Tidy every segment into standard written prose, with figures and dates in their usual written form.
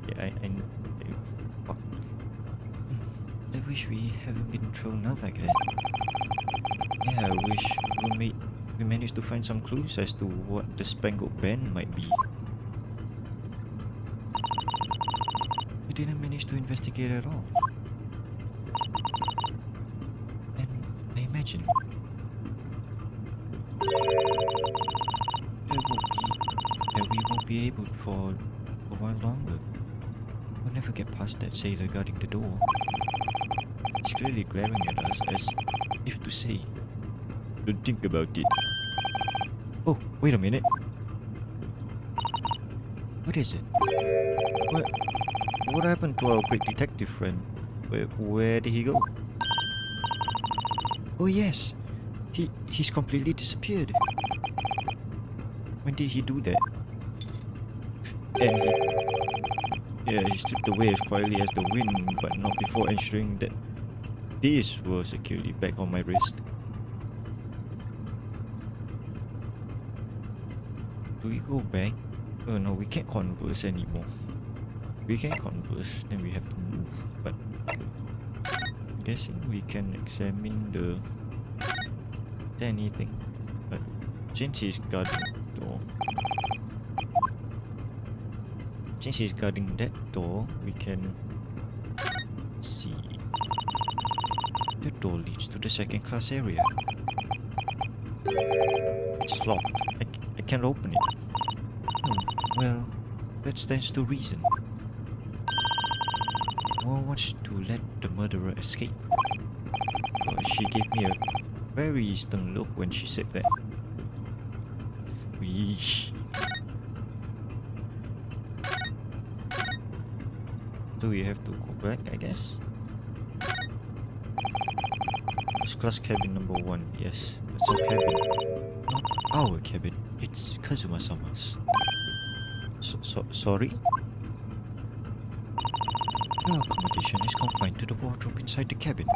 Yeah, fuck. I wish we haven't been thrown out like that. Yeah, I wish we managed to find some clues as to what the Spangled Band might be. We didn't manage to investigate at all. And I imagine we won't be able for a while longer. We'll never get past that sailor guarding the door. It's clearly glaring at us as if to say, don't think about it. Oh, wait a minute. What is it? What happened to our great detective friend? Where did he go? Oh yes, he's completely disappeared. When did he do that? And he slipped away as quietly as the wind, but not before ensuring that these were securely back on my wrist. Do we go back? Oh no, we can't converse anymore. We can't converse, then we have to move. But I'm guessing we can examine the anything. But since he's guarding the door, we can see the door leads to the second class area. It's locked. I can't open it. Well, that stands to reason. No one wants to let the murderer escape. She gave me a very stern look when she said that. So we have to go back, I guess. First class cabin number 1. Yes, it's our cabin. Not our cabin. It's Kazuma-sama's. Sorry? Your accommodation is confined to the wardrobe inside the cabin.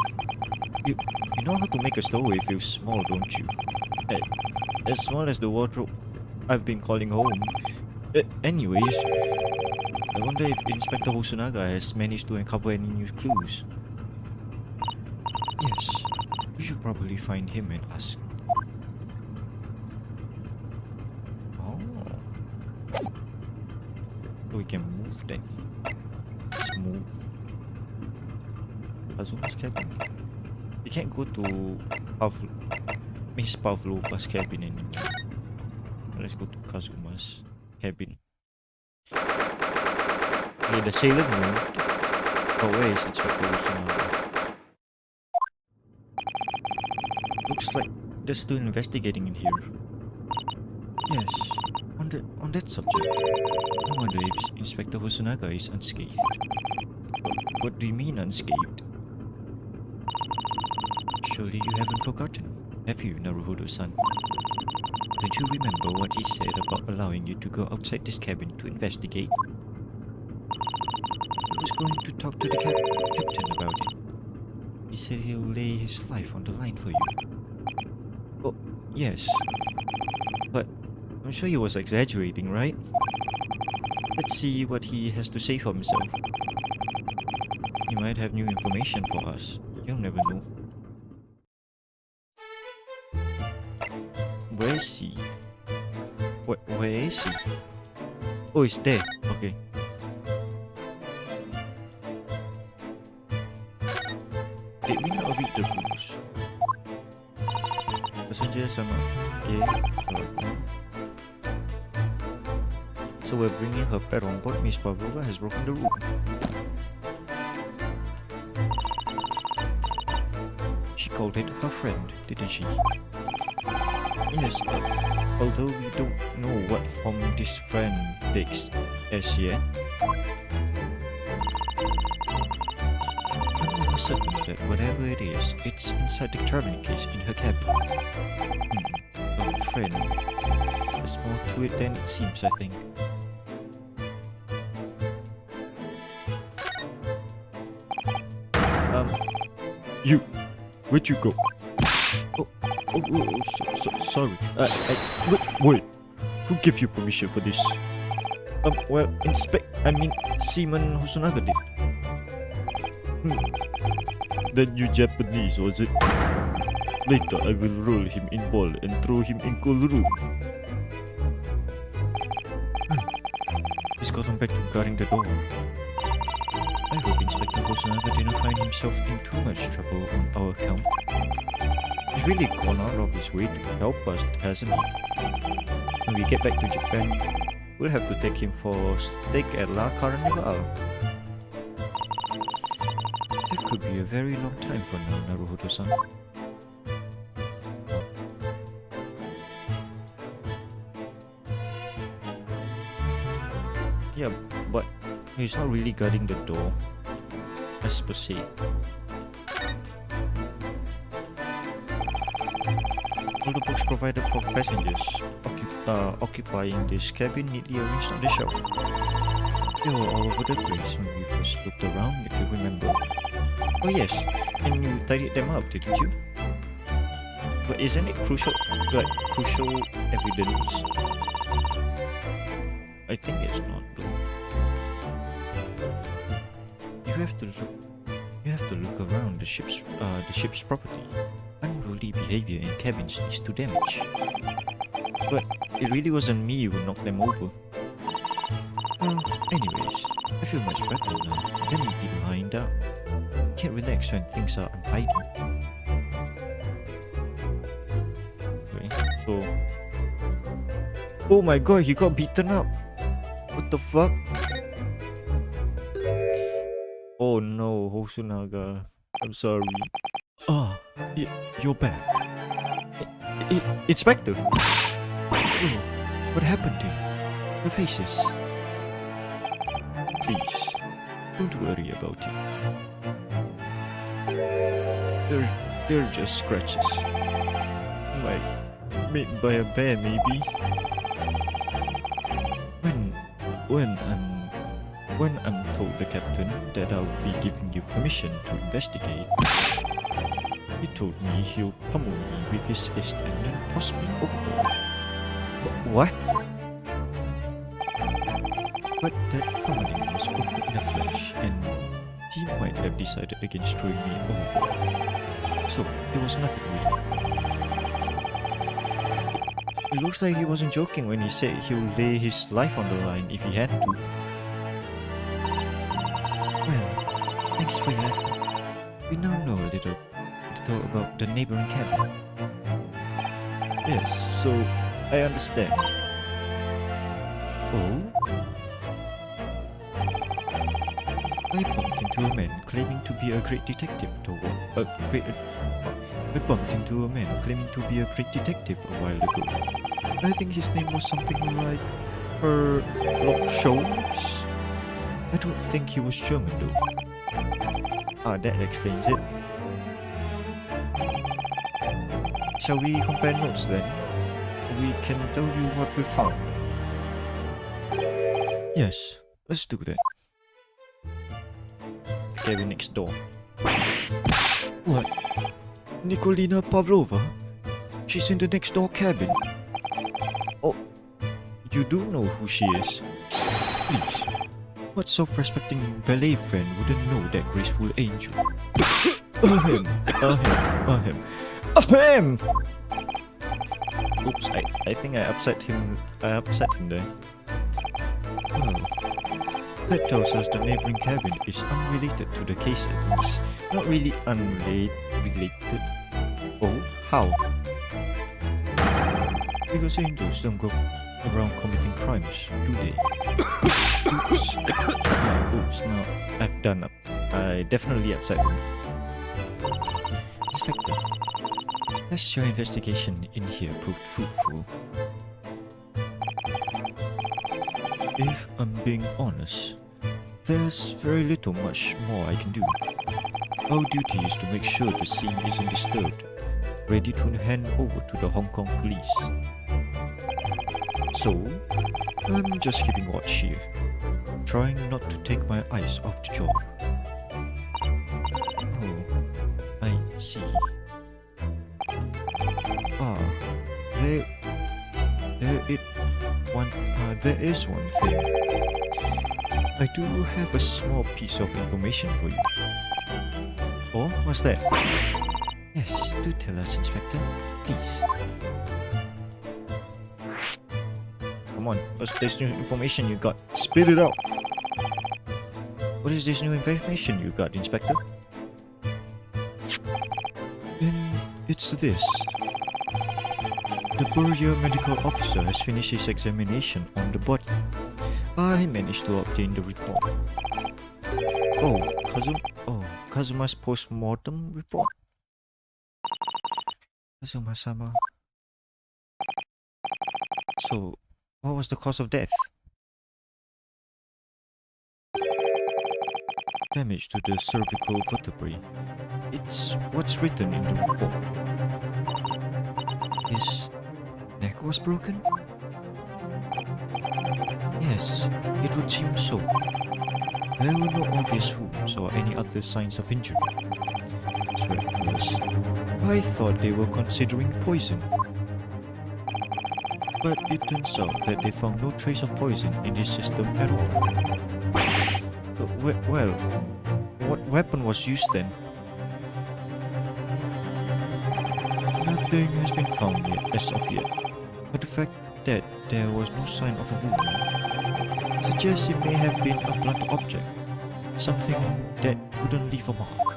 You know how to make a stowaway feel small, don't you? As small as the wardrobe I've been calling home. Anyways, I wonder if Inspector Hosonaga has managed to uncover any new clues. Yes, we should probably find him and ask. Oh. We can move then. Let's move. Kazuma's cabin. We can't go to Miss Pavlova's cabin anymore. Let's go to Kazuma's cabin. Okay, the sailor moved. But where is Inspector Hosonaga? Looks like they're still investigating in here. Yes, on that subject, I wonder if Inspector Hosonaga is unscathed. What do you mean unscathed? Surely you haven't forgotten, have you, Naruhodo-san? Don't you remember what he said about allowing you to go outside this cabin to investigate? He was going to talk to the captain about it. He said he'll lay his life on the line for you. Oh, yes. But I'm sure he was exaggerating, right? Let's see what he has to say for himself. He might have new information for us. You'll never know. Where is he? Where is he? Oh, he's there. Okay. Did we not read the rules? Passengers are not... Okay. So we're bringing her pet on board. Miss Pavlova has broken the rule. She called it her friend, didn't she? Yes, although we don't know what form this friend takes as yet. I'm almost certain that whatever it is, it's inside the traveling case in her cabin. A friend. There's more to it than it seems, I think. You! Where'd you go? Sorry. Wait. Who gave you permission for this? Well, I mean, Seaman Hosonaga did. Then you Japanese, was it? Later, I will roll him in ball and throw him in cool room. He's gotten back to guarding the door. I hope Inspector Hosonaga didn't find himself in too much trouble on our account. He's really gone out of his way to help us, hasn't he? When we get back to Japan, we'll have to take him for steak at La Carnival. That could be a very long time for now, Naruhodo-san. Yeah, but he's not really guarding the door, as per se. All the books provided for passengers occupying this cabin neatly arranged on the shelf. They were all over the place when we first looked around, if you remember. Oh yes, and you tidied them up, didn't you? But isn't it crucial evidence? I think it's not though. You have to look around the ship's property. Unruly behavior in cabins leads to damage. But it really wasn't me who knocked them over. Well, anyways, I feel much better now. Let me be lying down. Can't relax when things are untidy. Okay, so... Oh my god, he got beaten up! What the fuck? Oh no, Hosonaga. I'm sorry. Ah, you're back. Inspector! Oh, what happened to you? The faces. Please, don't worry about it. They're just scratches. Like, made by a bear maybe. When I'm told the captain that I'll be giving you permission to investigate, he told me he'll pummel me with his fist and then toss me overboard. What? But that pummeling was over in a flash, and he might have decided against throwing me overboard. So, it was nothing really. It looks like he wasn't joking when he said he would lay his life on the line if he had to. Well, thanks for your effort. We now know a little about the neighboring cabin. Yes, so I understand. Oh? I bumped into a man claiming to be a great detective I bumped into a man claiming to be a great detective a while ago. I think his name was something like Sherlock Holmes. I don't think he was German though. Ah, that explains it. Shall we compare notes then? We can tell you what we found. Yes, let's do that. Cabin next door. What? Nikolina Pavlova? She's in the next door cabin. Oh, you do know who she is? Please, what self-respecting ballet friend wouldn't know that graceful angel? Ahem. Oops, I think I upset him there. Well, that tells us the neighboring cabin is unrelated to the case at least. Not really unrelated. Oh, how? Because angels don't go around committing crimes, do they? Oops. No, I've done up. I definitely upset him. Inspector, has your investigation in here proved fruitful? If I'm being honest, there's very little much more I can do. Our duty is to make sure the scene isn't disturbed, ready to hand over to the Hong Kong police. So, I'm just keeping watch here, trying not to take my eyes off the job. Oh, I see. Ah, there is one thing. I do have a small piece of information for you. Oh, what's that? Yes, do tell us, Inspector. Please. Come on, what's this new information you got? Spit it out! What is this new information you got, Inspector? It's this. The Burya medical officer has finished his examination on the body. I managed to obtain the report. Oh, Kazuma's post-mortem report? Kazuma-sama. So, what was the cause of death? Damage to the cervical vertebrae. It's what's written in the report. His neck was broken? Yes, it would seem so. There were no obvious wounds or any other signs of injury. So at first, I thought they were considering poison. But it turns out that they found no trace of poison in his system at all. Well, what weapon was used then? Nothing has been found yet, as of yet, but the fact that there was no sign of a wound suggests it may have been a blunt object, something that wouldn't leave a mark.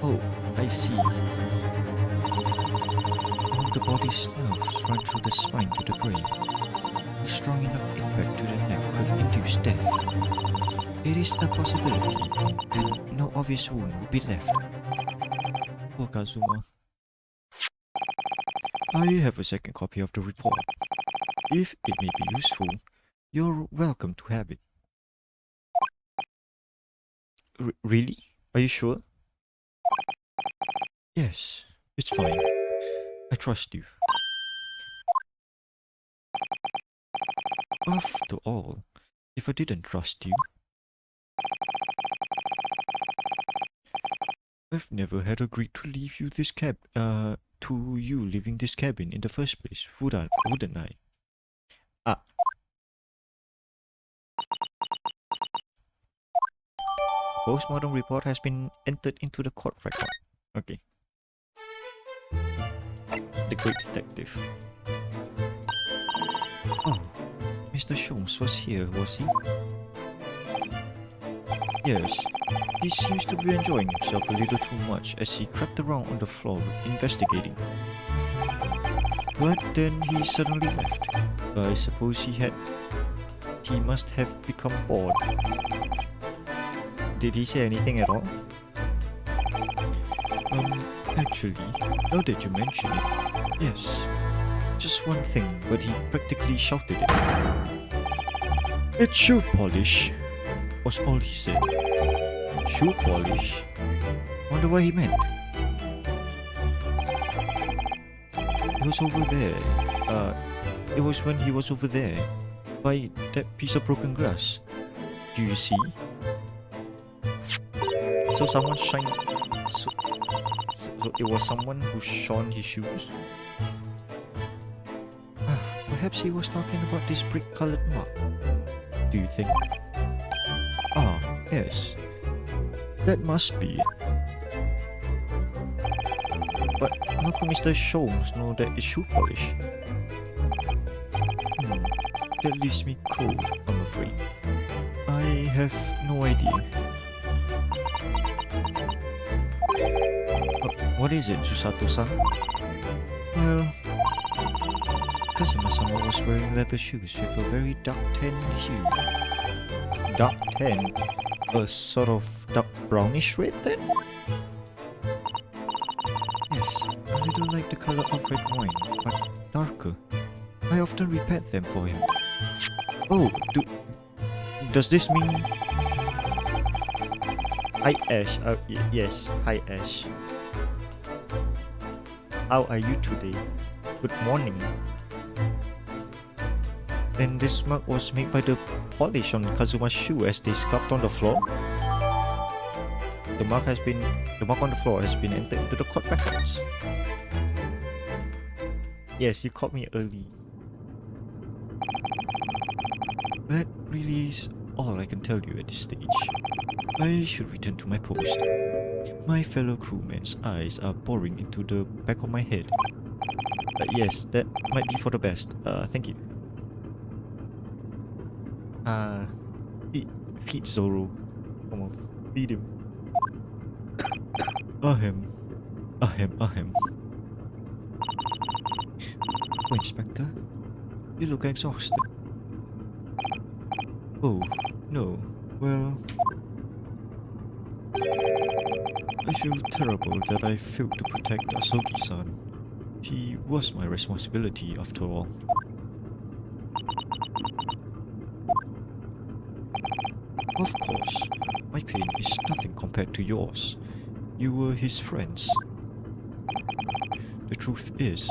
Oh, I see. All the body's nerves run through the spine to the brain. A strong enough impact to the neck could induce death. It is a possibility, and no obvious wound would be left. Poor Kazuma. I have a second copy of the report. If it may be useful, you're welcome to have it. Really? Are you sure? Yes, it's fine. I trust you. After all, if I didn't trust you, I've never had agreed to leave you this to you leaving this cabin in the first place, wouldn't I? Ah. Postmortem report has been entered into the court record. Okay. The great detective. Oh, Mr. Sholmes was here, was he? Yes. He seems to be enjoying himself a little too much as he crept around on the floor investigating. But then he suddenly left. I suppose he must have become bored. Did he say anything at all? Actually, now that you mention it, yes. Just one thing, but he practically shouted it. It's shoe polish, was all he said. Shoe polish? Wonder what he meant. It was over there. It was when he was over there, by that piece of broken glass. Do you see? So someone shined. So it was someone who shone his shoes. Perhaps he was talking about this brick-colored mark. Do you think? Ah, yes. That must be it. But how can Mr. Sholmes know that it's shoe polish? That leaves me cold, I'm afraid. I have no idea. What is it, Susato-san? Well, Kazuma-sama was wearing leather shoes with a very dark tan hue. Dark tan? A sort of dark brownish red then? Yes, a little like the color of red wine, but darker. I often repaired them for him. Oh, does this mean... Hi Ash, yes, hi Ash. How are you today? Good morning. And this mark was made by the polish on Kazuma's shoe as they scuffed on the floor. The mark on the floor has been entered into the court records. Yes, you caught me early. That really is all I can tell you at this stage. I should return to my post. My fellow crewmen's eyes are boring into the back of my head. Yes, that might be for the best. Thank you. Feed Zoro. Come on, feed him. Ahem. Ahem. Oh, Inspector, you look exhausted. Oh, no. Well, I feel terrible that I failed to protect Asogi-san. He was my responsibility after all. Of course, my pain is nothing compared to yours. You were his friends. The truth is,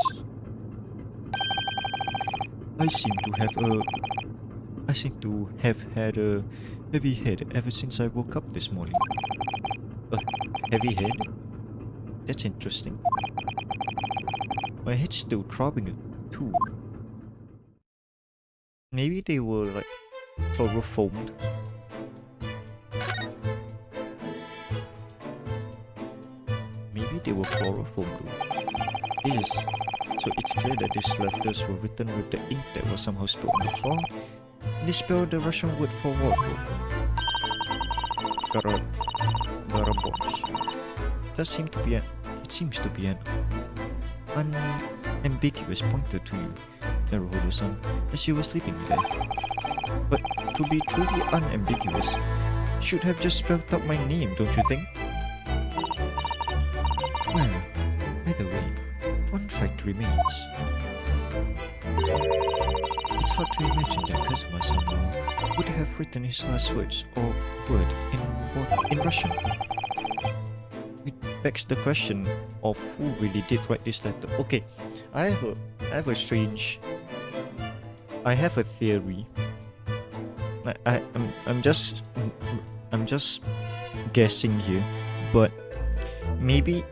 I seem to have had a heavy head ever since I woke up this morning. A heavy head? That's interesting. My head's still throbbing too. Maybe they were like chloroformed. Maybe they were chloroformed though. So it's clear that these letters were written with the ink that was somehow spilled on the floor. They spelled the Russian word for wardrobe. Garabons. It seems to be an unambiguous pointer to you, Naruhodo-san, as you were sleeping there. But to be truly unambiguous, should have just spelled out my name, don't you think? Well, either way, one fact remains. It's hard to imagine that Kazuma-san would have written his last words or word in Russian. It begs the question of who really did write this letter. Okay, I have a theory. I'm just guessing here, but maybe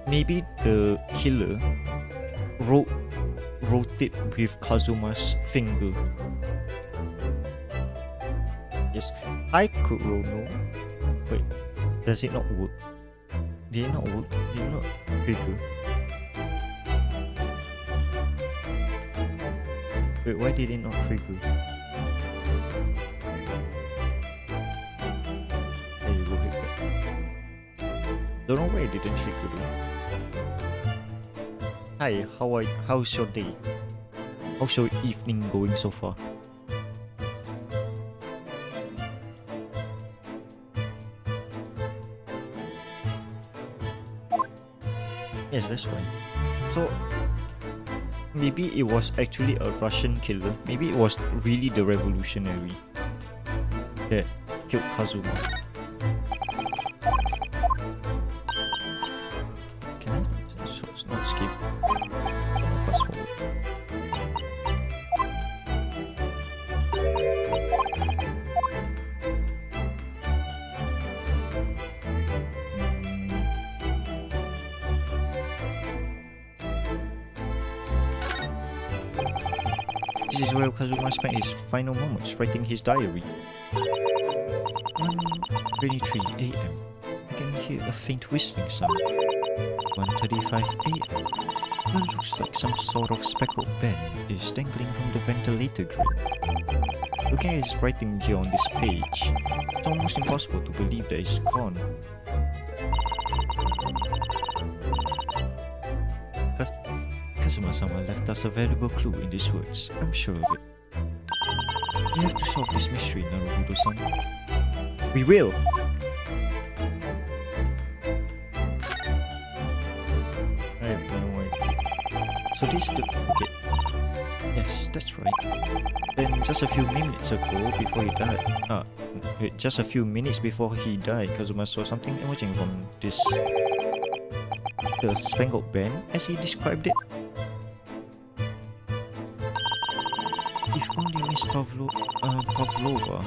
the killer wrote it with Kazuma's finger. Yes, I could roll no. Wait, does it not work? Did it not work? Did it not trigger? Wait, why did it not trigger? There you go, hit that. Don't know why it didn't trigger though. Hi, how's your day? How's your evening going so far? Yes, that's fine. So maybe it was actually a Russian killer. Maybe it was really the revolutionary that killed Kazuma. Can I not skip? Fast forward. This is where Kazuma spent his final moments writing his diary. 1:23 AM. I can hear a faint whistling sound. 1:35 AM. It looks like some sort of speckled pen is dangling from the ventilator grate. Looking at his writing here on this page, it's almost impossible to believe that it's gone. Kazuma-sama left us a valuable clue in these words, I'm sure of it. We have to solve this mystery, Naruhodo-san. We will! I have no idea. So this okay. Yes, that's right. Then just a few minutes ago, before he died, just a few minutes before he died, Kazuma saw something emerging from the spangled band, as he described it. If only Miss Pavlova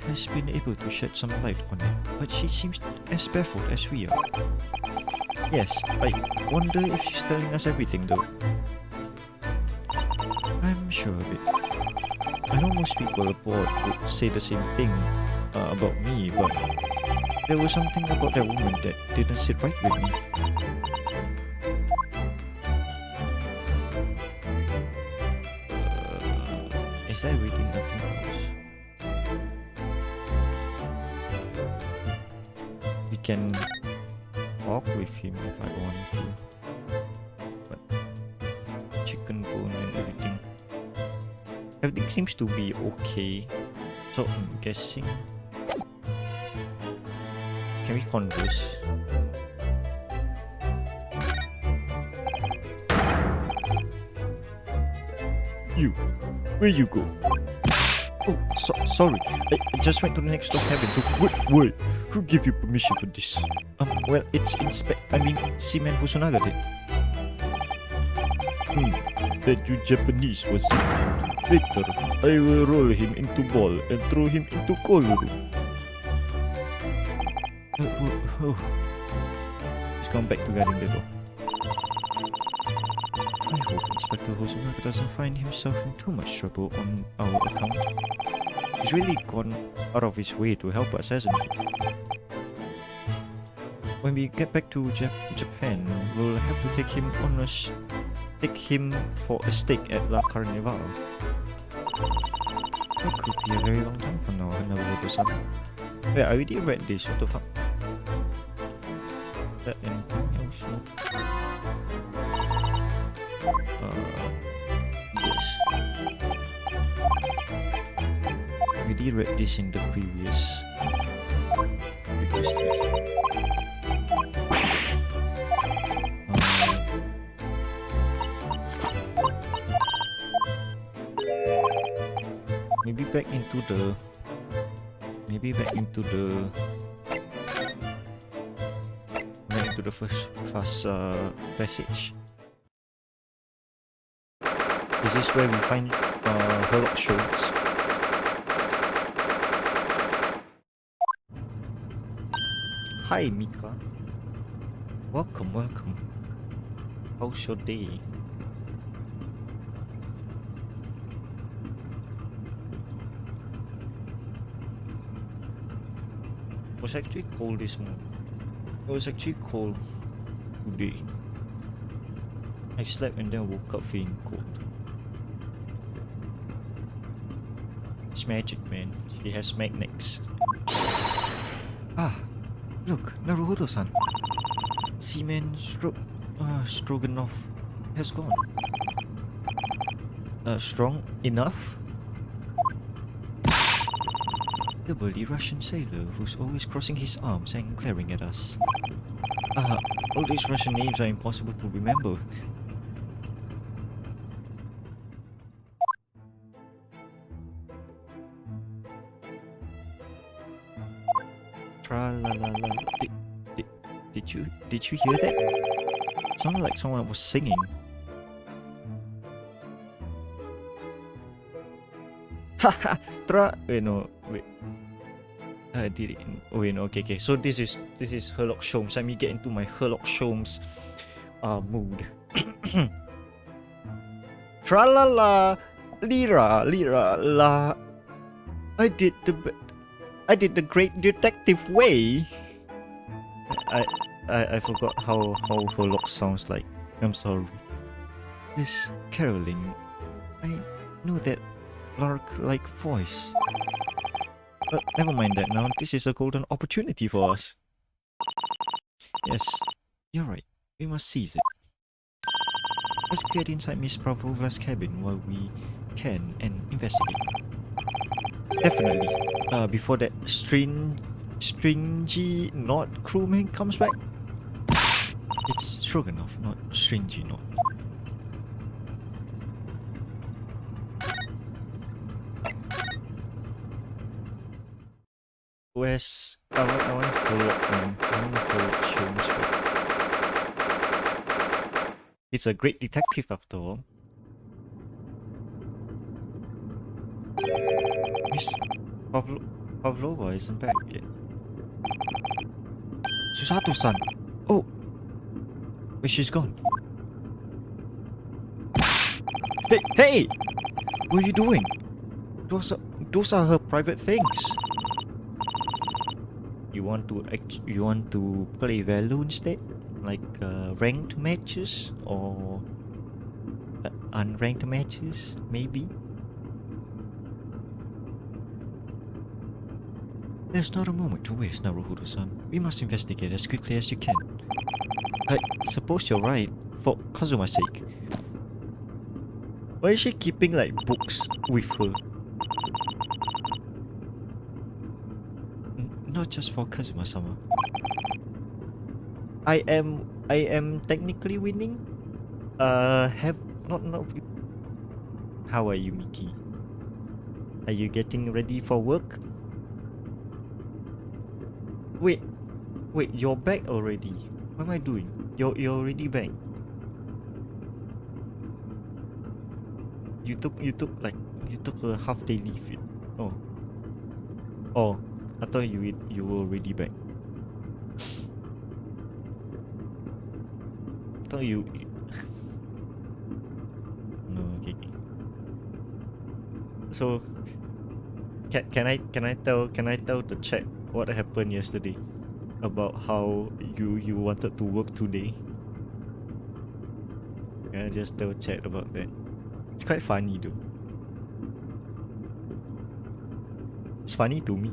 has been able to shed some light on it, but she seems as baffled as we are. Yes, I wonder if she's telling us everything though. I'm sure of it. I know most people aboard would say the same thing about me, but there was something about that woman that didn't sit right with me. Is there really nothing else? We can talk with him if I want to. But chicken bone and everything. Everything seems to be okay. So I'm guessing. Can we converse? You, where you go? Oh, sorry. I just went to the next door cabin to... Wait, who gave you permission for this? Well, it's Seaman Kusunaga did. That you Japanese was it? Later, I will roll him into ball and throw him into cold room. He's gone back to guarding the door. I hope Inspector Hosonaga doesn't find himself in too much trouble on our account. He's really gone out of his way to help us, hasn't he? When we get back to Japan, we'll have to take him for a stake at La Carnival. That could be a very long time from now, Hanaruto-san. Wait, I already read this, what the fuck? Is there anything else? Yes. We did read this in the previous stage. Maybe back into the first class passage. Is this where we find Herlock Sholmes? Hi Mika. Welcome. How's your day? It was actually cold this morning. It was actually cold today. I slept and then woke up feeling cold. It's magic, man. She has magnets. Ah, look, Naruhodo-san. Seaman Stroganoff has gone. Strong enough? The burly Russian sailor who's always crossing his arms and glaring at us. All these Russian names are impossible to remember. Tra-la-la-la. Did you hear that? It sounded like someone was singing. Haha! Wait, no, wait. Did it? Oh, wait, no, okay. So this is Herlock Sholmes. Let me get into my Herlock Sholmes mood. Tra la la, lira la. I did the great detective way. I forgot how Herlock sounds like. I'm sorry. This caroling, I know that lark-like voice. But never mind that now. This is a golden opportunity for us. Yes, you're right. We must seize it. Let's get inside Miss Pravovla's cabin while we can and investigate. Definitely. Before that stringy knot crewman comes back. It's Stroganoff, not stringy knot. Where's I want Herlock Sholmes. He's a great detective after all. Miss Pavlova isn't back yet. Susato-san! Oh! Wait, she's gone. Hey! What are you doing? Those are, those are her private things. You want to play Valo instead? Like ranked matches or unranked matches, maybe? There's not a moment to waste, Naruhodo-san. We must investigate as quickly as you can. I suppose you're right, for Kazuma's sake. Why is she keeping like books with her? Not just for Kazuma-sama. I am technically winning. Have not. How are you, Miki? Are you getting ready for work? Wait, you're back already. What am I doing? You're already back. You took a half day leave. Oh, I thought you were already back. I thought you. No, okay. So, can I tell the chat what happened yesterday about how you wanted to work today? Can I just tell chat about that? It's quite funny though. It's funny to me.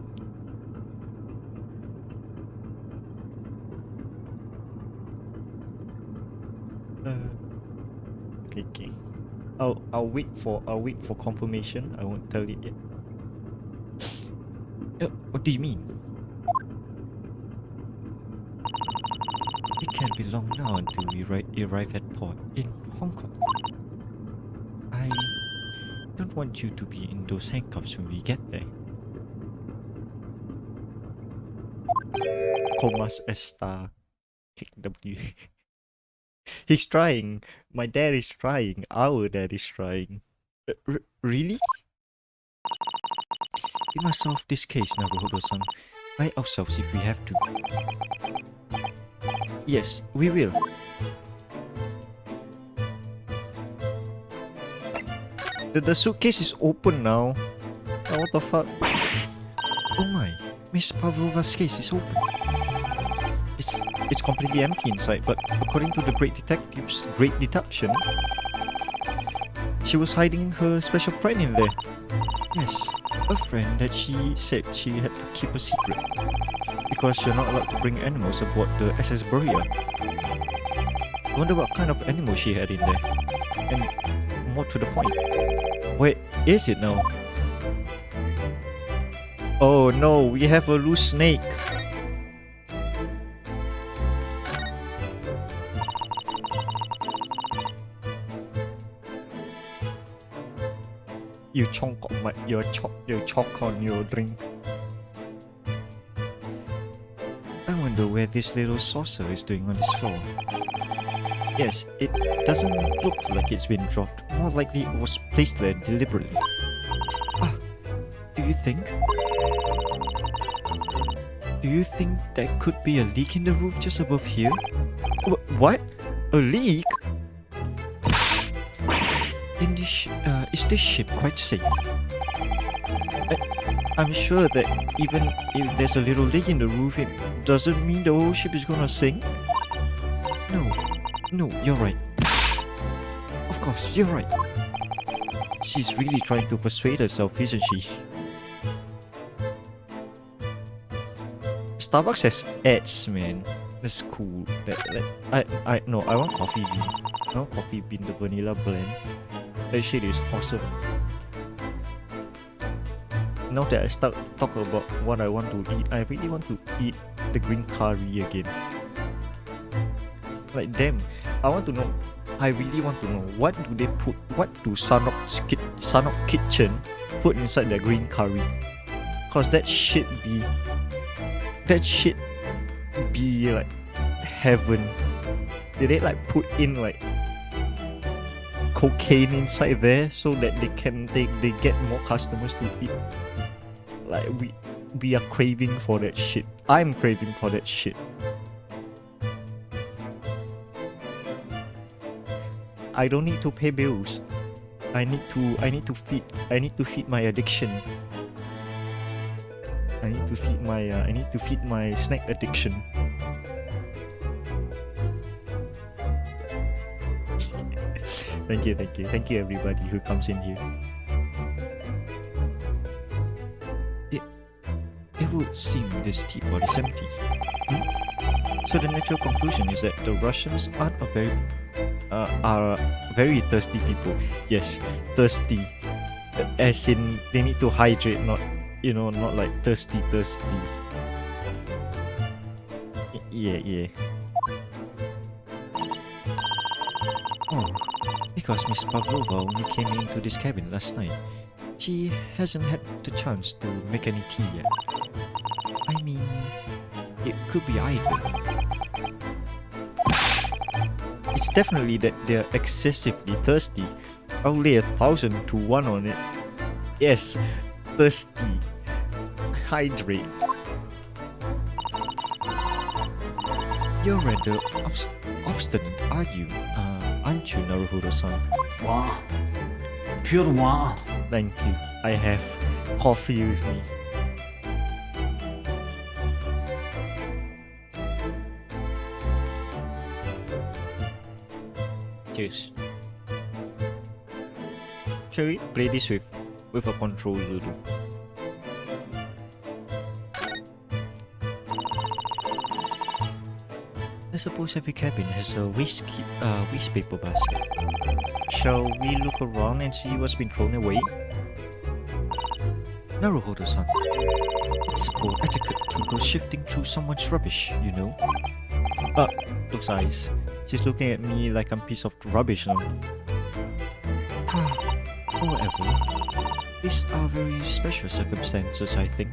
Okay. I'll wait for confirmation. I won't tell it yet. What do you mean? It can't be long now until we arrive at port in Hong Kong. I don't want you to be in those handcuffs when we get there. Comas está kick W. He's trying. My dad is trying. Our dad is trying. Really? We must solve this case, Naruhodo-san, by ourselves if we have to. Yes, we will. The suitcase is open now. Oh, what the fuck? Oh my, Miss Pavlova's case is open. It's completely empty inside, but according to the great detective's great deduction, she was hiding her special friend in there. Yes, a friend that she said she had to keep a secret because you're not allowed to bring animals aboard the SS Beria. I wonder what kind of animal she had in there. And more to the point, where is it now? Oh no, we have a loose snake. You chonk on you choke on your drink. I wonder where this little saucer is doing on this floor. Yes, it doesn't look like it's been dropped. More likely it was placed there deliberately. Do you think there could be a leak in the roof just above here? What? A leak? Is this ship quite safe? I'm sure that even if there's a little leak in the roof, it doesn't mean the whole ship is gonna sink. No, you're right. Of course, you're right. She's really trying to persuade herself, isn't she? Starbucks has ads, man. That's cool. I want coffee bean. I want coffee bean, the vanilla blend. That shit is awesome. Now that I start talking about what I want to eat, I really want to eat the green curry again. Like damn, I really want to know what do Sanok Kitchen put inside their green curry? Cause that shit be like heaven. Did they like put in like cocaine inside there so that they get more customers to eat? Like we are craving for that shit. I'm craving for that shit. I don't need to pay bills. I need to feed my addiction. I need to feed my snack addiction. Thank you everybody who comes in here. It would seem this teapot is empty. So the natural conclusion is that the Russians are very thirsty people. Yes, thirsty, as in they need to hydrate, not not like thirsty. Yeah. Oh, because Miss Pavlova only came into this cabin last night. She hasn't had the chance to make any tea yet. I mean, it could be either. It's definitely that they're excessively thirsty. I'll lay 1,000 to 1 on it. Yes, thirsty. Hydrate. You're rather obstinate, are you? Aren't you, Naruhodo-san? Wow. Pure wow. Thank you. I have coffee with me. Cheers. Shall we play this with a controller too? I suppose every cabin has a waste paper basket. Shall we look around and see what's been thrown away? Naruhodo-san, it's poor etiquette to go shifting through someone's rubbish, you know? Those eyes. She's looking at me like I'm a piece of rubbish now. However, these are very special circumstances, I think.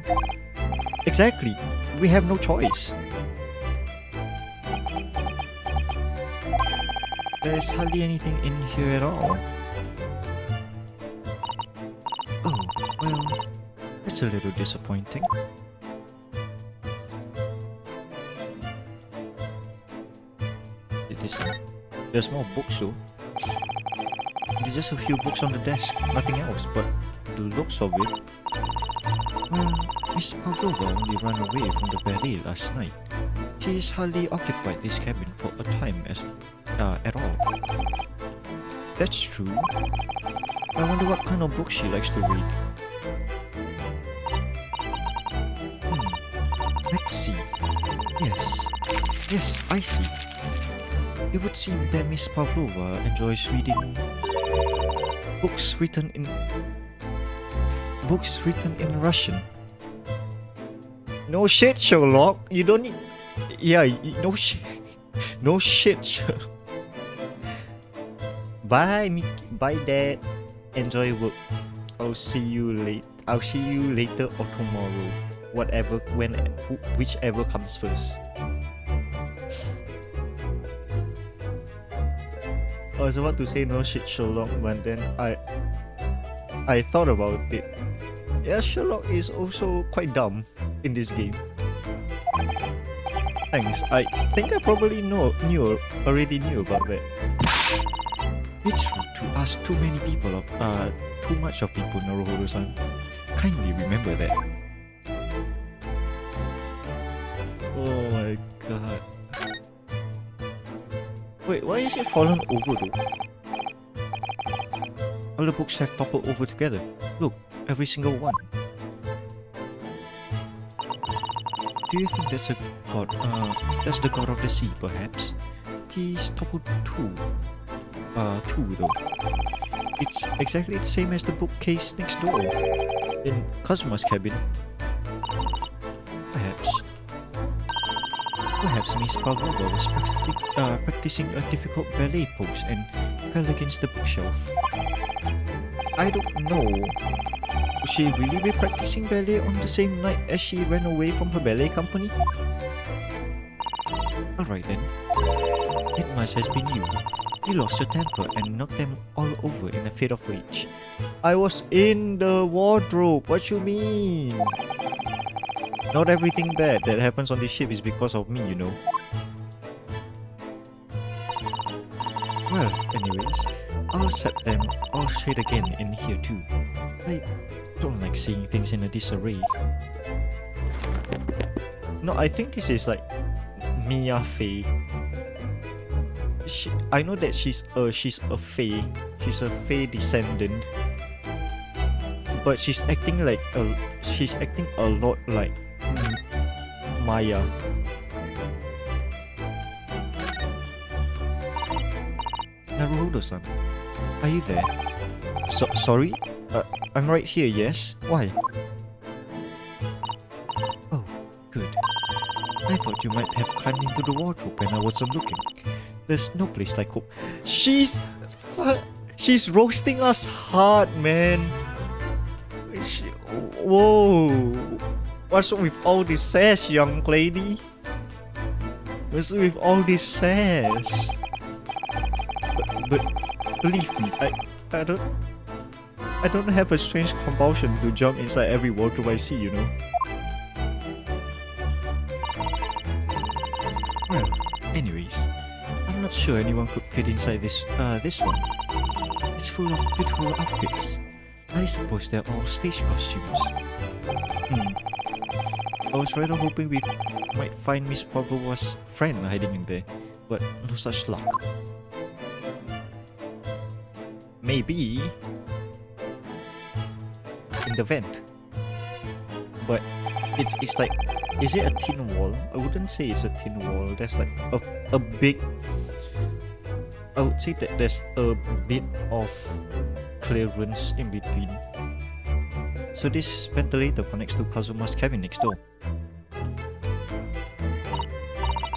Exactly! We have no choice. There's hardly anything in here at all. Oh, well, that's a little disappointing. There's more books though. There's just a few books on the desk, nothing else, but the looks of it... Well, Miss Pavlova only ran away from the ballet last night. She's hardly occupied this cabin for a time at all. That's true. I wonder what kind of books she likes to read. Let's see. Yes, I see. It would seem that Miss Pavlova enjoys reading books written in Russian. No shit, Sherlock. You don't need... Yeah, no shit. No shit, Sherlock. Bye, Mickey. Bye, Dad. Enjoy work. I'll see you later or tomorrow. Whichever comes first. I was about to say no shit, Sherlock, but then I thought about it. Yeah, Sherlock is also quite dumb in this game. Thanks. I think I probably already knew about that. It's rude to ask too much of people, Naruhodo-san. Kindly remember that. Oh my god. Wait, why is it fallen over though? All the books have toppled over together. Look, every single one. Do you think that's that's the god of the sea, perhaps? He's toppled two though. It's exactly the same as the bookcase next door in Kazuma's cabin. Perhaps Miss Pavlova was practicing a difficult ballet pose and fell against the bookshelf. I don't know. Would she really be practicing ballet on the same night as she ran away from her ballet company? Alright then. It must have been you. You lost your temper and knocked them all over in a fit of rage. I was in the wardrobe. What you mean? Not everything bad that happens on this ship is because of me, you know. Well, anyways, I'll set them all straight again in here too. I don't like seeing things in a disarray. No, I think this is like Mia Fey. I know that she's a Fey. She's a Fey descendant. But she's acting a lot like Maya. Naruhodo-san, are you there? Sorry? I'm right here, yes? Why? Oh, good. I thought you might have climbed into the wardrobe when I wasn't looking. There's no place like home. She's roasting us hard, man. Whoa. What's with all this sass, young lady? What's with all this sass? But believe me, I don't have a strange compulsion to jump inside every wardrobe I see, you know. Well, anyways, I'm not sure anyone could fit inside this one. It's full of beautiful outfits. I suppose they're all stage costumes. I was rather hoping we might find Miss Pavlova's friend hiding in there, but no such luck. Maybe in the vent, but it's like, is it a thin wall? I wouldn't say it's a thin wall. There's like a big, I would say that there's a bit of clearance in between. So this ventilator connects to Kazuma's cabin next door.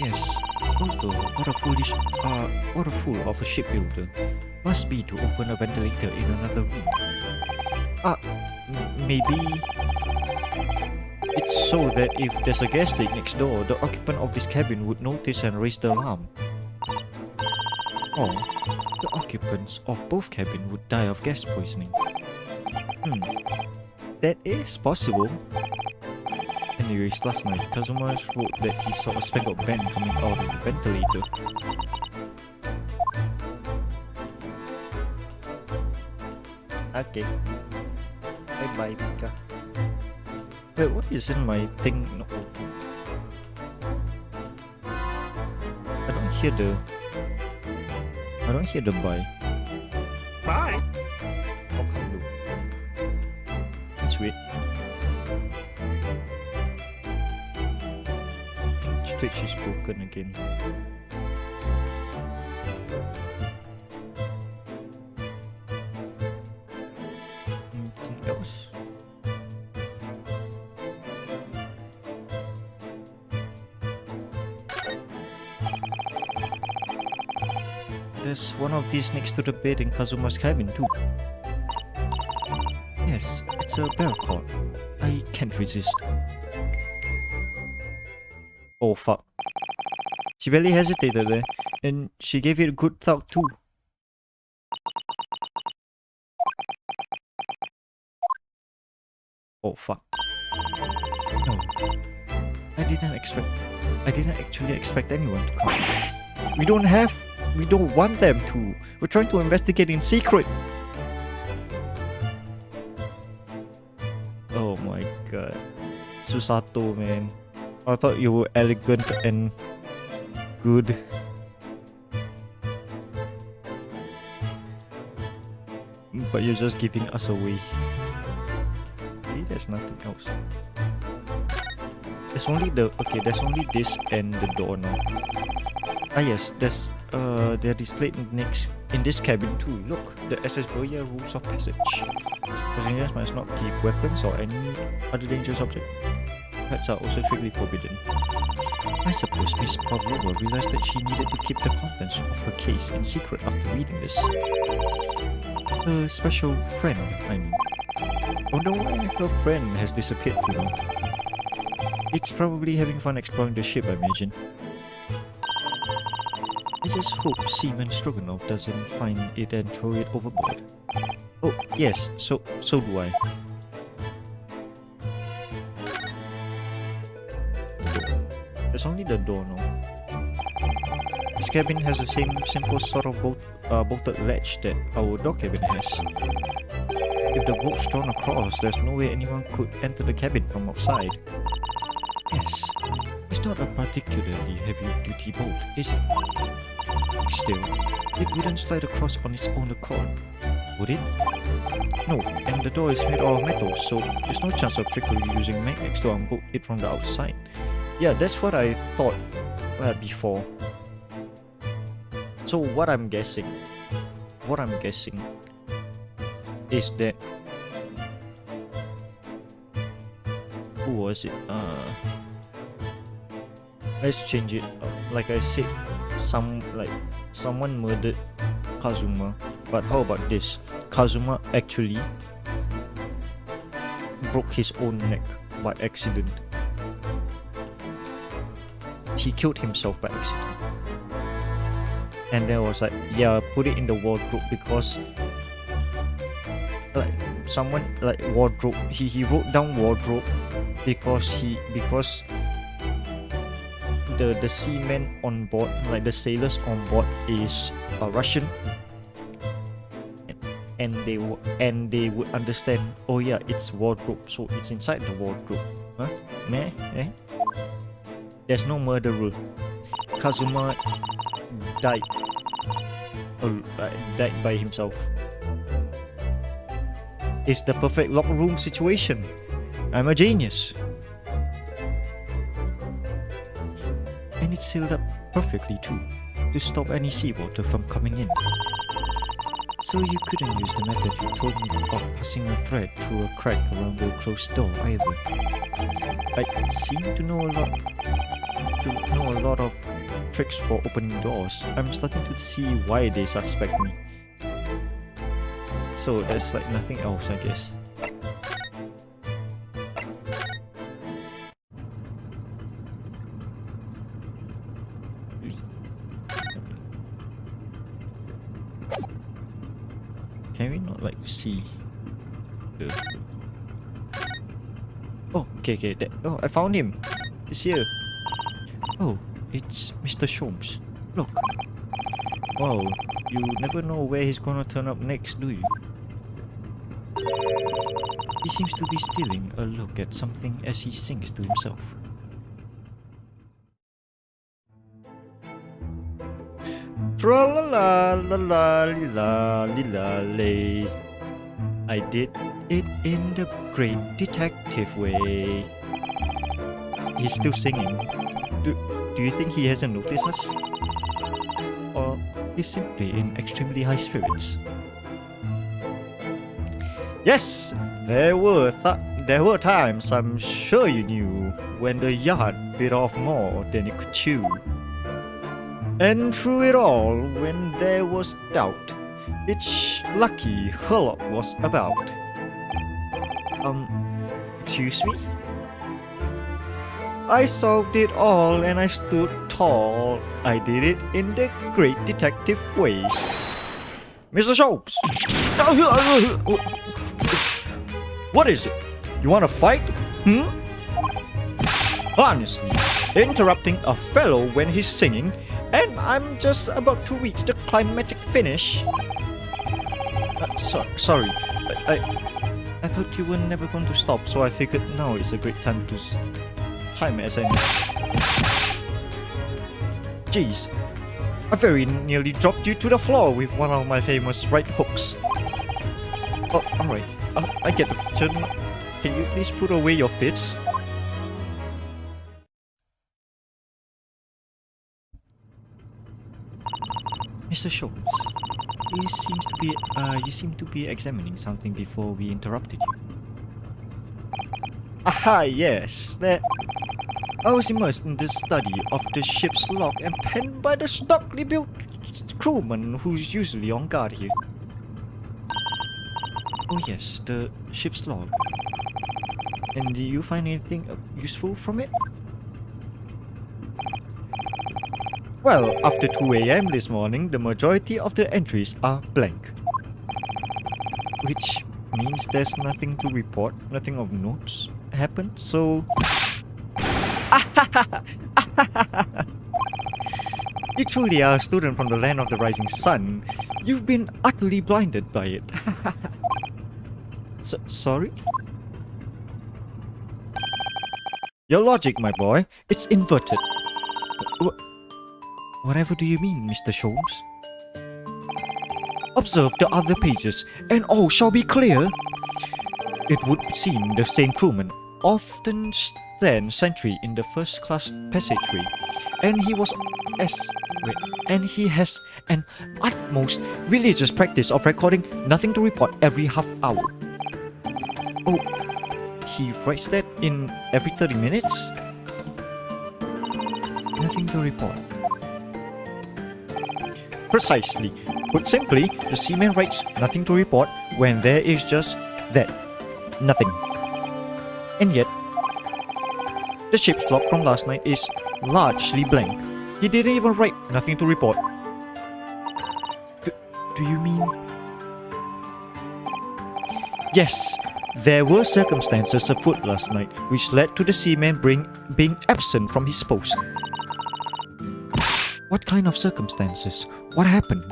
Yes, although what a fool of a shipbuilder must be to open a ventilator in another room. Maybe it's so that if there's a gas leak next door, the occupant of this cabin would notice and raise the alarm. Or the occupants of both cabins would die of gas poisoning. That is possible. Anyways, last night, Kazuma wrote that he saw a speckled band coming out of the ventilator. Okay. Bye-bye, Pika. Wait, what is in my thing not open? I don't hear the bye. Bye. How come do? Let's wait. I think Twitch is broken again. Anything else? There's one of these next to the bed in Kazuma's cabin too. Yes, it's a bell cord. I can't resist. Oh fuck. She barely hesitated there, and she gave it a good thought too. Oh fuck. No. I didn't actually expect anyone to come. We don't want them to. We're trying to investigate in secret. Oh my god. Susato, man. I thought you were elegant and good. But you're just giving us away. Maybe there's nothing else. There's only there's only this and the door now. Ah yes, they're displayed next in this cabin too. Look, the SS Boya rules of passage. Passengers must not keep weapons or any other dangerous object. Pets are also strictly forbidden. I suppose Miss Pavlova realized that she needed to keep the contents of her case in secret after reading this. Her special friend, I mean. Wonder why her friend has disappeared to now. It's probably having fun exploring the ship, I imagine. I just hope Seaman Stroganoff doesn't find it and throw it overboard. Oh, yes, so do I. There's only the door now. This cabin has the same simple sort of bolted latch that our dog cabin has. If the bolt's drawn across, there's no way anyone could enter the cabin from outside. Yes, it's not a particularly heavy-duty bolt, is it? Still, it wouldn't slide across on its own accord, would it? No, and the door is made out of metal, so there's no chance of trickery using magnets to unbolt it from the outside. Yeah, that's what I thought before. So what I'm guessing is that who was it? Let's change it. Like I said, someone murdered Kazuma. But how about this? Kazuma actually broke his own neck by accident. He killed himself by accident. And then I was like, yeah, put it in the wardrobe because like someone like wardrobe. He wrote down wardrobe because the seamen on board, like the sailors on board, is Russian, and they would understand. Oh yeah, it's wardrobe, so it's inside the wardrobe. Huh? Meh? Eh? There's no murderer. Kazuma died by himself. It's the perfect locker room situation. I'm a genius. And it's sealed up perfectly too, to stop any seawater from coming in. So you couldn't use the method you told me of passing a thread through a crack around the closed door either. I seem to know a lot of tricks for opening doors. I'm starting to see why they suspect me. So there's like nothing else, I guess. Can we not like see the... Oh, okay, oh, I found him. He's here. Oh, it's Mr. Sholmes. Look. Wow, you never know where he's gonna turn up next, do you? He seems to be stealing a look at something as he sings to himself. Tra-la-la-la-la-la-la-la-lay. I did it in the great detective way. He's still singing. Do you think he hasn't noticed us? Or he's simply in extremely high spirits? Yes, there were times, I'm sure you knew, when the yard bit off more than it could chew. And through it all, when there was doubt, it's lucky Herlock was about. Excuse me? I solved it all and I stood tall. I did it in the great detective way. Mr. Sholmes! What is it? You want to fight? Honestly, interrupting a fellow when he's singing, and I'm just about to reach the climatic finish. Sorry, I thought you were never going to stop, so I figured now is a great time to time as any. Jeez, I very nearly dropped you to the floor with one of my famous right hooks. Oh, alright, I get the picture. Can you please put away your fists? Mr. Sholmes, you seem to be examining something before we interrupted you. Aha, yes, that... I was immersed in the study of the ship's log and penned by the stockly built crewman who's usually on guard here. Oh yes, the ship's log. And do you find anything useful from it? Well, after 2 AM this morning, the majority of the entries are blank. Which means there's nothing to report, nothing of notes happened, so... You truly are a student from the land of the rising sun. You've been utterly blinded by it. Sorry? Your logic, my boy, it's inverted. Whatever do you mean, Mr. Sholmes? Observe the other pages, and all shall be clear. It would seem the same crewman often stand sentry in the first-class passageway, and he has an utmost religious practice of recording nothing to report every half hour. Oh, he writes that in every 30 minutes? Nothing to report. Precisely. Put simply, the seaman writes nothing to report when there is just that. Nothing. And yet, the ship's log from last night is largely blank. He didn't even write nothing to report. Do you mean? Yes, there were circumstances afoot last night which led to the seaman being absent from his post. What kind of circumstances? What happened?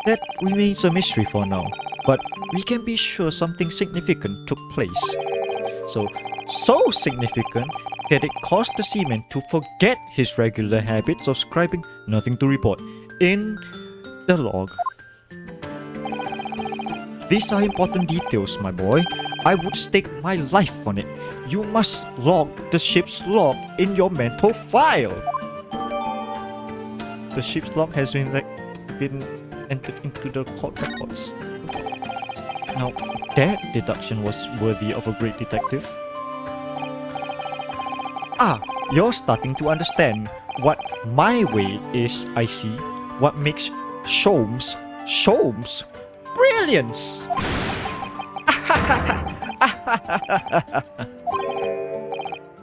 That remains a mystery for now, but we can be sure something significant took place. So significant that it caused the seaman to forget his regular habits of scribing nothing to report in the log. These are important details, my boy. I would stake my life on it. You must log the ship's log in your mental file. The ship's log has been entered into the court records. Now, that deduction was worthy of a great detective. Ah, you're starting to understand what my way is, I see. What makes Sholmes brilliance!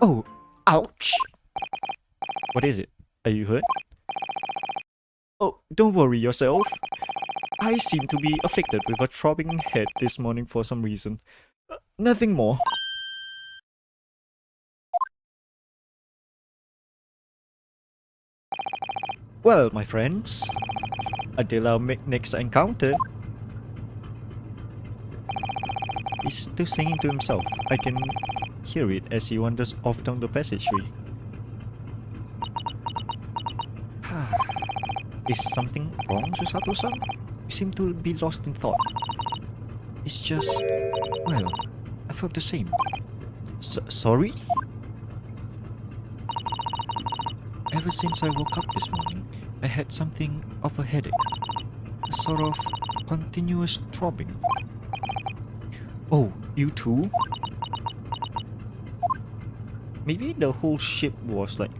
Oh, ouch! What is it? Are you hurt? Oh, don't worry yourself. I seem to be afflicted with a throbbing head this morning for some reason. Nothing more. Well, my friends, until our next encounter. He's still singing to himself. I can hear it as he wanders off down the passageway. Is something wrong, Susato-san? You seem to be lost in thought. It's just... well, I felt the same. Sorry? Ever since I woke up this morning, I had something of a headache. A sort of continuous throbbing. Oh, you too? Maybe the whole ship was like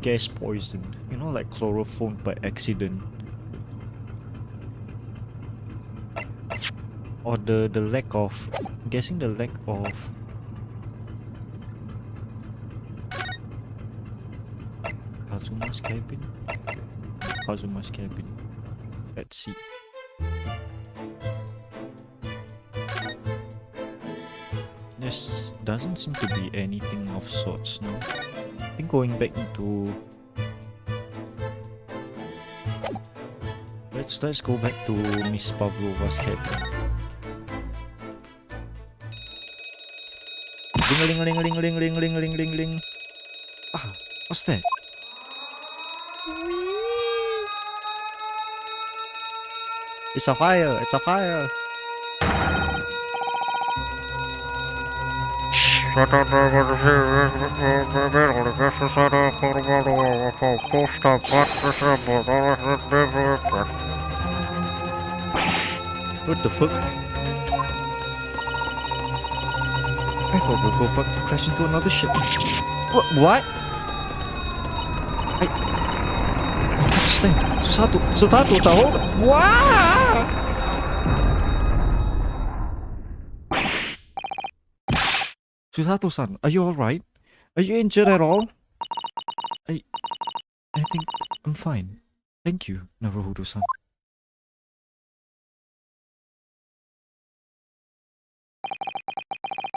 gas poisoned. You know, like chloroformed by accident. Or the lack of... I'm guessing the lack of... Kazuma's cabin? Kazuma's cabin. Let's see. There doesn't seem to be anything of sorts now. I think going back into... Let's go back to Miss Pavlova's cabin. Ding-a-ling-a-ling-a-ling-a-ling-a-ling-a-ling-a-ling-a-ling-a-ling. Ah, what's that? It's a fire! It's a fire! What the fuck? I thought we'd go back to crash into another ship. What? I can't stand. Susato-san, hold on. Wow! Susato-san, are you alright? Are you injured at all? I think I'm fine. Thank you, Naruhodo-san.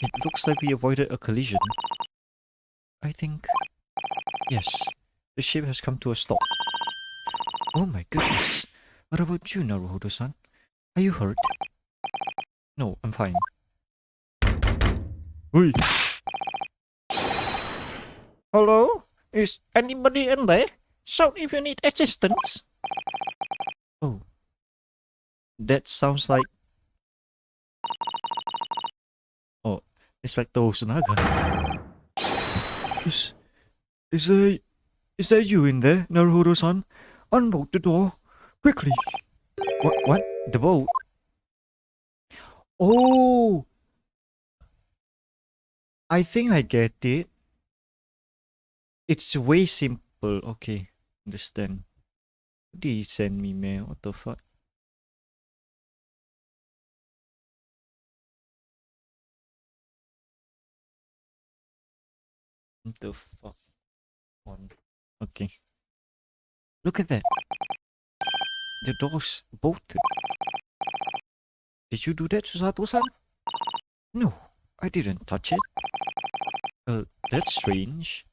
It looks like we avoided a collision. I think... yes. The ship has come to a stop. Oh my goodness. What about you, Naruhodo-san? Are you hurt? No, I'm fine. Oi. Hello? Is anybody in there? Shout if you need assistance. Oh. That sounds like... Oh, Inspector Osunaga. Is that you in there, Naruhodo-san? Unbolt the door. Quickly. What? The boat? Oh! I think I get it. It's way simple. Okay, understand. Did he send me mail? What the fuck? What the fuck? Okay. Look at that. The door's bolted. Did you do that, Susato-san? No, I didn't touch it. That's strange.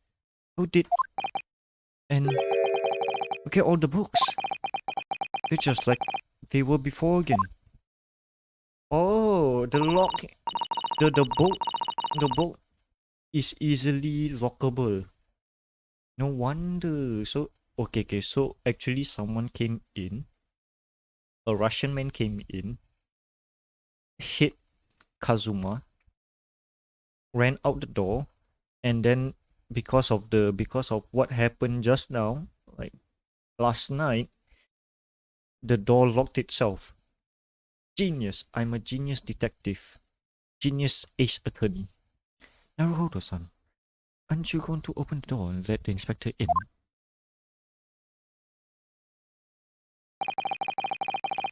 Who did... And... Look at all the books. They're just like they were before again. Oh, the lock... The boat is easily lockable. No wonder. So, okay, so actually someone came in. A Russian man came in. Hit Kazuma. Ran out the door. And then because of what happened just now, like last night, the door locked itself. Genius. I'm a genius detective. Genius ace attorney. Naruhodo-san, aren't you going to open the door and let the inspector in?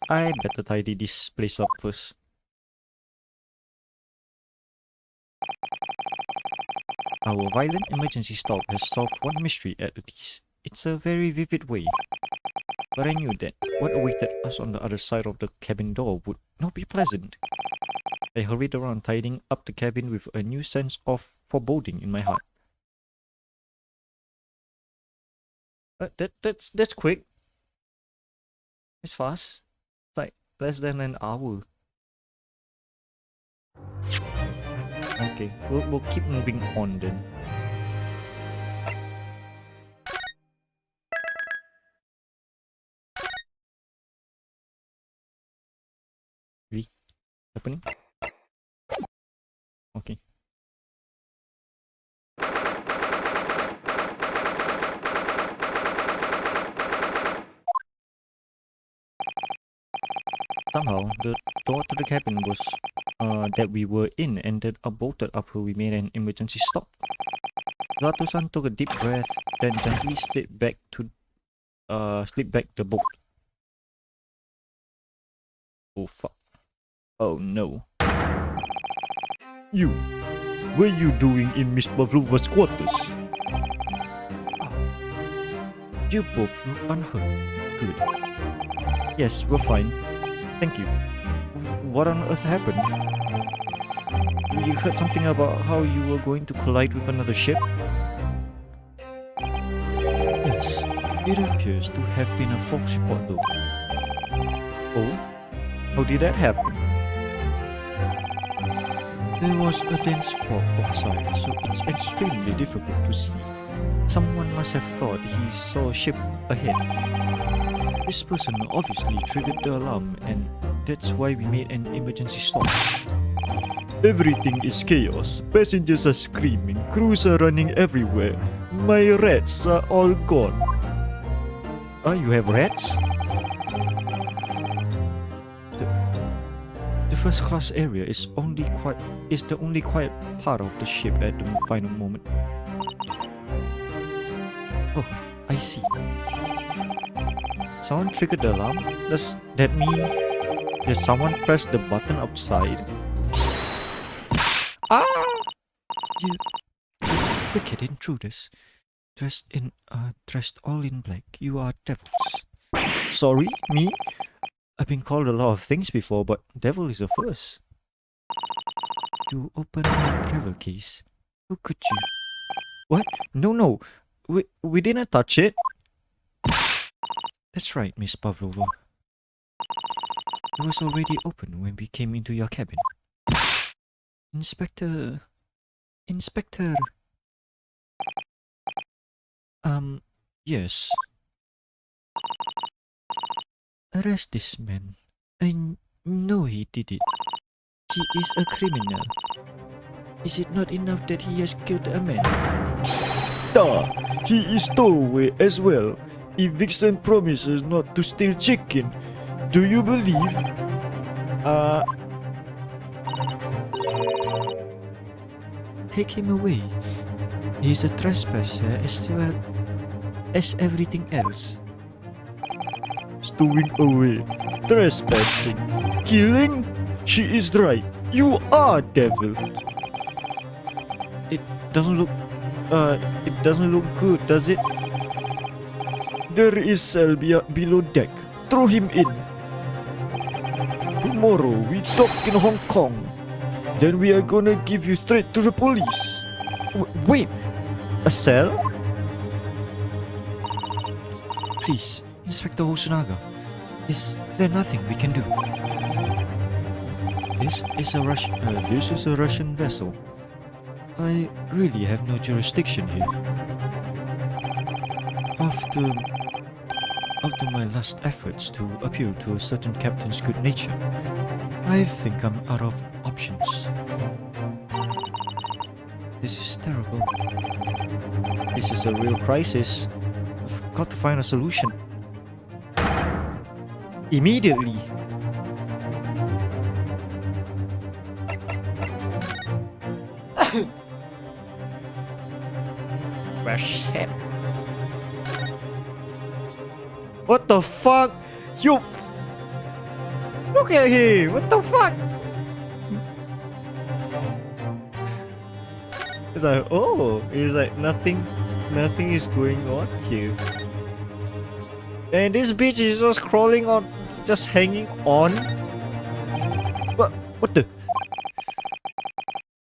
I better tidy this place up first. Our violent emergency stop has solved one mystery at least. It's a very vivid way. But I knew that what awaited us on the other side of the cabin door would not be pleasant. I hurried around tidying up the cabin with a new sense of foreboding in my heart. That's quick. It's fast. It's like less than an hour. Okay, we'll keep moving on then. Really? Happening? Okay. Somehow, the door to the cabin was that we were in ended up bolted after we made an emergency stop. Rato-san took a deep breath, then gently slid back the bolt. Oh fuck. Oh no. You! What are you doing in Miss Pavlova's quarters? Oh. You both look unhurt. Good. Yes, we're fine. Thank you. What on earth happened? You heard something about how you were going to collide with another ship? Yes, it appears to have been a false report though. Oh? How did that happen? There was a dense fog outside, so it's extremely difficult to see. Someone must have thought he saw a ship ahead. This person obviously triggered the alarm, and that's why we made an emergency stop. Everything is chaos. Passengers are screaming, crews are running everywhere. My rats are all gone. Oh, you have rats? The first class area is the only quiet part of the ship at the final moment. Oh, I see. Someone triggered the alarm? Does that mean that someone pressed the button outside? Ah! You wicked intruders. Dressed all in black. You are devils. Sorry? Me? I've been called a lot of things before, but devil is a first. You opened my travel case. How could you? What? No. we didn't touch it. That's right, Miss Pavlova. It was already open when we came into your cabin. Inspector... Inspector... Yes. Arrest this man. I know he did it. He is a criminal. Is it not enough that he has killed a man? Duh, he is stowaway as well. If Vixen promises not to steal chicken, do you believe? Take him away. He is a trespasser as well as everything else. Stowing away, trespassing, killing? She is right. You are devil. It doesn't look good, does it? There is cell below deck. Throw him in. Tomorrow we dock in Hong Kong. Then we are gonna give you straight to the police. Wait, a cell? Please, Inspector Hosunaga, is there nothing we can do? This is a Russian vessel. I really have no jurisdiction here. After my last efforts to appeal to a certain captain's good nature, I think I'm out of options. This is terrible. This is a real crisis. I've got to find a solution. Immediately. Well, shit. What the fuck? You... Look at him! What the fuck? It's like, oh, it's like nothing is going on here. And this bitch is just crawling on, just hanging on. What the?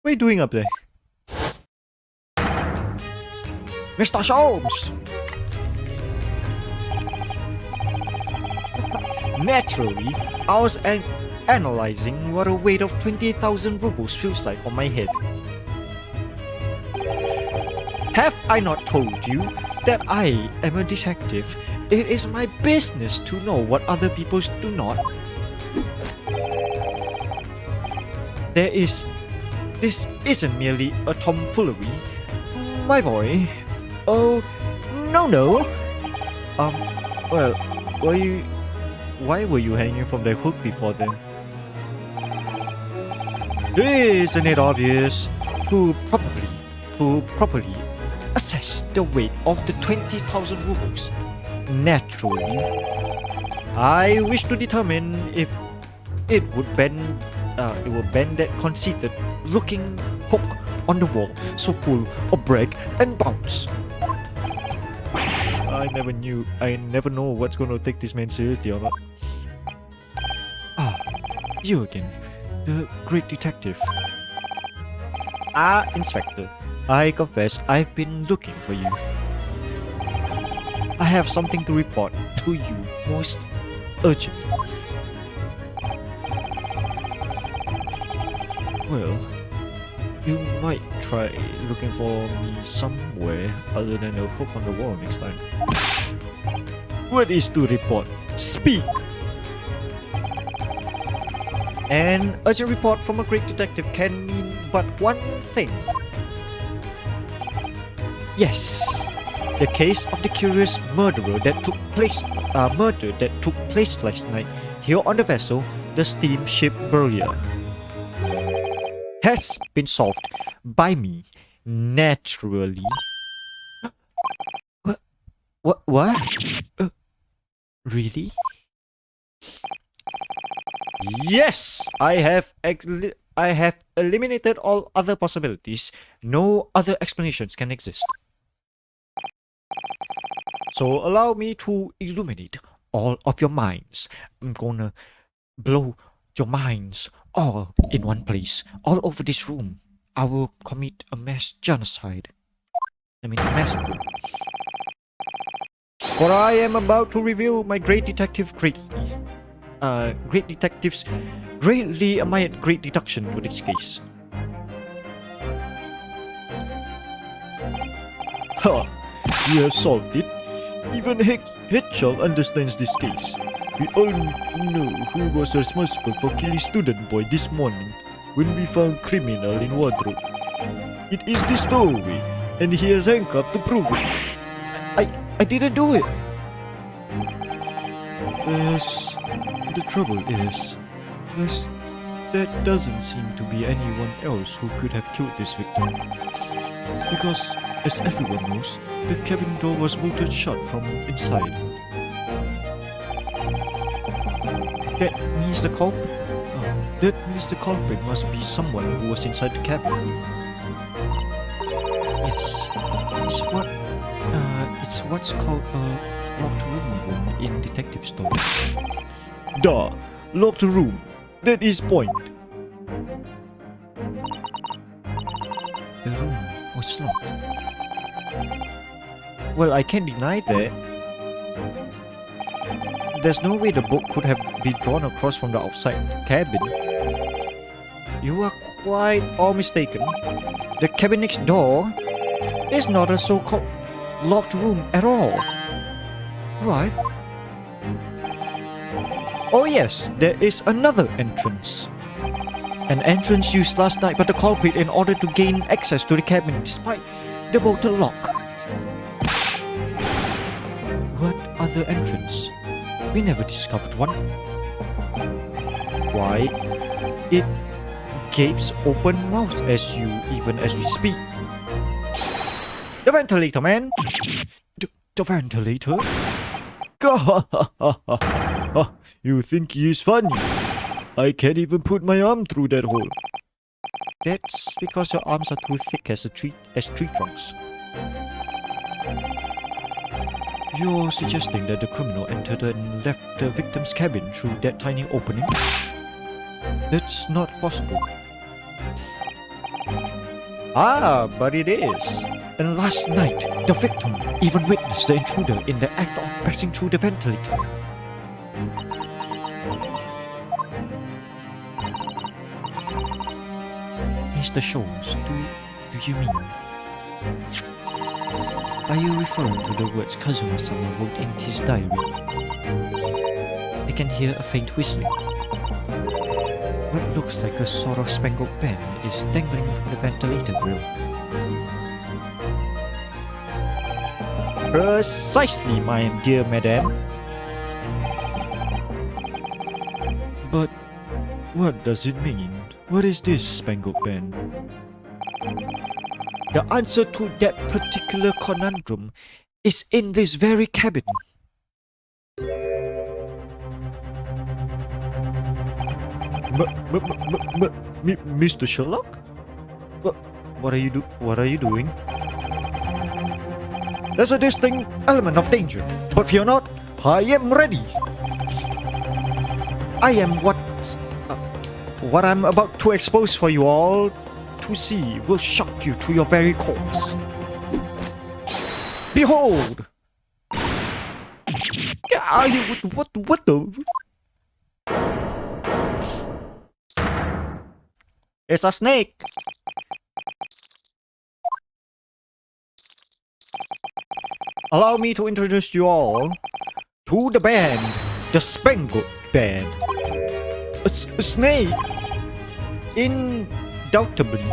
What are you doing up there? Mr. Sholmes! Naturally, I was analyzing what a weight of 20,000 rubles feels like on my head. Have I not told you that I am a detective? It is my business to know what other people do not. This isn't merely a tomfoolery, my boy. Oh, no. Well, why were you hanging from the hook before then? Isn't it obvious? To properly assess the weight of the 20,000 rubles. Naturally, I wish to determine if it would bend that conceited looking hook on the wall so full of break and bounce. I never know what's gonna take this man seriously or not. Ah, you again, the great detective. Inspector, I confess I've been looking for you. I have something to report to you most urgently. Well, you might try looking for me somewhere other than a hook on the wall next time. What is to report? Speak! An urgent report from a great detective can mean but one thing. Yes, the case of the curious murder that took place last night here on the vessel, the steamship Burlia, has been solved by me, naturally. What? Really? Yes, I have eliminated all other possibilities. No other explanations can exist. So allow me to illuminate all of your minds. I'm gonna blow your minds all in one place, all over this room. I will commit a mass genocide. massacre. For I am about to reveal my great detective's greatly admired great deduction to this case. Ha! You have solved it. Even Hedgehog understands this case. We all know who was responsible for killing student boy this morning when we found criminal in wardrobe. It is the stowaway, and he has handcuffed to prove it. I didn't do it. Yes, the trouble is, there doesn't seem to be anyone else who could have killed this victim. Because, as everyone knows, the cabin door was bolted shut from inside. That means the culprit. That means the culprit must be someone who was inside the cabin. Yes, it's what's called a locked room in detective stories. Duh, locked room. That is point. The room was locked. Well, I can't deny that. There's no way the boat could have been drawn across from the outside cabin. You are quite all mistaken. The cabin next door is not a so-called locked room at all. What? Oh yes, there is another entrance. An entrance used last night by the culprit in order to gain access to the cabin despite the bolted lock. What other entrance? We never discovered one. Why? It gapes open-mouthed even as we speak. The ventilator, man! The ventilator? You think he is funny? I can't even put my arm through that hole. That's because your arms are too thick as tree trunks. You're suggesting that the criminal entered and left the victim's cabin through that tiny opening? That's not possible. Ah, but it is. And last night, the victim even witnessed the intruder in the act of passing through the ventilator. Mr. Sholmes, do you mean? Are you referring to the words Kazuma-sama wrote in his diary? I can hear a faint whistling. What looks like a sort of spangled pen is dangling from the ventilator grill. Precisely, my dear madam. But what does it mean? What is this spangled pen? The answer to that particular conundrum is in this very cabin. Mr. Sherlock? What are you doing? There's a distinct element of danger, but fear not, I am ready. I am what I'm about to expose for you all to see will shock you to your very cores. Behold! What the? It's a snake! Allow me to introduce you all to the band, the Spangled Band. A snake? Undoubtedly.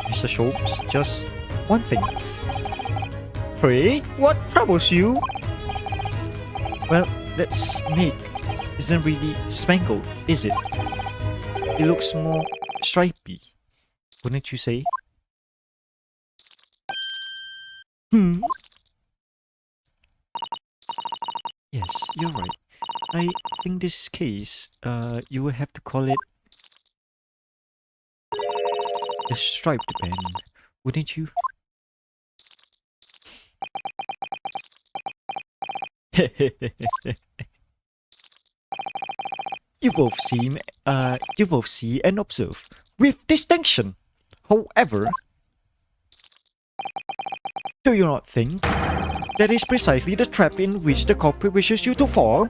Mr. Sholmes, just one thing. Pray, what troubles you? Well, that snake isn't really spangled, is it? It looks more stripy, wouldn't you say? Yes, you're right. I think this case, you will have to call it the striped band, wouldn't you? You both see and observe with distinction. However, do you not think that is precisely the trap in which the culprit wishes you to fall?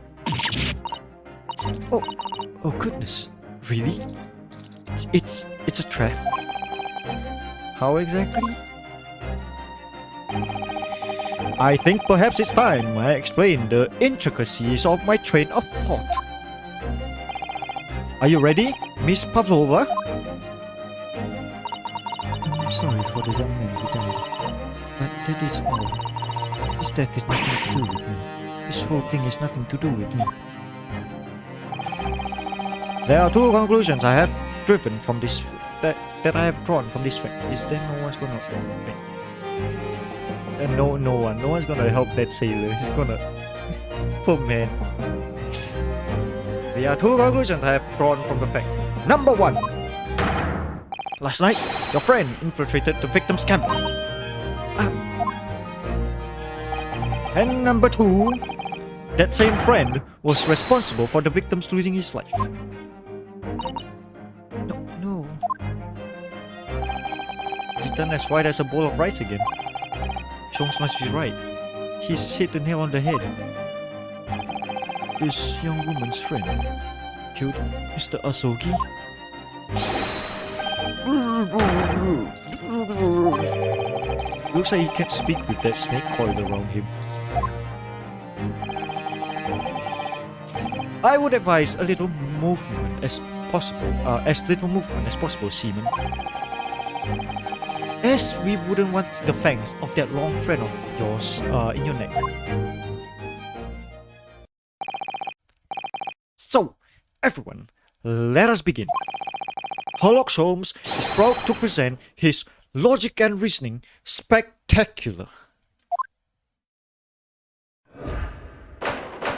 Oh goodness, really? It's a trap. How exactly? I think perhaps it's time I explain the intricacies of my train of thought. Are you ready, Miss Pavlova? I'm sorry for the young man who died, but that is all. His death has nothing to do with me. This whole thing has nothing to do with me. There are two conclusions I have driven from this that I have drawn from this fact. Is there no one's gonna no one's gonna help that sailor. He's gonna poor man. There are two conclusions I have drawn from the fact. Number one. Last night, your friend infiltrated the victim's camp. And number two, that same friend was responsible for the victim's losing his life. No. He's done as white as a bowl of rice again. Jones must be right. He's hit the nail on the head. This young woman's friend killed Mr. Asogi. Looks like he can't speak with that snake coiled around him. I would advise a little movement as possible, Seaman. As we wouldn't want the fangs of that long friend of yours in your neck. So, everyone, let us begin. Sherlock Holmes is proud to present his logic and reasoning spectacular.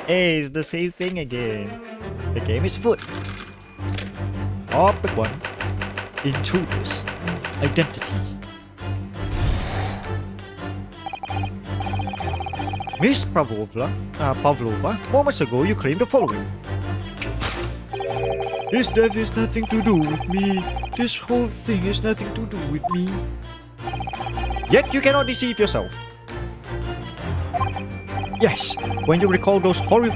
Hey, it's the same thing again. The game is foot. Topic 1. Intruders. Identity. Miss Pavlova, moments ago you claimed the following. His death has nothing to do with me. This whole thing has nothing to do with me. Yet you cannot deceive yourself. Yes, when you recall those horrid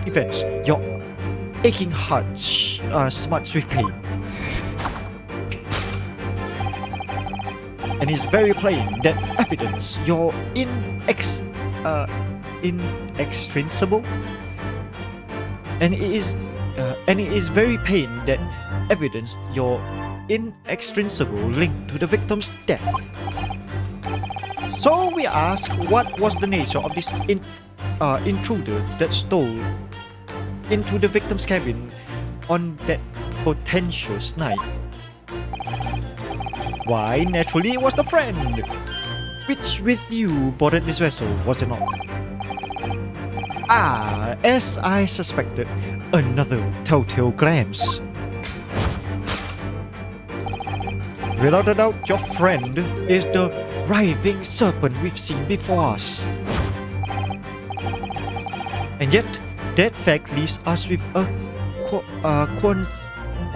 events, your aching heart smarts with pain. And it's very plain that evidence you're inextricable, and it is very plain that evidence your inextricable link to the victim's death. So we ask, what was the nature of this intruder that stole into the victim's cabin on that potential night? Why, naturally, it was the friend, which with you boarded this vessel, was it not? As I suspected, another telltale glance. Without a doubt, your friend is the writhing serpent we've seen before us. And yet, that fact leaves us with a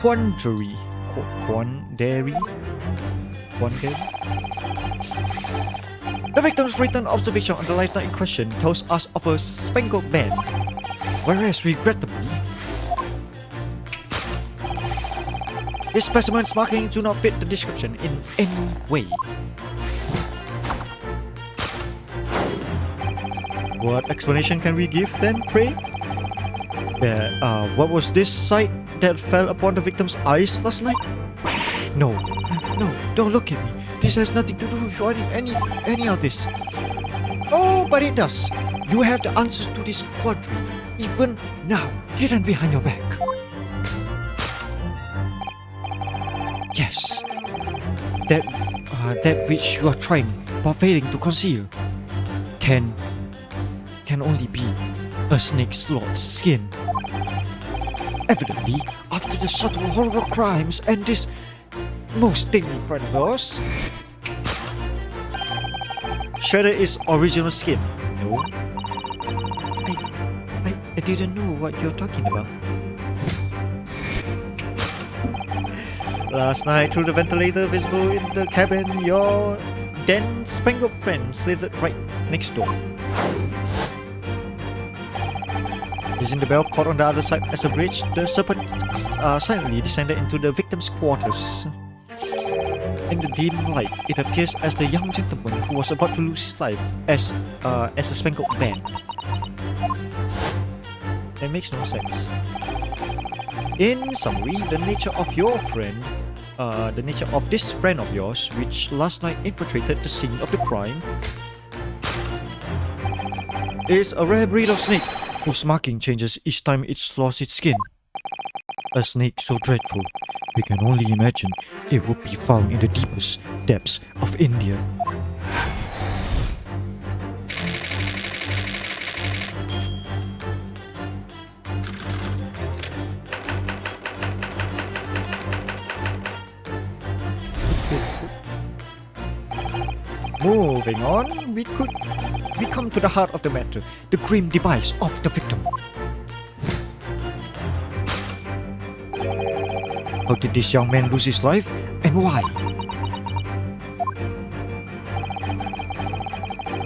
quandary. The victim's written observation on the life night in question tells us of a spangled band, whereas regrettably, these specimens markings do not fit the description in any way. What explanation can we give then, pray? What was this sight that fell upon the victim's eyes last night? No, don't look at me. This has nothing to do with any of this. Oh, but it does. You have the answers to this quandary, even now, hidden behind your back. Yes, that which you are trying but failing to conceal can only be a snake sloth's skin. Evidently, after the subtle horrible crimes and this most deadly friend of yours, shredded its original skin. No. I didn't know what you're talking about. Last night, through the ventilator visible in the cabin, your then spangled friend slithered right next door. Using the bell cord on the other side as a bridge, the serpent silently descended into the victim's quarters. In the dim light, it appears as the young gentleman who was about to lose his life as a spangled man. That makes no sense. In summary, the nature of this friend of yours, which last night infiltrated the scene of the crime, is a rare breed of snake whose marking changes each time it lost its skin. A snake so dreadful, we can only imagine it would be found in the deepest depths of India. Moving on, we come to the heart of the matter, the grim demise of the victim. How did this young man lose his life, and why?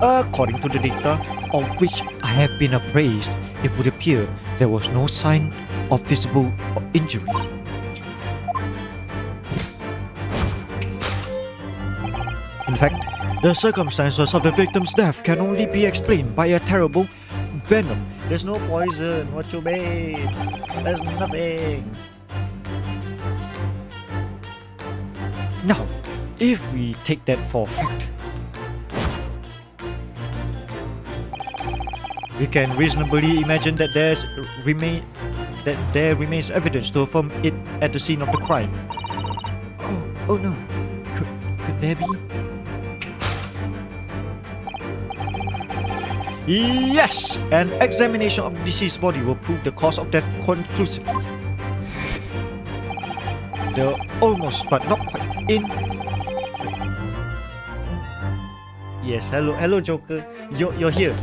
According to the data of which I have been appraised, it would appear there was no sign of visible injury. In fact, the circumstances of the victim's death can only be explained by a terrible venom. There's no poison. What you made? There's nothing. Now, if we take that for a fact, we can reasonably imagine that there remains evidence to affirm it at the scene of the crime. Oh no. Could there be? Yes! An examination of the deceased body will prove the cause of death conclusively. The almost but not quite Yes, hello Joker. You're here.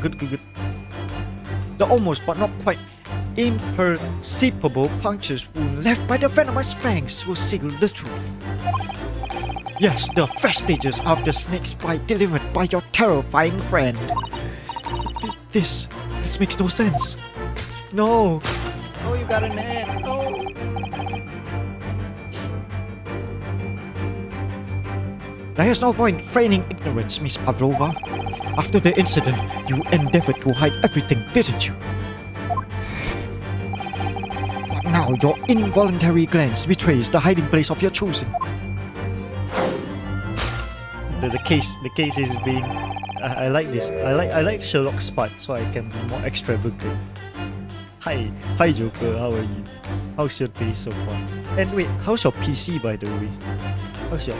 Good. The almost but not quite imperceptible punctures wound left by the venomous fangs will seal the truth. Yes, the vestiges of the snake's bite delivered by your terrifying friend. This makes no sense. No. Oh, you got an end. No. There is no point feigning ignorance, Miss Pavlova. After the incident, you endeavored to hide everything, didn't you? But now your involuntary glance betrays the hiding place of your choosing. The case is being. I like this. I like Sherlock's part, so I can be more extravagant. Hi Joker. How are you? How's your day so far? And wait, how's your PC by the way?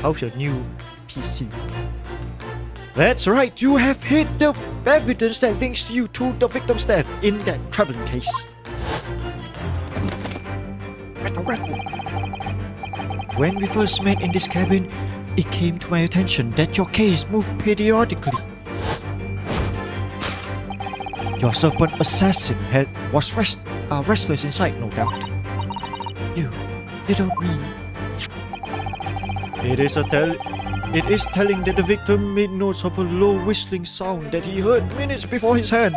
How's your new PC? That's right. You have hid the evidence that links you to the victim's death in that traveling case. When we first met in this cabin, it came to my attention that your case moved periodically. Your serpent assassin was restless inside, no doubt. You don't mean... It is telling that the victim made notes of a low whistling sound that he heard minutes before his hand.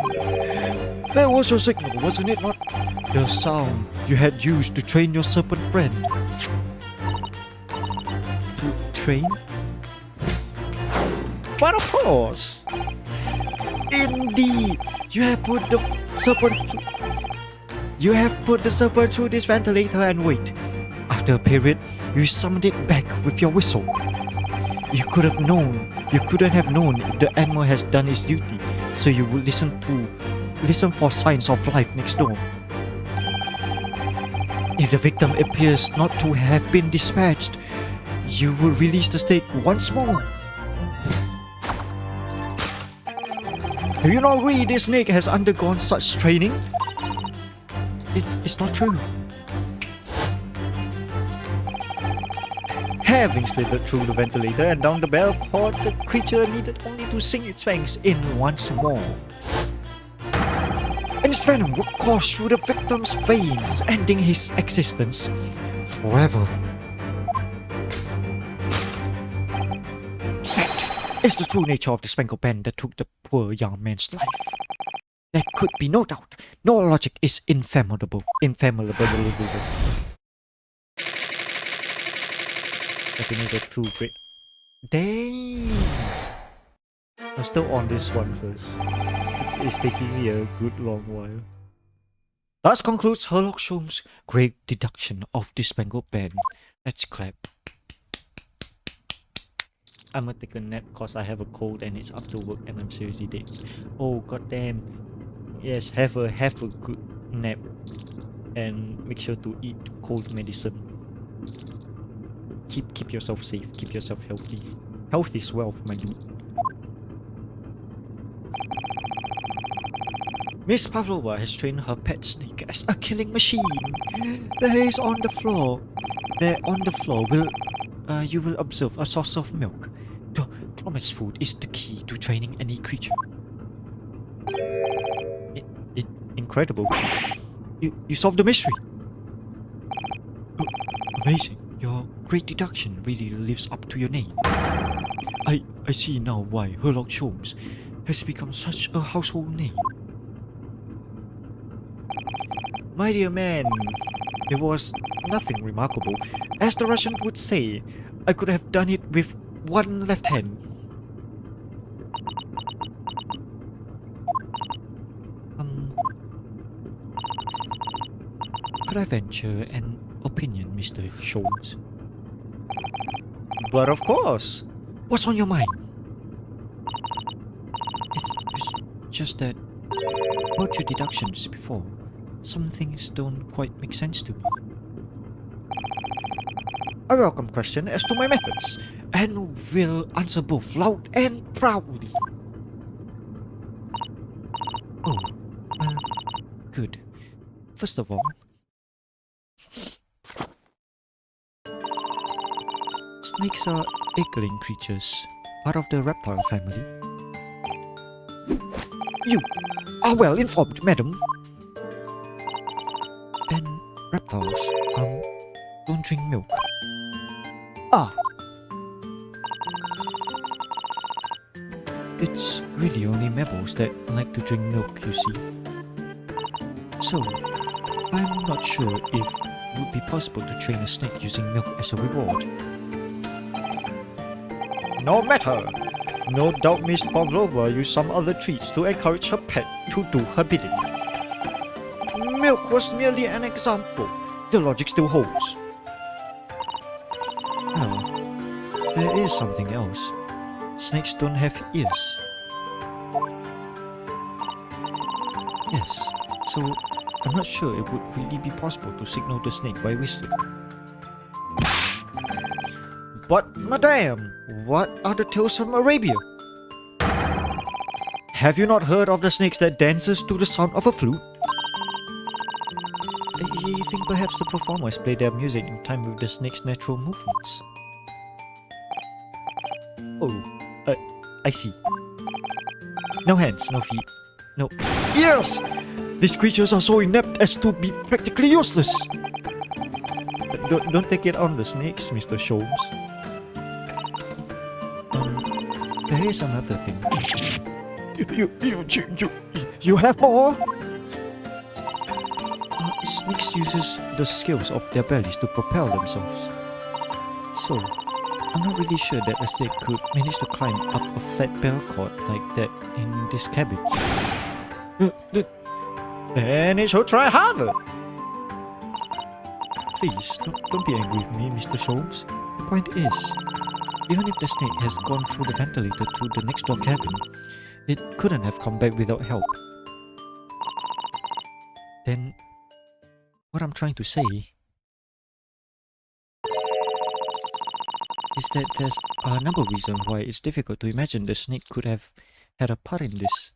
That was your signal, wasn't it not? The sound you had used to train your serpent friend. To train? But of course! Indeed! You have put the serpent through this ventilator and wait. After a period, you summoned it back with your whistle. You couldn't have known the animal has done its duty, so you would listen for signs of life next door. If the victim appears not to have been dispatched, you will release the snake once more. Do you not agree this snake has undergone such training? It's not true. Having slithered through the ventilator and down the bell cord, the creature needed only to sink its fangs in once more. And Its venom would course through the victim's veins, ending his existence forever. That is the true nature of the spangled pen that took the poor young man's life. There could be no doubt. No logic is infallible. Definitely the true great. Dang! I'm still on this one first. It's taking me a good long while. Thus concludes Sherlock Holmes' great deduction of the spangled pen. Let's clap. I'm gonna take a nap because I have a cold and it's after work and I'm seriously dead. Oh goddamn. Yes, have a good nap and make sure to eat cold medicine. Keep yourself safe, keep yourself healthy. Health is wealth, my dude. Miss Pavlova has trained her pet snake as a killing machine. There is on the floor. There on the floor you will observe a source of milk. The promised food is the key to training any creature. Incredible. You solved the mystery. Oh, amazing. Your great deduction really lives up to your name. I see now why Sherlock Holmes has become such a household name. My dear man, it was nothing remarkable. As the Russian would say, I could have done it with one left hand. Could I venture an opinion, Mr. Holmes? But of course. What's on your mind? It's just that about your deductions before, some things don't quite make sense to me. A welcome question as to my methods, and will answer both loud and proudly. Oh, good. First of all, snakes are egg-laying creatures, part of the reptile family. You are well informed, madam. And reptiles, don't drink milk. Ah! It's really only mammals that like to drink milk, you see. So, I'm not sure if it would be possible to train a snake using milk as a reward. No matter. No doubt Miss Pavlova used some other treats to encourage her pet to do her bidding. Milk was merely an example. The logic still holds. Well, there is something else. Snakes don't have ears. Yes, so I'm not sure it would really be possible to signal the snake by whistling. But, madame, what are the tales from Arabia? Have you not heard of the snakes that dances to the sound of a flute? I think perhaps the performers play their music in time with the snake's natural movements. Oh, I see. No hands, no feet, no ears! These creatures are so inept as to be practically useless! Don't take it on the snakes, Mr. Holmes. There is another thing. You have more? Snakes uses the scales of their bellies to propel themselves. So, I'm not really sure that a snake could manage to climb up a flat paracord like that in this cabin. Then it should try harder! Please, don't be angry with me, Mr. Holmes. The point is, even if the snake has gone through the ventilator to the next door cabin, it couldn't have come back without help. Then, what I'm trying to say is that there's a number of reasons why it's difficult to imagine the snake could have had a part in this.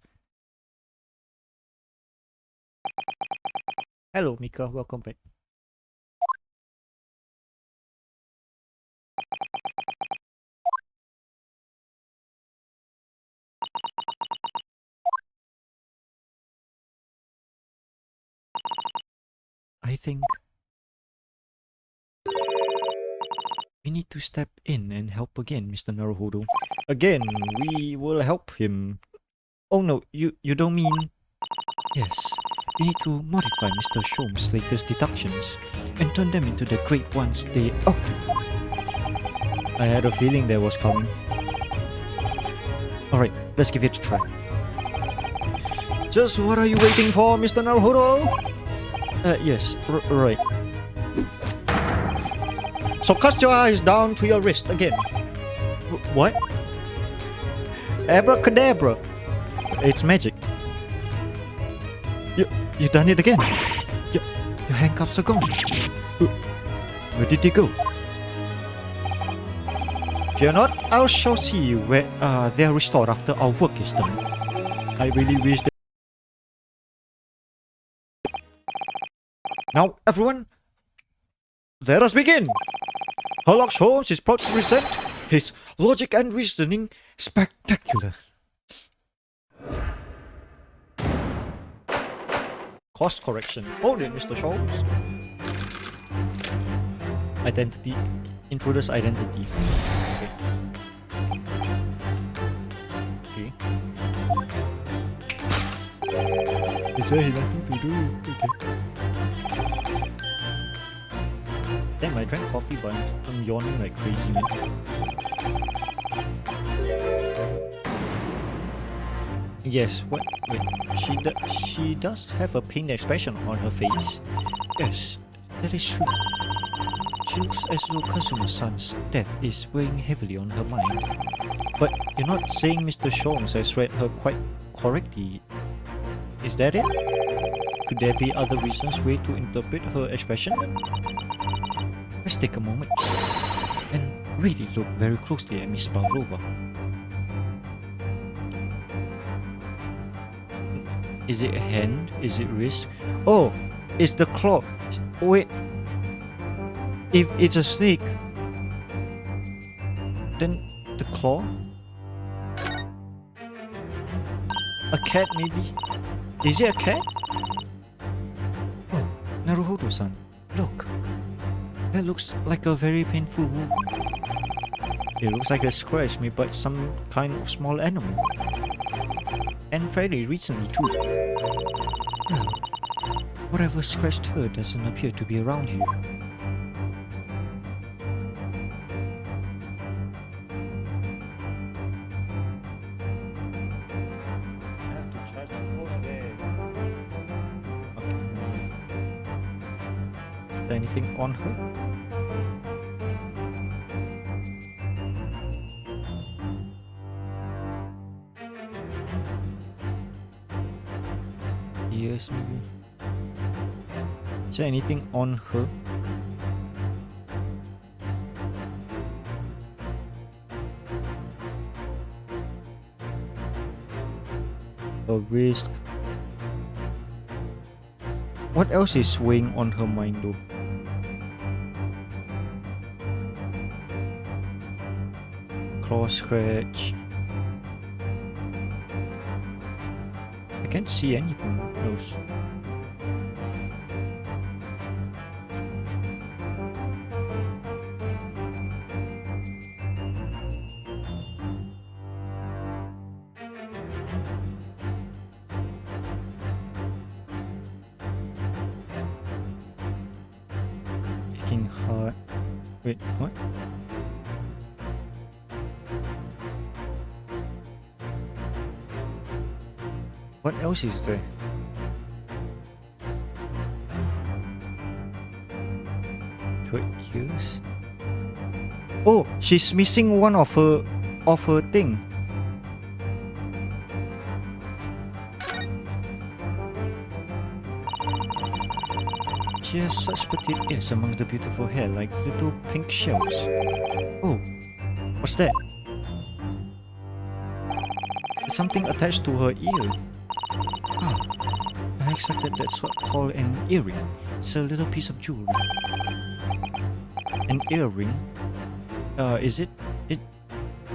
Hello, Mika. Welcome back. think we need to step in and help again, Mr. Naruhodo. Again, we will help him. Oh no, you don't mean... Yes, we need to modify Mr. Sholmes' latest deductions and turn them into the great ones they ought to be. I had a feeling that was coming. Alright, let's give it a try. Just what are you waiting for, Mr. Naruhodo? Yes, right. So cast your eyes down to your wrist again. What? Abracadabra. It's magic. You done it again. Your handcuffs are gone. Where did they go? Fear not, I shall see where they are restored after our work is done. I really wish that... Now, everyone, let us begin! Sherlock Holmes is proud to present his logic and reasoning spectacular. Course correction. Hold it, Mr. Holmes. identity, intruder's identity. Okay. Is there nothing to do? Okay. Damn, I drank coffee but I'm yawning like crazy, man. Yes, what? Wait, she does have a pained expression on her face. Yes, that is true. She looks as though Kazuma-san's death is weighing heavily on her mind. But you're not saying Mr. Sholmes has read her quite correctly. Is that it? Could there be other reasons way to interpret her expression then? Let's take a moment and really look very closely at Miss Pavlova. Is it a hand? Is it wrist? Oh, it's the claw. Wait. If it's a snake, then the claw? A cat maybe? Is it a cat? Oh, Naruhodo-san, look. That looks like a very painful wound. It looks like a scratch made by some kind of small animal. And fairly recently too. Well, whatever scratched her doesn't appear to be around here. Okay. Anything on her? Yes, maybe. Is there anything on her? A wrist. What else is weighing on her mind though? Claw scratch. I can't see anything else. Aching heart. Wait, what? What else is there? Her ears? Oh, she's missing one of her thing. She has such petite ears among the beautiful hair like little pink shells. Oh, what's that? Something attached to her ear. Ah, I expected that's what called an earring. It's a little piece of jewelry. An earring? Is it? It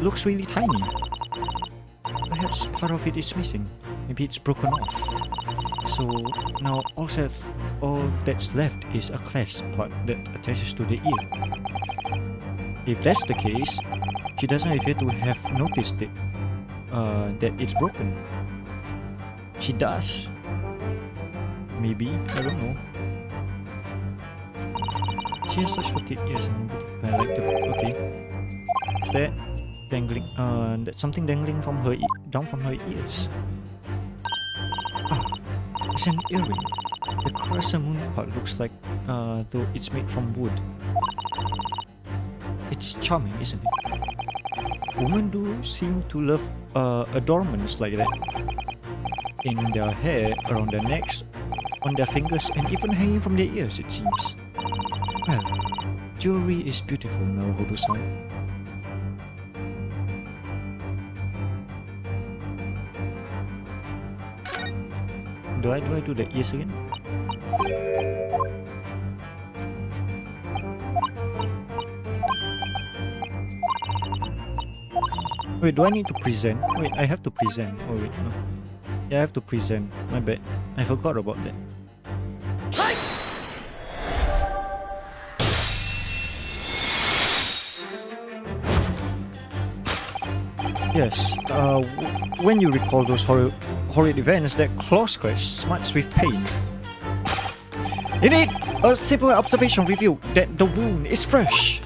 looks really tiny. Perhaps part of it is missing. Maybe it's broken off. So now all that's left is a clasp part that attaches to the ear. If that's the case, she doesn't appear to have noticed it, that it's broken. She does. Maybe, I don't know. She has such petite ears and beautiful hair like the... Okay. Is that dangling? That's something dangling from her down from her ears. Ah, it's an earring. The crescent moon part looks like though it's made from wood. It's charming, isn't it? Women do seem to love adornments like that. In their hair, around their necks, on their fingers, and even hanging from their ears, it seems. Well, jewelry is beautiful, Naruhodo-san. Do I do the ears again? Wait, do I need to present? Wait, I have to present. Oh wait, no. Yeah, I have to present. My bad. I forgot about that. Yes, when you recall those horrid events, that claw scratch smarts with pain. Indeed, a simple observation revealed that the wound is fresh.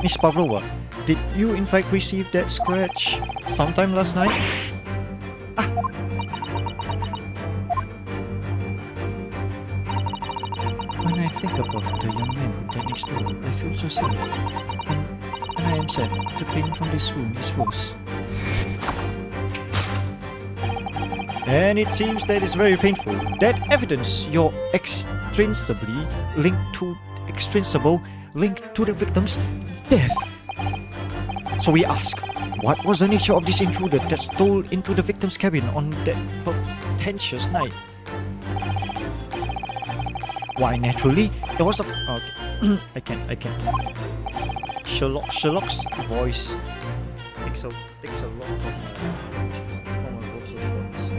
Miss Pavlova, did you in fact receive that scratch sometime last night? Ah. When I think about the young man who died next door, I feel so sad. And I am sad. The pain from this wound is worse. And it seems that is very painful. That evidence you're extrinsically linked to the victim's death. So we ask, what was the nature of this intruder that stole into the victim's cabin on that portentous night? Why, naturally, it was the okay. I can't. Sherlock's voice takes a lot of my vocal voice.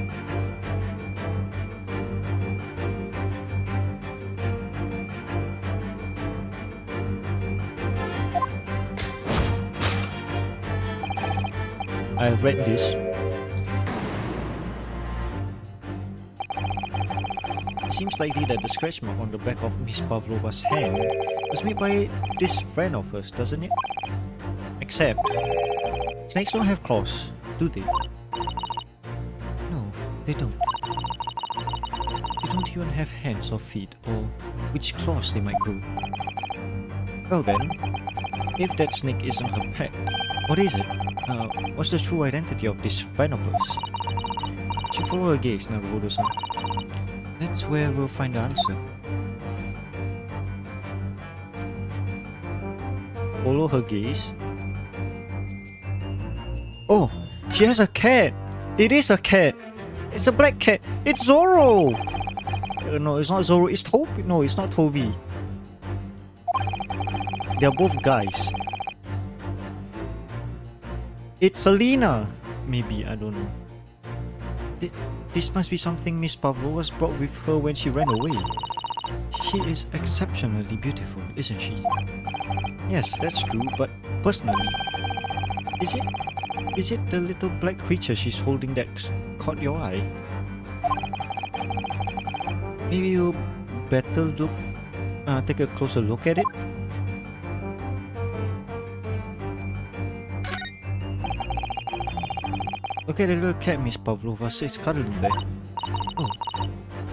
I read this. It seems likely that the scratch mark on the back of Miss Pavlova's hand was made by this friend of hers, doesn't it? Except, snakes don't have claws, do they? No, they don't. They don't even have hands or feet, or which claws they might grow. Well then, if that snake isn't her pet, what is it? What's the true identity of this friend of hers? She follow her gaze, Naruhodo-san. That's where we'll find the answer. Follow her gaze? Oh, she has a cat! It is a cat! It's a black cat! It's Zoro! No, it's not Zoro, it's Toby. No, it's not Toby. They're both guys. It's Selena! Maybe, I don't know. This must be something Miss Pavlova's brought with her when she ran away. She is exceptionally beautiful, isn't she? Yes, that's true, but personally, is it the little black creature she's holding that caught your eye? Maybe you better take a closer look at it? Look at the little cat Miss Pavlova is cuddling there. Oh,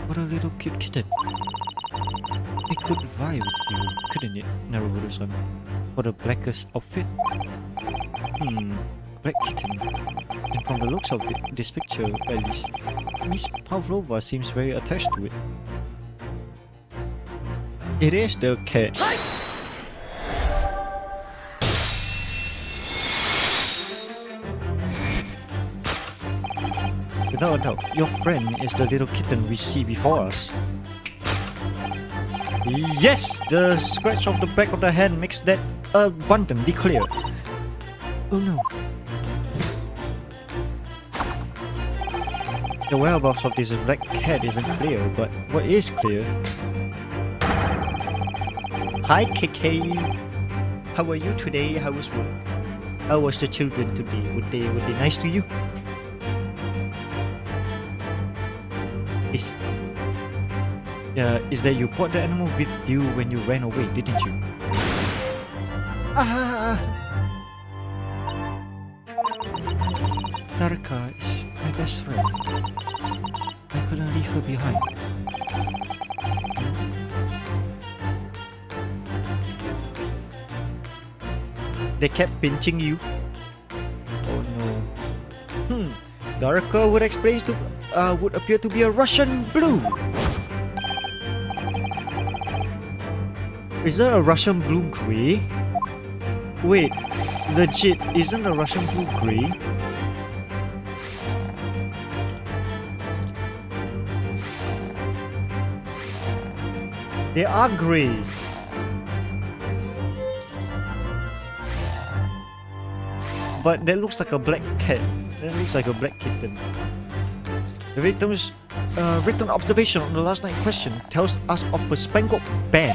what a little cute kitten. It could vie with you, couldn't it, Naruhodo-san? For the blackest outfit? Black kitten. And from the looks of this picture, at least, Miss Pavlova seems very attached to it. It is the cat. Without a doubt, your friend is the little kitten we see before us. Yes! The scratch of the back of the hand makes that abundantly clear. Oh no. The whereabouts of this black cat isn't clear, but what is clear? Hi KK, how are you today? How was work? How was the children today? Were they nice to you? Is that you brought the animal with you when you ran away, didn't you? Ah! Tarka is my best friend. I couldn't leave her behind. They kept pinching you. Oh no. Darka would would appear to be a Russian blue. Is that a Russian blue gray? Wait, legit, isn't a Russian blue gray? They are grey. But that looks like a black cat. That looks like a black kitten. The victim's written observation on the last night question tells us of a spangled band.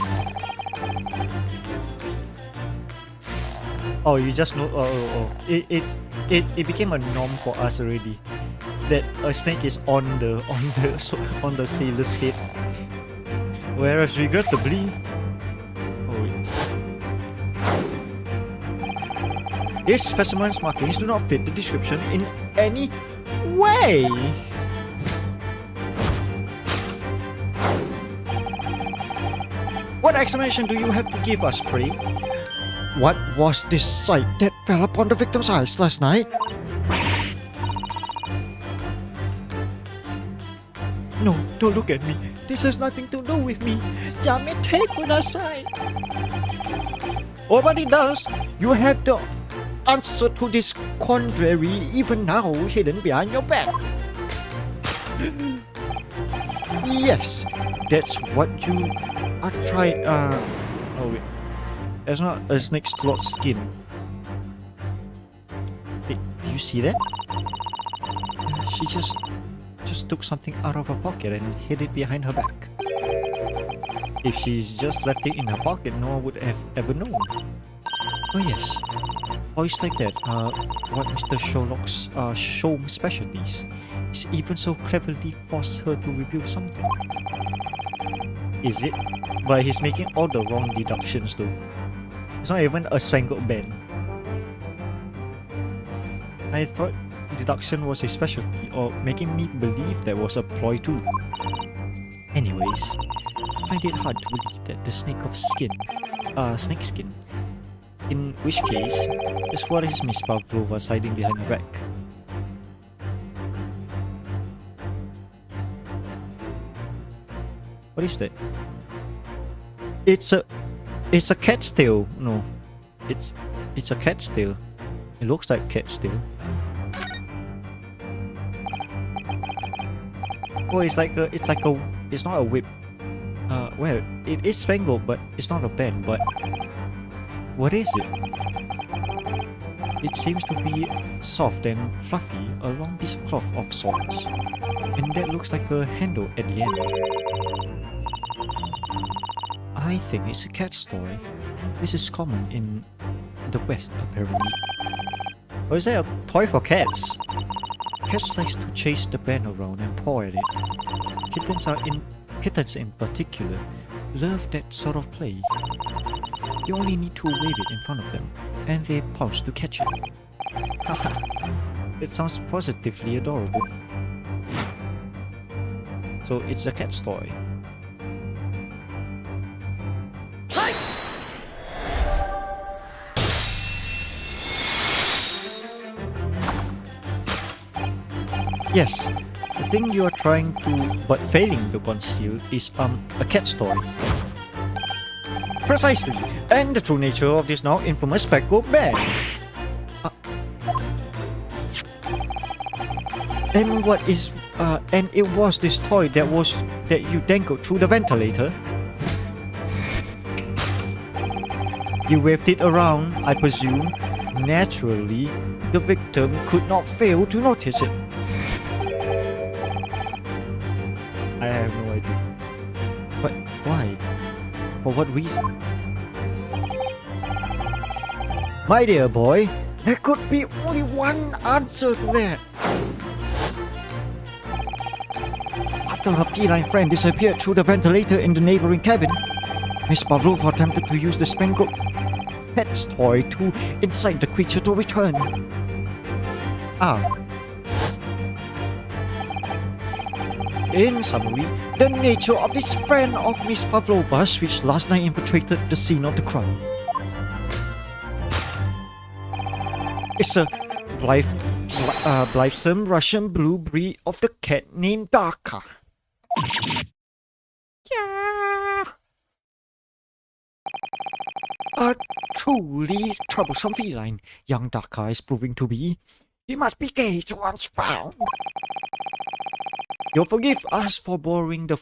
Oh, you just know. It became a norm for us already. That a snake is on the sailor's head. Whereas regrettably, this specimen's markings do not fit the description in any way. What explanation do you have to give us, pray? What was this sight that fell upon the victim's eyes last night? No, don't look at me. This has nothing to do with me. Yamete kudasai. Oh, but it does. You have the answer to this quandary even now hidden behind your back. Yes, that's what you are trying. Oh wait, that's not a snake's throat skin. Do you see that? She just took something out of her pocket and hid it behind her back. If she's just left it in her pocket, no one would have ever known. Oh yes, boys like that are what Mr. Sherlock's show specialties. Is even so cleverly forced her to reveal something. Is it? But he's making all the wrong deductions though. It's not even a spangled band. I thought deduction was a specialty, or making me believe there was a ploy too. Anyways, I find it hard to believe that the snake skin, in which case, is what is Miss Pavlova's hiding behind her back. What is that? It's a cat's tail. No, it's a cat's tail. It looks like cat's tail. Oh, it's not a whip. Well, it is spangled, but it's not a band. But what is it? It seems to be soft and fluffy, a long piece of cloth of sorts, and that looks like a handle at the end. I think it's a cat's toy. This is common in the West, apparently. Or is that a toy for cats? Cats like to chase the band around and paw at it. Kittens in particular love that sort of play. You only need to wave it in front of them, and they pounce to catch it. Haha, it sounds positively adorable. So it's a cat's toy. Yes, the thing you are trying to, but failing to conceal is a cat's toy. Precisely, and the true nature of this now infamous speckled bag. And it was this toy that you dangled through the ventilator. You waved it around, I presume. Naturally, the victim could not fail to notice it. I have no idea. But why? For what reason? My dear boy, there could be only one answer to that. After her feline friend disappeared through the ventilator in the neighboring cabin, Miss Pavlova attempted to use the spangled pet's toy to incite the creature to return. Ah. In summary, the nature of this friend of Miss Pavlova's which last night infiltrated the scene of the crime. It's a blithesome Russian blue breed of the cat named Darka. Yeah. A truly troublesome feline, young Darka is proving to be. He must be caged once found. You'll forgive us for borrowing the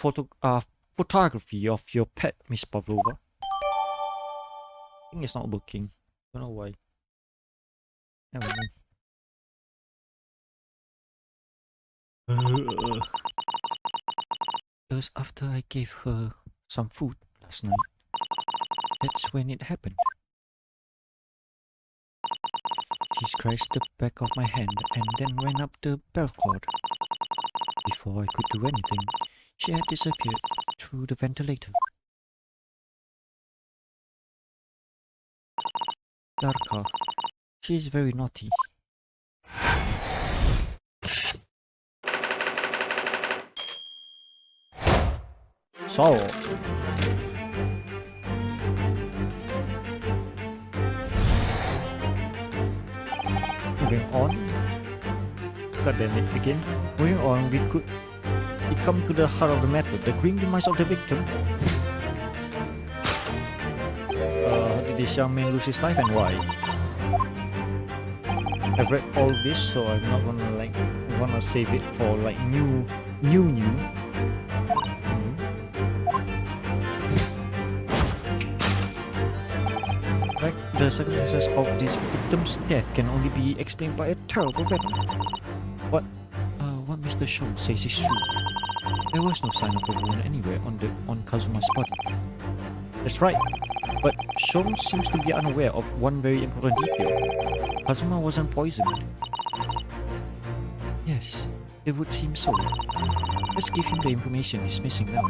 photography of your pet, Miss Pavlova. I think it's not working. Don't know why. Never mind. It was after I gave her some food last night. That's when it happened. She scratched the back of my hand and then ran up the bell cord. Before I could do anything, she had disappeared through the ventilator. Darka, she is very naughty. So, moving on. God damn it, again. Moving on, we come to the heart of the matter, the grim demise of the victim. Did this young man lose his life and why? I've read all this, so I'm not gonna save it for like new. The circumstances of this victim's death can only be explained by a terrible weapon. What Mr. Shom says is true. There was no sign of a wound anywhere on Kazuma's body. That's right, but Shom seems to be unaware of one very important detail. Kazuma wasn't poisoned. Yes, it would seem so. Let's give him the information he's missing now.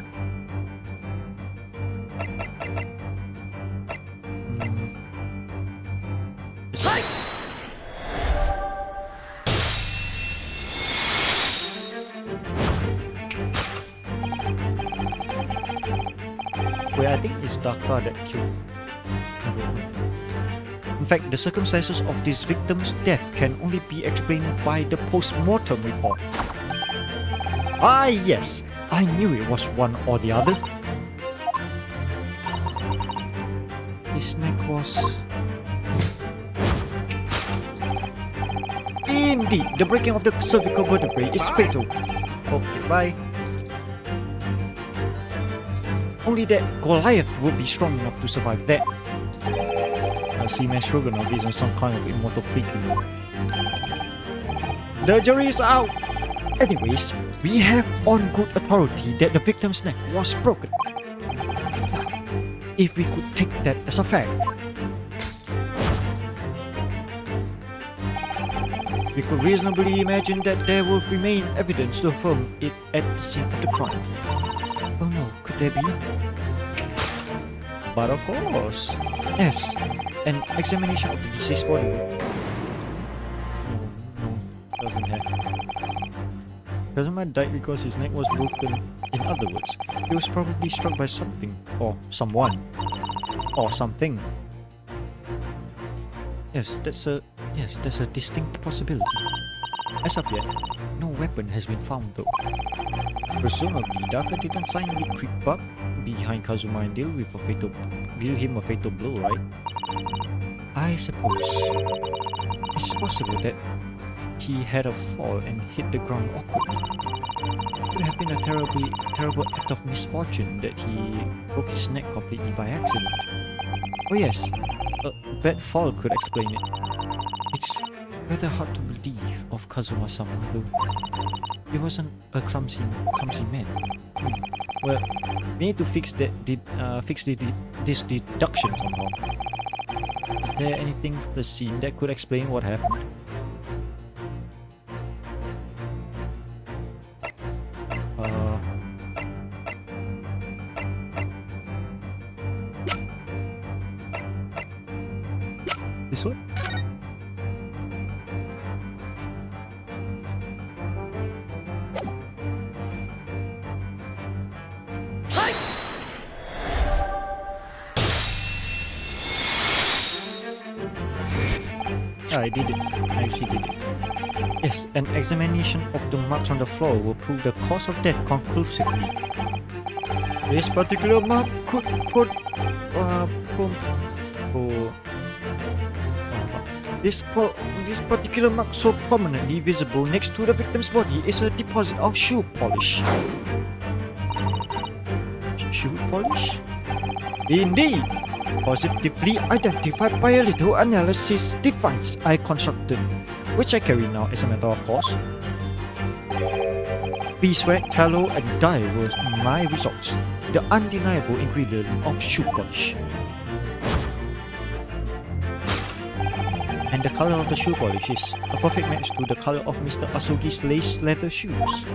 Wait, I think it's Darka that killed. In fact, the circumstances of this victim's death can only be explained by the post-mortem report. Ah yes, I knew it was one or the other. His neck was... Indeed, the breaking of the cervical vertebrae is fatal. Okay, bye. Only that Goliath would be strong enough to survive that. I see my Stroganoff is on some kind of immortal freak, you know. The jury is out! Anyways, we have on good authority that the victim's neck was broken. If we could take that as a fact, we could reasonably imagine that there will remain evidence to affirm it at the scene of the crime. Oh no, could there be? But of course, yes, an examination of the deceased body. No, doesn't have. Kazuma died because his neck was broken. In other words, he was probably struck by something, or someone, or something. Yes, that's a distinct possibility. As of yet, no weapon has been found though. Presumably, Daka didn't silently creep up behind Kazuma and deal him a fatal blow, right? I suppose it's possible that he had a fall and hit the ground awkwardly. It could have been a terrible act of misfortune that he broke his neck completely by accident. Oh yes, a bad fall could explain it. It's rather hard to believe of Kazuma-sama though. He wasn't a clumsy man. Well, we need to fix this deduction somehow. Is there anything from the scene that could explain what happened? This one? I did it. I actually did it. Yes, an examination of the marks on the floor will prove the cause of death conclusively. This particular mark could this particular mark so prominently visible next to the victim's body is a deposit of shoe polish. Shoe polish? Indeed! Positively identified by a little analysis device I constructed, which I carry now as a matter of course. Beeswax, tallow, and dye were my results, the undeniable ingredient of shoe polish. And the color of the shoe polish is a perfect match to the color of Mr. Asogi's lace leather shoes.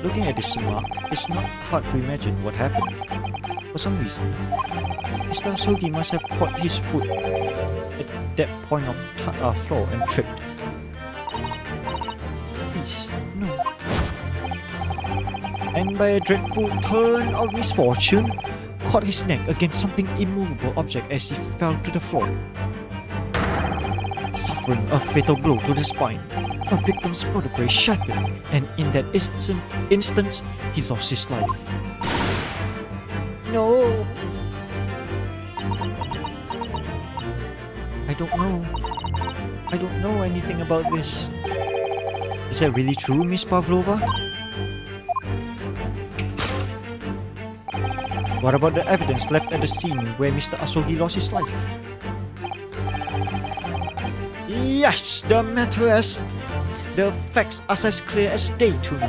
Looking at this mark, it's not hard to imagine what happened. For some reason, Mr. Asogi must have caught his foot at that point of floor and tripped. Please, no. And by a dreadful turn of misfortune, caught his neck against something immovable object as he fell to the floor, suffering a fatal blow to the spine. A victim's vertebrae shattered, and in that instant, he lost his life. No! I don't know anything about this. Is that really true, Miss Pavlova? What about the evidence left at the scene where Mr. Asogi lost his life? Yes, the facts are as clear as day to me.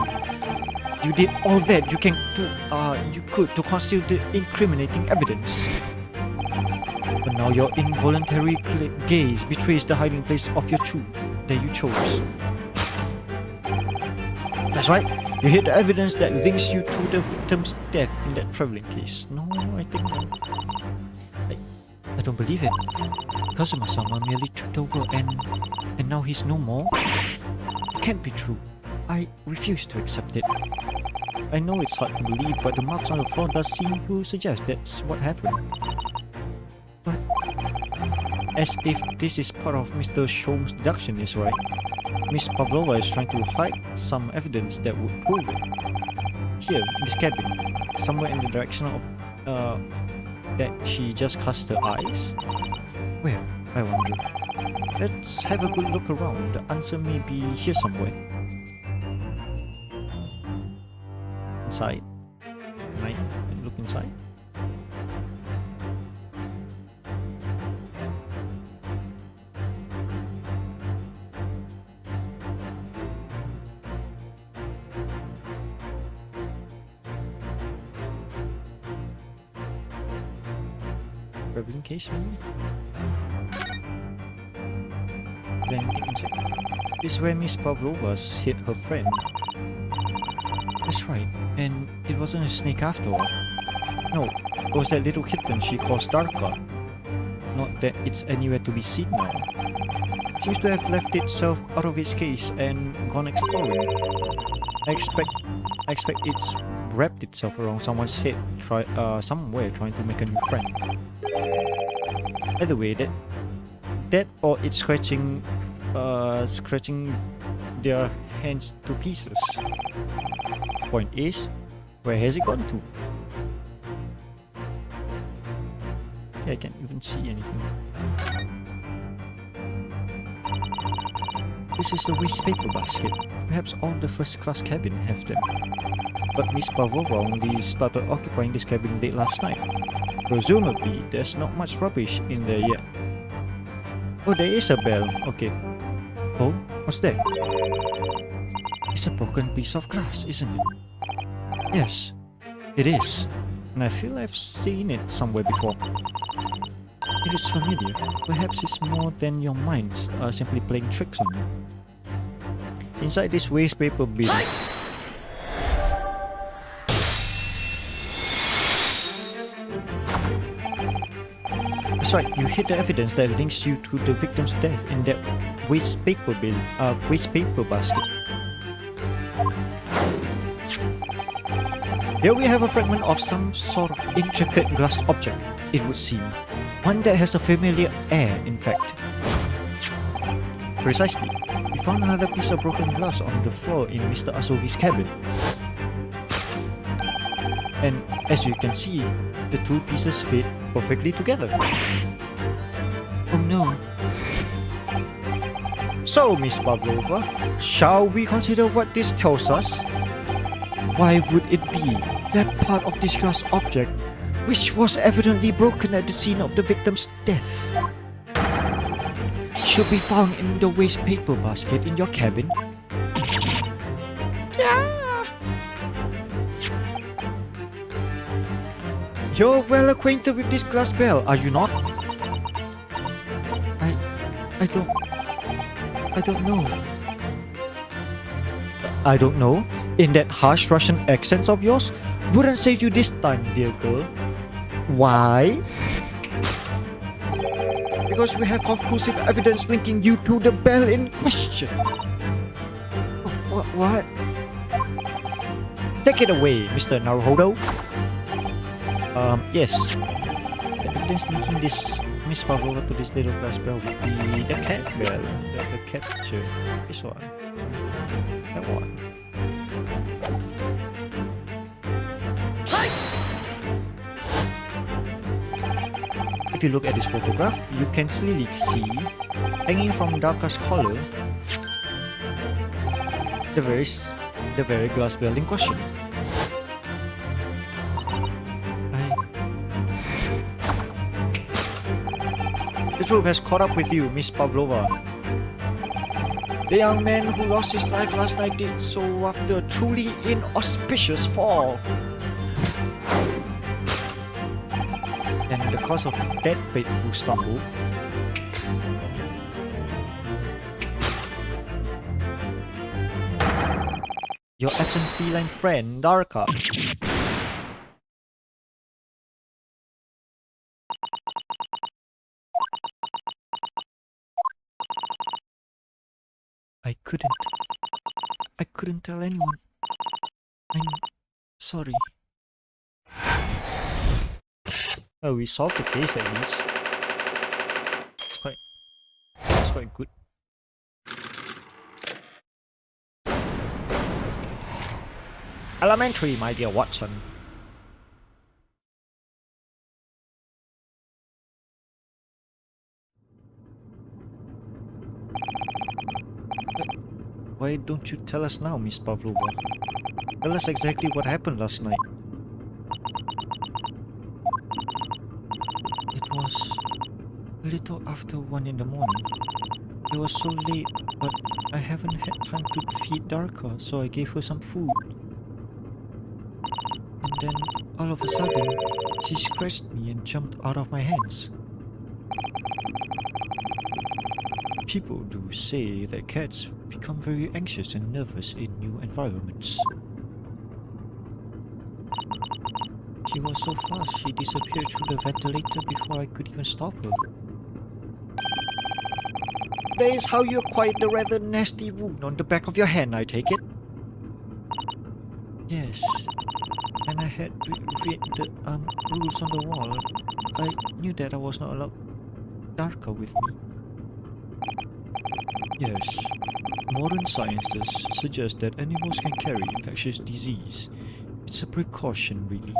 You did all that you could to conceal the incriminating evidence. But now your involuntary gaze betrays the hiding place of your truth that you chose. That's right, you hid the evidence that links you to the victim's death in that traveling case. No, I think I don't believe it. Kazuma-sama merely tripped over and now he's no more? It can't be true. I refuse to accept it. I know it's hard to believe, but the marks on the floor does seem to suggest that's what happened. But as if this is part of Mr. Shom's deduction is right, Miss Pavlova is trying to hide some evidence that would prove it. Here, in this cabin, somewhere in the direction of that she just cast her eyes? Where, I wonder? Let's have a good look around. The answer may be here somewhere. Inside? Can I look inside? Traveling case maybe? Then this is where Miss Pavlova's hit her friend. That's right, and it wasn't a snake after all. No, it was that little kitten she calls Darka. Not that it's anywhere to be seen now. Seems to have left itself out of its case and gone exploring. I expect it's wrapped itself around someone's head, somewhere trying to make a new friend. Either way, that or it's scratching their hands to pieces. Point is, where has it gone to? Yeah, I can't even see anything. This is the waste paper basket. Perhaps all the first class cabin have them. But Miss Pavlova only started occupying this cabin late last night. Presumably, there's not much rubbish in there yet. Oh, there is a bell. Okay. Oh, What's that? It's a broken piece of glass, isn't it? Yes, it is. And I feel I've seen it somewhere before. If it's familiar, perhaps it's more than your minds are simply playing tricks on you. Inside this waste paper bin. That's right, you hid the evidence that links you to the victim's death in that waste paper basket. Here we have a fragment of some sort of intricate glass object, it would seem. One that has a familiar air, in fact. Precisely. We found another piece of broken glass on the floor in Mr. Asogi's cabin. And as you can see, the two pieces fit perfectly together. Oh no. So, Miss Pavlova, shall we consider what this tells us? Why would it be that part of this glass object, which was evidently broken at the scene of the victim's death, should be found in the waste paper basket in your cabin? You're well acquainted with this glass bell, are you not? I don't know. I don't know? In that harsh Russian accent of yours? Wouldn't save you this time, dear girl. Why? Because we have conclusive evidence linking you to the bell in question. What? Take it away, Mr. Naruhodo. Yes. The evidence linking this Miss Pavlova to this little glass bell would be the cat bell. The cat picture. This one. That one. If you look at this photograph, you can clearly see, hanging from darkest color, the very glass bell in question. The truth has caught up with you, Miss Pavlova. The young man who lost his life last night did so after a truly inauspicious fall. And the cause of that fateful stumble your absent feline friend, Darka. I couldn't tell anyone. I'm sorry. Oh, we solved the case at least. It's quite good. Elementary, my dear Watson. Why don't you tell us now, Miss Pavlova? Tell us exactly what happened last night. It was a little after 1 in the morning. It was so late, but I haven't had time to feed Darka, so I gave her some food. And then, all of a sudden, she scratched me and jumped out of my hands. People do say that cats become very anxious and nervous in new environments. She was so fast, she disappeared through the ventilator before I could even stop her. That is how you acquired the rather nasty wound on the back of your hand, I take it? Yes. And I had read the rules on the wall. I knew that I was not allowed Darka with me. Yes. Modern scientists suggest that animals can carry infectious disease. It's a precaution, really.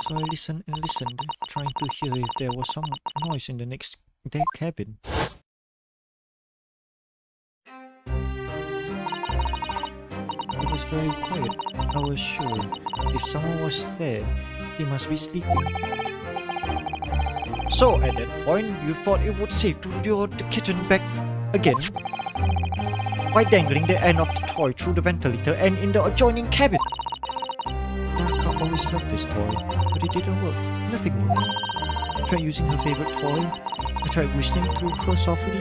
So I listened and listened, trying to hear if there was some noise in the next deck cabin. It was very quiet. I was sure if someone was there, he must be sleeping. So at that point, you thought it was safe to lure the kitten back again by dangling the end of the toy through the ventilator and in the adjoining cabin. Naraka always loved this toy, but it didn't work. Nothing worked. I tried using her favorite toy. I tried whistling through her softly,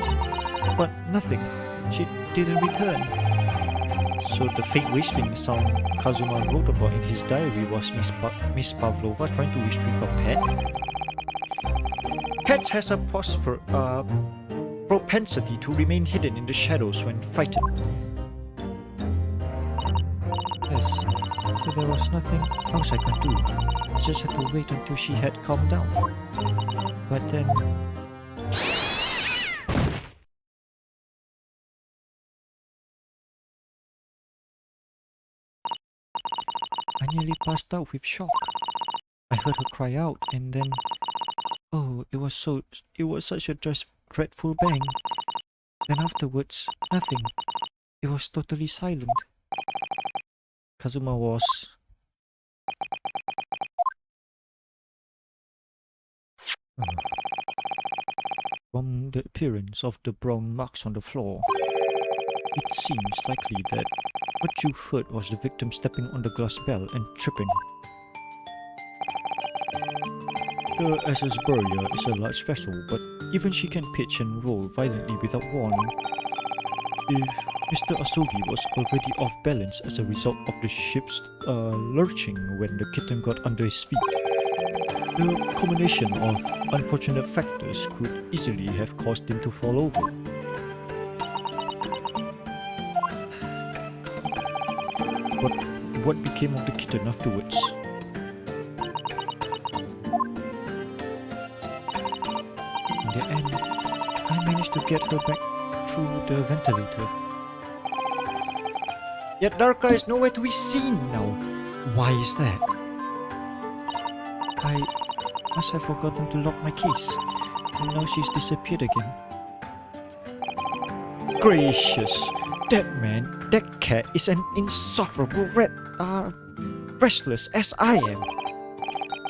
but nothing. She didn't return. So the fake whistling sound Kazuma wrote about in his diary was Miss Pavlova trying to retrieve a pet. Cats has a propensity to remain hidden in the shadows when frightened. Yes, so there was nothing else I could do. I just had to wait until she had calmed down. But then... I nearly passed out with shock. I heard her cry out and then... Oh, it was such a dreadful bang. Then afterwards, nothing. It was totally silent. Kazuma was... From the appearance of the brown marks on the floor, it seems likely that what you heard was the victim stepping on the glass bell and tripping. The SS Barrier is a large vessel, but even she can pitch and roll violently without warning. If Mr. Asogi was already off balance as a result of the ship's lurching when the kitten got under his feet, the combination of unfortunate factors could easily have caused him to fall over. But what became of the kitten afterwards? In the end, I managed to get her back through the ventilator. Yet Naraka is nowhere to be seen now. Why is that? I must have forgotten to lock my case, and now she's disappeared again. Gracious! That cat is an insufferable restless as I am.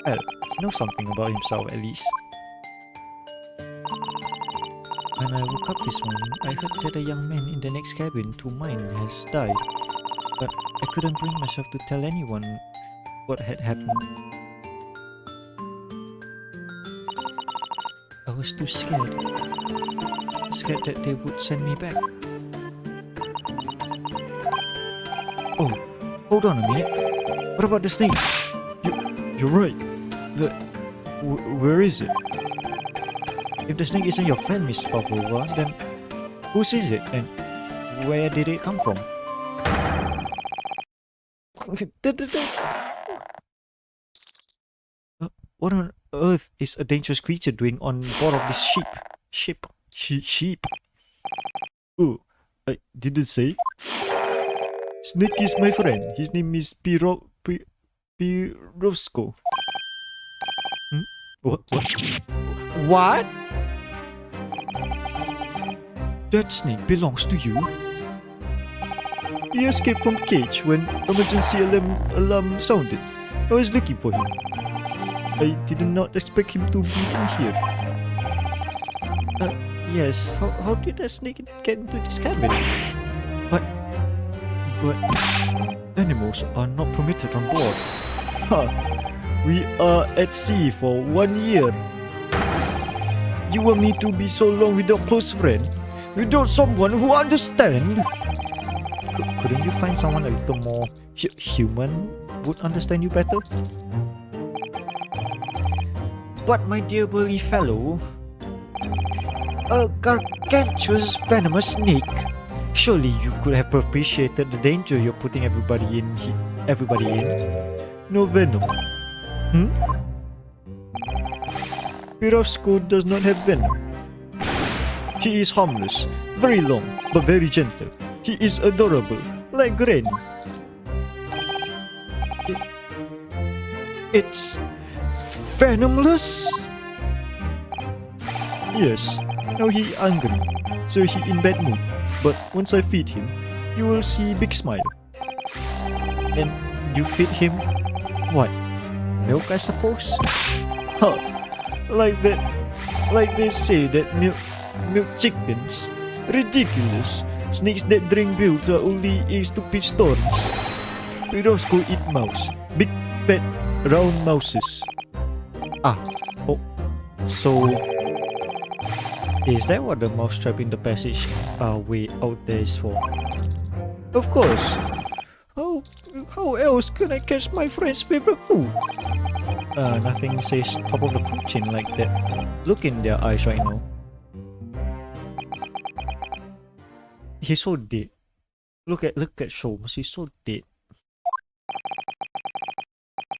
Well, he knows something about himself at least. When I woke up this morning, I heard that a young man in the next cabin to mine has died, but I couldn't bring myself to tell anyone what had happened. I was too scared. Scared that they would send me back. Oh, hold on a minute. What about the snake? You're right. Where is it? If the snake isn't your friend, Miss Pavlova, then whose is it and where did it come from? What on earth is a dangerous creature doing on board of this ship? Sheep. Oh, I didn't say. Snake is my friend. His name is Pirosko. What? What? That snake belongs to you? He escaped from cage when emergency alarm sounded. I was looking for him. I did not expect him to be in here. Yes. How did a snake get into this cabin? But animals are not permitted on board. We are at sea for 1 year. You want me to be so long without close friend? Without someone who understand? Couldn't you find someone a little more human would understand you better? But my dear burly fellow, a gargantuous venomous snake. Surely you could have appreciated the danger you're putting everybody in. No venom. Pirovsko does not have venom. He is harmless, very long, but very gentle. He is adorable, like Granny. It's venomless? Yes, now he angry, so he in bad mood. But once I feed him, you will see big smile. And you feed him what? Milk, I suppose? Like that Like they say that milk chickens. Ridiculous. Snakes that drink milk are only a stupid stories. Pirates go eat mouse. Big fat round mouses. Ah, oh, so is that what the mousetrap in the passage way out there is for? Of course. How else can I catch my friend's favorite food? Nothing says top of the food chain like that. Look in their eyes right now. He's so dead. Look at Sholmes. He's so dead.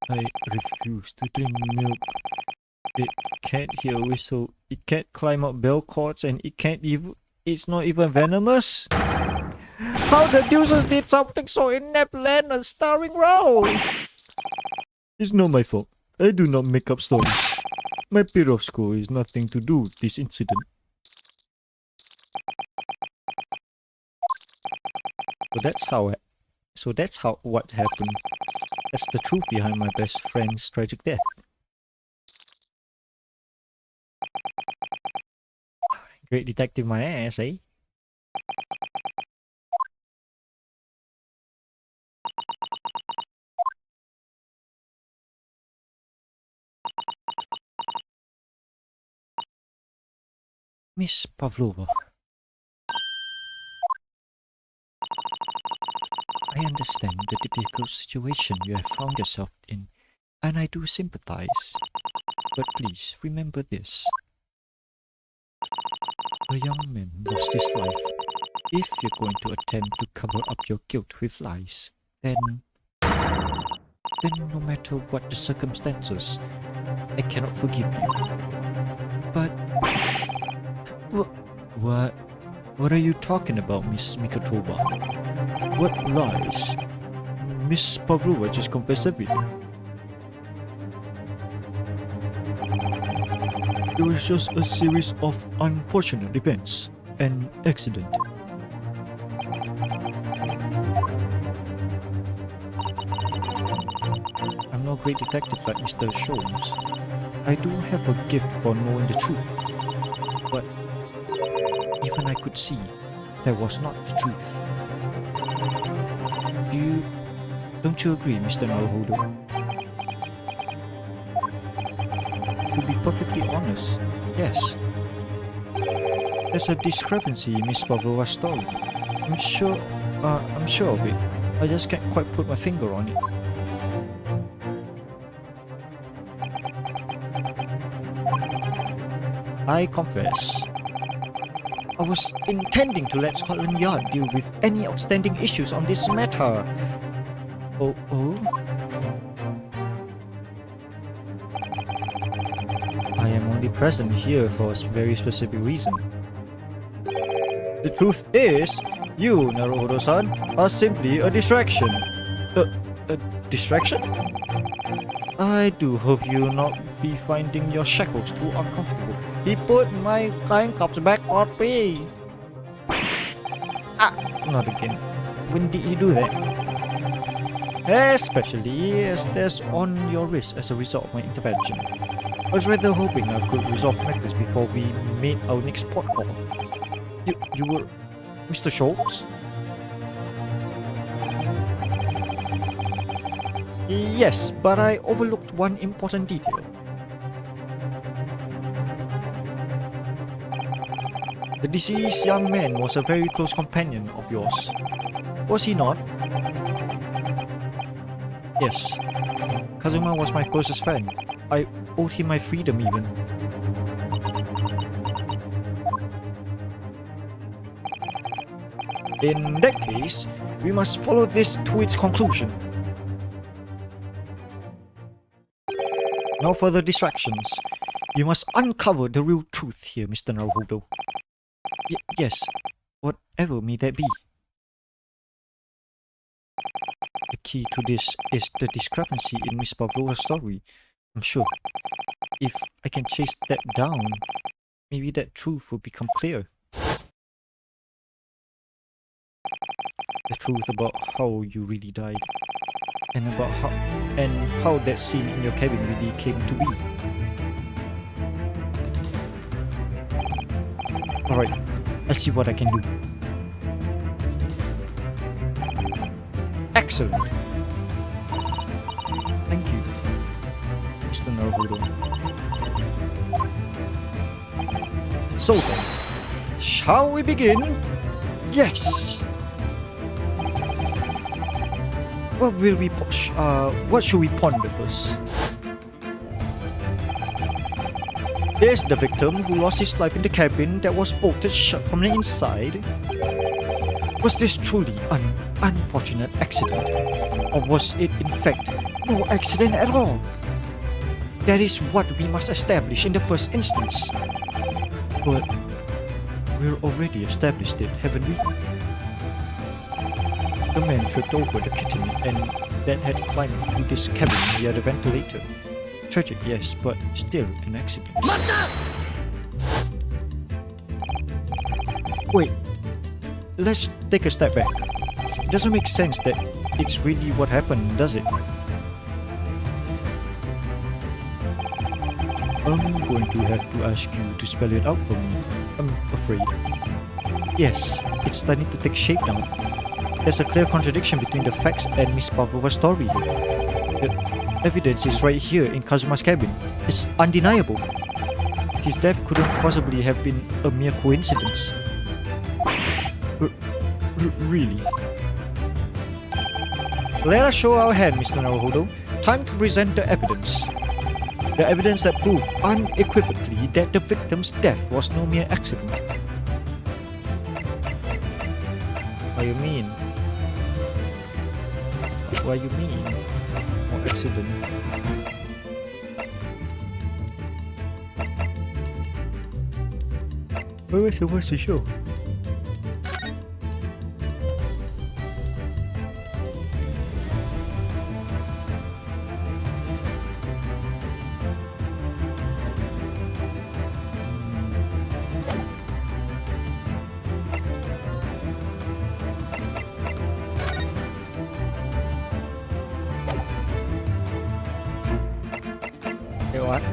I refuse to drink milk. It can't hear a whistle. It can't climb up bell cords, and it's not even venomous. How the deuces did something so inept land a starring role? It's not my fault. I do not make up stories. My peer of school is nothing to do with this incident. So that's how what happened. That's the truth behind my best friend's tragic death. Great detective my ass, eh? Miss Pavlova. I understand the difficult situation you have found yourself in, and I do sympathize. But please remember this. A young man lost his life. If you're going to attempt to cover up your guilt with lies, then no matter what the circumstances, I cannot forgive you. But what are you talking about, Miss Mikatrova? What lies? Miss Pavlova just confessed everything. It was just a series of unfortunate events, an accident. I'm no great detective like Mr. Sholmes. I do have a gift for knowing the truth, but even I could see that was not the truth. Don't you agree, Mr. Naruhodo? To be perfectly honest, yes. There's a discrepancy in Miss Pavlova's story. I'm sure of it. I just can't quite put my finger on it. I confess. I was intending to let Scotland Yard deal with any outstanding issues on this matter. Oh? I am only present here for a very specific reason. The truth is, you, Naruhodo-san, are simply a distraction. A distraction? I do hope you will not be finding your shackles too uncomfortable. He put my handcuffs back on me. Not again. When did he do that? Especially as that's on your wrist as a result of my intervention. I was rather hoping I could resolve matters before we made our next port call. You were Mr. Schultz? Yes, but I overlooked one important detail. The deceased young man was a very close companion of yours. Was he not? Yes. Kazuma was my closest friend. I owed him my freedom even. In that case, we must follow this to its conclusion. No further distractions. You must uncover the real truth here, Mr. Naruhodo. Yes, whatever may that be. The key to this is the discrepancy in Miss Pavlova's story. I'm sure if I can chase that down, maybe that truth will become clear. The truth about how you really died, and about how that scene in your cabin really came to be. Alright, I'll see what I can do. Excellent. Thank you, Mr. Naruto. So then, shall we begin? Yes! What will we what should we ponder first? There's the victim who lost his life in the cabin that was bolted shut from the inside. Was this truly an unfortunate accident? Or was it in fact no accident at all? That is what we must establish in the first instance. But we've already established it, haven't we? The man tripped over the kitten and then had climbed into this cabin via the ventilator. Tragic, yes, but still an accident. Wait, let's take a step back. It doesn't make sense that it's really what happened, does it? I'm going to have to ask you to spell it out for me, I'm afraid. Yes, it's starting to take shape now. There's a clear contradiction between the facts and Miss Pavlova's story here. The evidence is right here in Kazuma's cabin. It's undeniable. His death couldn't possibly have been a mere coincidence. Really? Let us show our hand, Mr. Naruhodo. Time to present the evidence. The evidence that proved unequivocally that the victim's death was no mere accident. What do you mean? What do you mean? No accident. Where was supposed to show? What?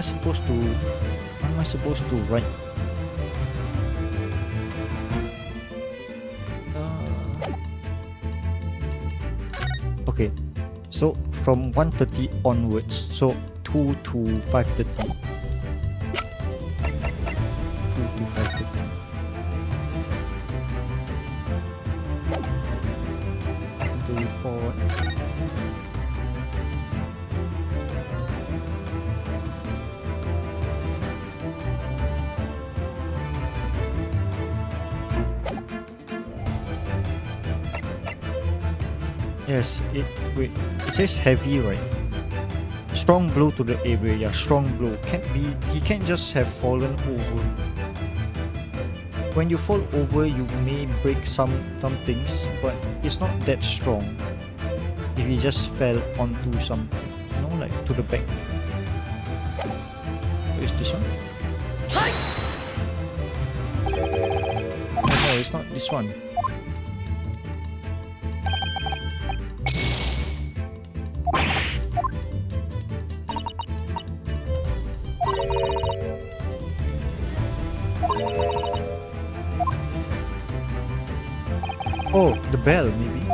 So what am I supposed to write? Okay, so from 1:30 onwards, so 2 to 5:30. 2 to 5:30. The report. Yes, it says heavy, right? Strong blow to the area, yeah, strong blow. He can't just have fallen over. When you fall over, you may break some things, but it's not that strong. If he just fell onto something, you know, like to the back. Where is this one? Oh, no, it's not this one. Oh, the bell, maybe.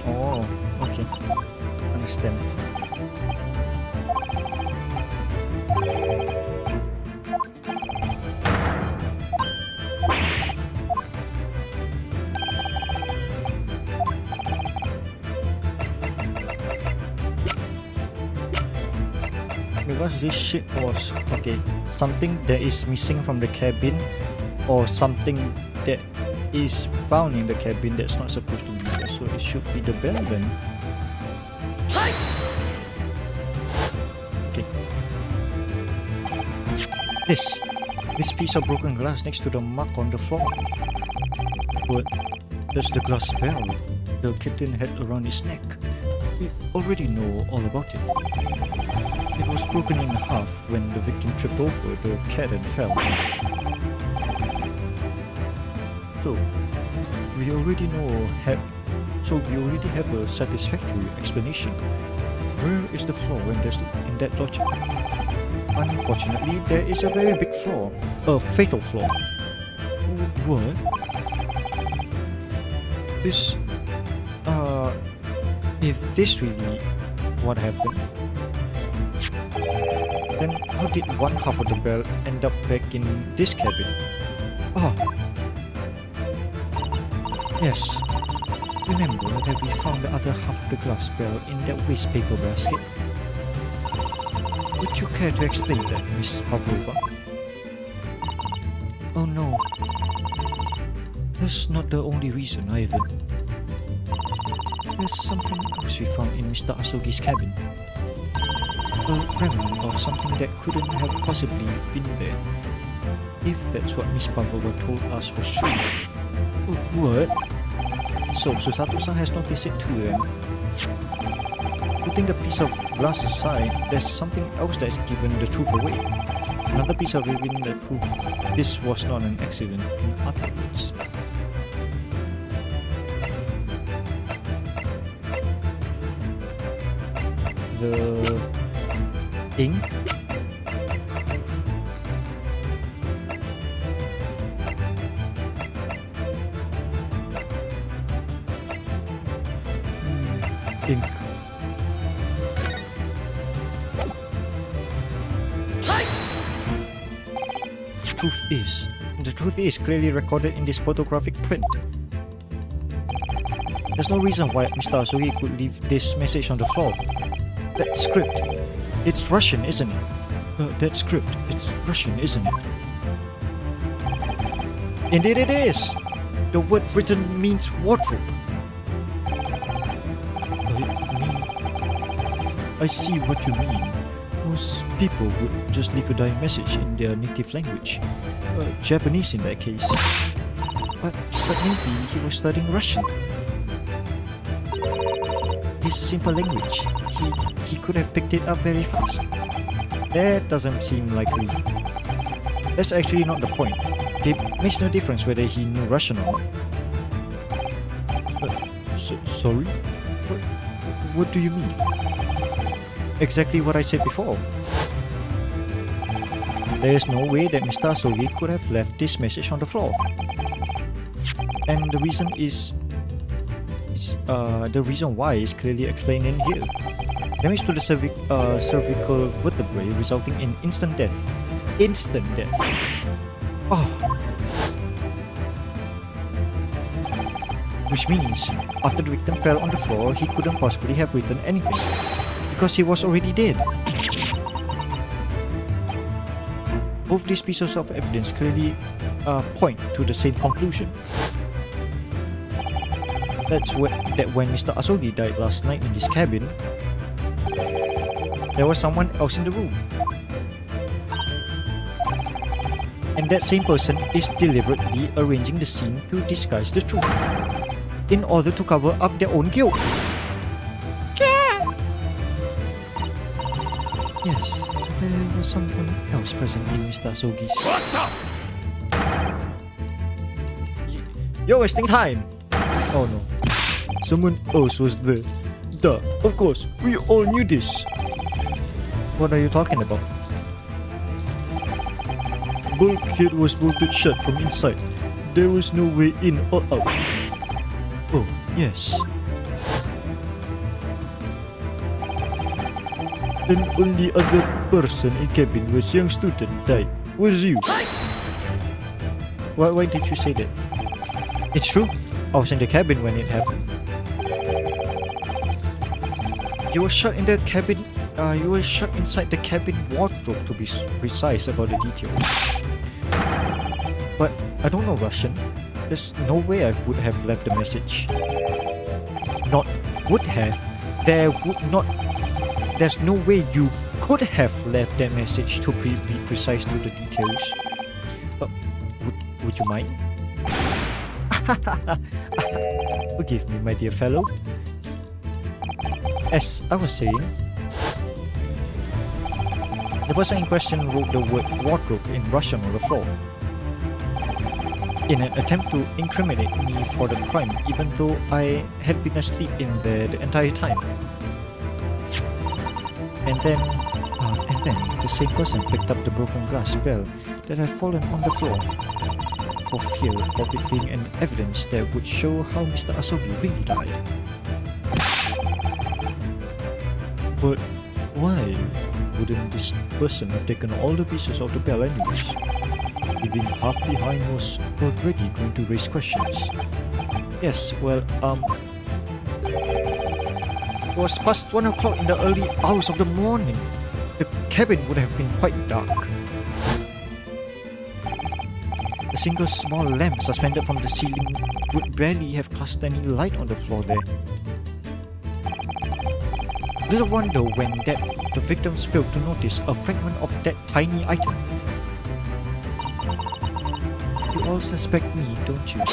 Oh, okay. Understand. Because this shit was okay, something that is missing from the cabin, or something that is found in the cabin that's not supposed to be there, so it should be the bell then. Okay. This piece of broken glass next to the mark on the floor. But That's the glass bell the kitten had around its neck. We already know all about it. It was broken in half when the victim tripped over the cat and fell. So, we already have a satisfactory explanation. Where is the flaw in that logic? Unfortunately, there is a very big flaw. A fatal flaw. What? This... If this really what happened, then how did one half of the bell end up back in this cabin? Ah! Yes. Remember that we found the other half of the glass bell in that waste paper basket? Would you care to explain that, Miss Pavlova? Oh no. That's not the only reason either. There's something else we found in Mr. Asogi's cabin. A remnant of something that couldn't have possibly been there. If that's what Miss Pavlova told us was true. What? So Susato-san has noticed it too then. Putting the piece of glass aside, there's something else that's given the truth away. Another piece of revealing the truth. This was not an accident, in other words. The ink. Ink. The truth is clearly recorded in this photographic print. There's no reason why Mr. Asogi could leave this message on the floor. That script, it's Russian, isn't it? That script, it's Russian, isn't it? Indeed it is! The word written means wardrobe. I see what you mean. Most people would just leave a dying message in their native language. Japanese in that case. But maybe he was studying Russian. This is a simple language. He could have picked it up very fast. That doesn't seem likely. That's actually not the point. It makes no difference whether he knew Russian or not. Sorry? What do you mean? Exactly what I said before. There is no way that Mr. Asogi could have left this message on the floor. And the reason why is clearly explained in here. Damage to the cervical vertebrae resulting in instant death. Instant death. Oh. Which means, after the victim fell on the floor, he couldn't possibly have written anything, because he was already dead. Both these pieces of evidence clearly point to the same conclusion. That when Mr. Asogi died last night in this cabin, there was someone else in the room. And that same person is deliberately arranging the scene to disguise the truth, in order to cover up their own guilt. Yes, there was someone else present in Mr. Asogi's... You're wasting time! Oh no. Someone else was there. Duh, of course, we all knew this. What are you talking about? Bulkhead was bolted shut from inside. There was no way in or out. Oh, yes. And only other person in cabin was young student died. Was you? Why did you say that? It's true. I was in the cabin when it happened. You were shut in the cabin. You were shut inside the cabin wardrobe, to be precise about the details. But I don't know Russian. There's no way I would have left the message. Not would have. There's no way you could have left that message, to be precise to the details. Would you mind? Forgive me, my dear fellow. As I was saying, the person in question wrote the word wardrobe in Russian on the floor in an attempt to incriminate me for the crime, even though I had been asleep in there the entire time. And then the same person picked up the broken glass bell that had fallen on the floor, for fear of it being an evidence that would show how Mr. Asogi really died. But why wouldn't this person have taken all the pieces of the bell anyways? Leaving half behind was already going to raise questions. Yes, well, it was past 1 o'clock in the early hours of the morning. The cabin would have been quite dark. A single small lamp suspended from the ceiling would barely have cast any light on the floor there. Little wonder when the victims failed to notice a fragment of that tiny item. You all suspect me, don't you?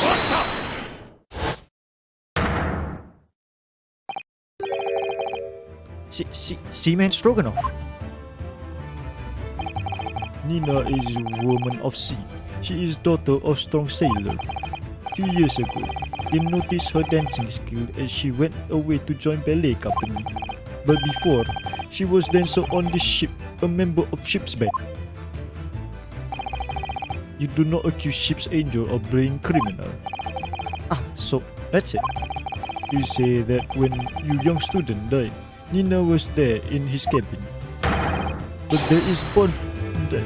Seaman Stroganoff. Nina is a woman of sea. She is daughter of strong sailor. 2 years ago, they noticed her dancing skill as she went away to join ballet company. But before, she was dancer on the ship, a member of ship's band. You do not accuse ship's angel of being criminal. Ah, so that's it. You say that when your young student died, Nina was there in his cabin. But that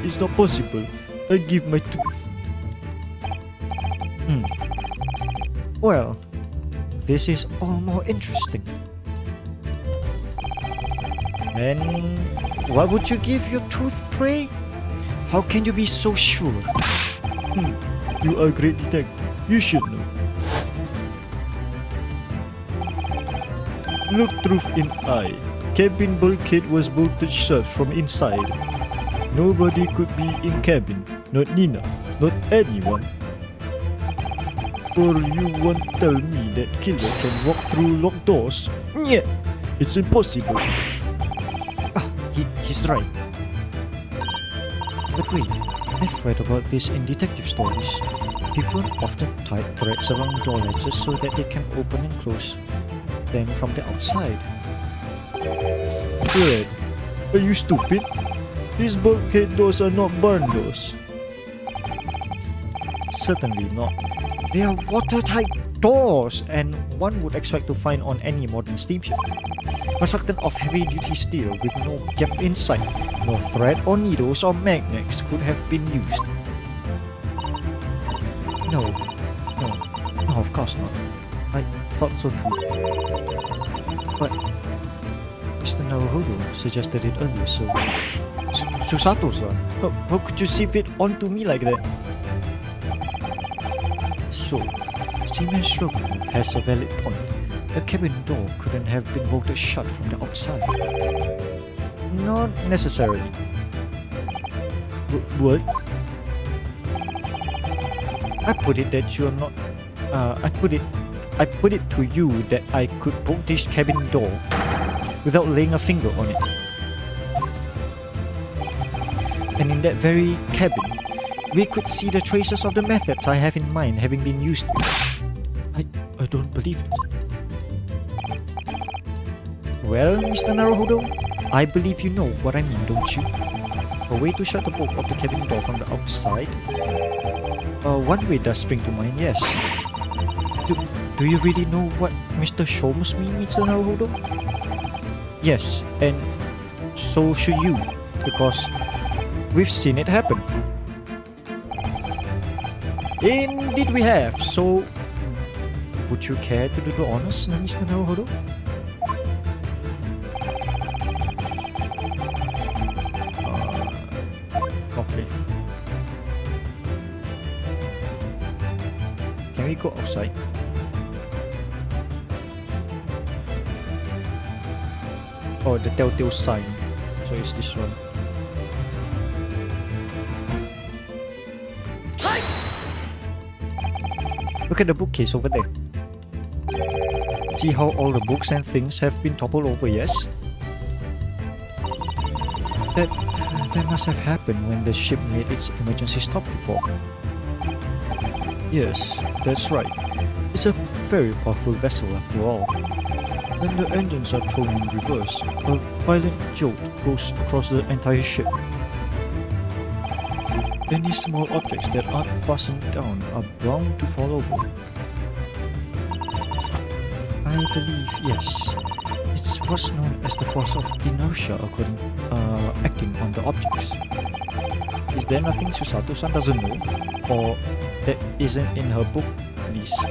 is not possible. I give my tooth. Well, this is all more interesting. And why would you give your tooth, pray? How can you be so sure? You are a great detective. You should know. Look truth in eye. Cabin bulkhead was bolted shut from inside. Nobody could be in cabin. Not Nina. Not anyone. Or you won't tell me that killer can walk through locked doors? Yeah, it's impossible. He's right. But wait, I've read about this in detective stories. People often tie threads around door latches so that they can open and close them from the outside. Thread? Are you stupid? These bulkhead doors are not barn doors. Certainly not. They are watertight doors, and one would expect to find on any modern steamship. Constructed of heavy-duty steel with no gap inside, no thread or needles or magnets could have been used. No, of course not. I thought so too. But Mr. Naruhodo suggested it earlier, so... Susato-san, how could you sieve it onto me like that? So, Seaman Stroganoff has a valid point. The cabin door couldn't have been bolted shut from the outside. Not necessarily. What? I put it that you're not... I put it to you that I could bolt this cabin door without laying a finger on it. And in that very cabin, we could see the traces of the methods I have in mind having been used before. I don't believe it. Well, Mr. Naruhodo, I believe you know what I mean, don't you? A way to shut the bolt of the cabin door from the outside? One way does spring to mind, yes. Do you really know what Mr. Sholmes means, Mr. Naruhodo? Yes, and so should you, because we've seen it happen. Indeed we have, so would you care to do the honors, Mr. Naruhodo? Okay. Can we go outside? Oh, the telltale sign. So it's this one. Look at the bookcase over there. See how all the books and things have been toppled over, yes? That must have happened when the ship made its emergency stop before. Yes, that's right. It's a very powerful vessel after all. When the engines are thrown in reverse, a violent jolt goes across the entire ship. Any small objects that aren't fastened down are bound to fall over. I believe, yes. It's what's known as the force of inertia acting on the objects. Is there nothing Susato-san doesn't know? Or that isn't in her book list?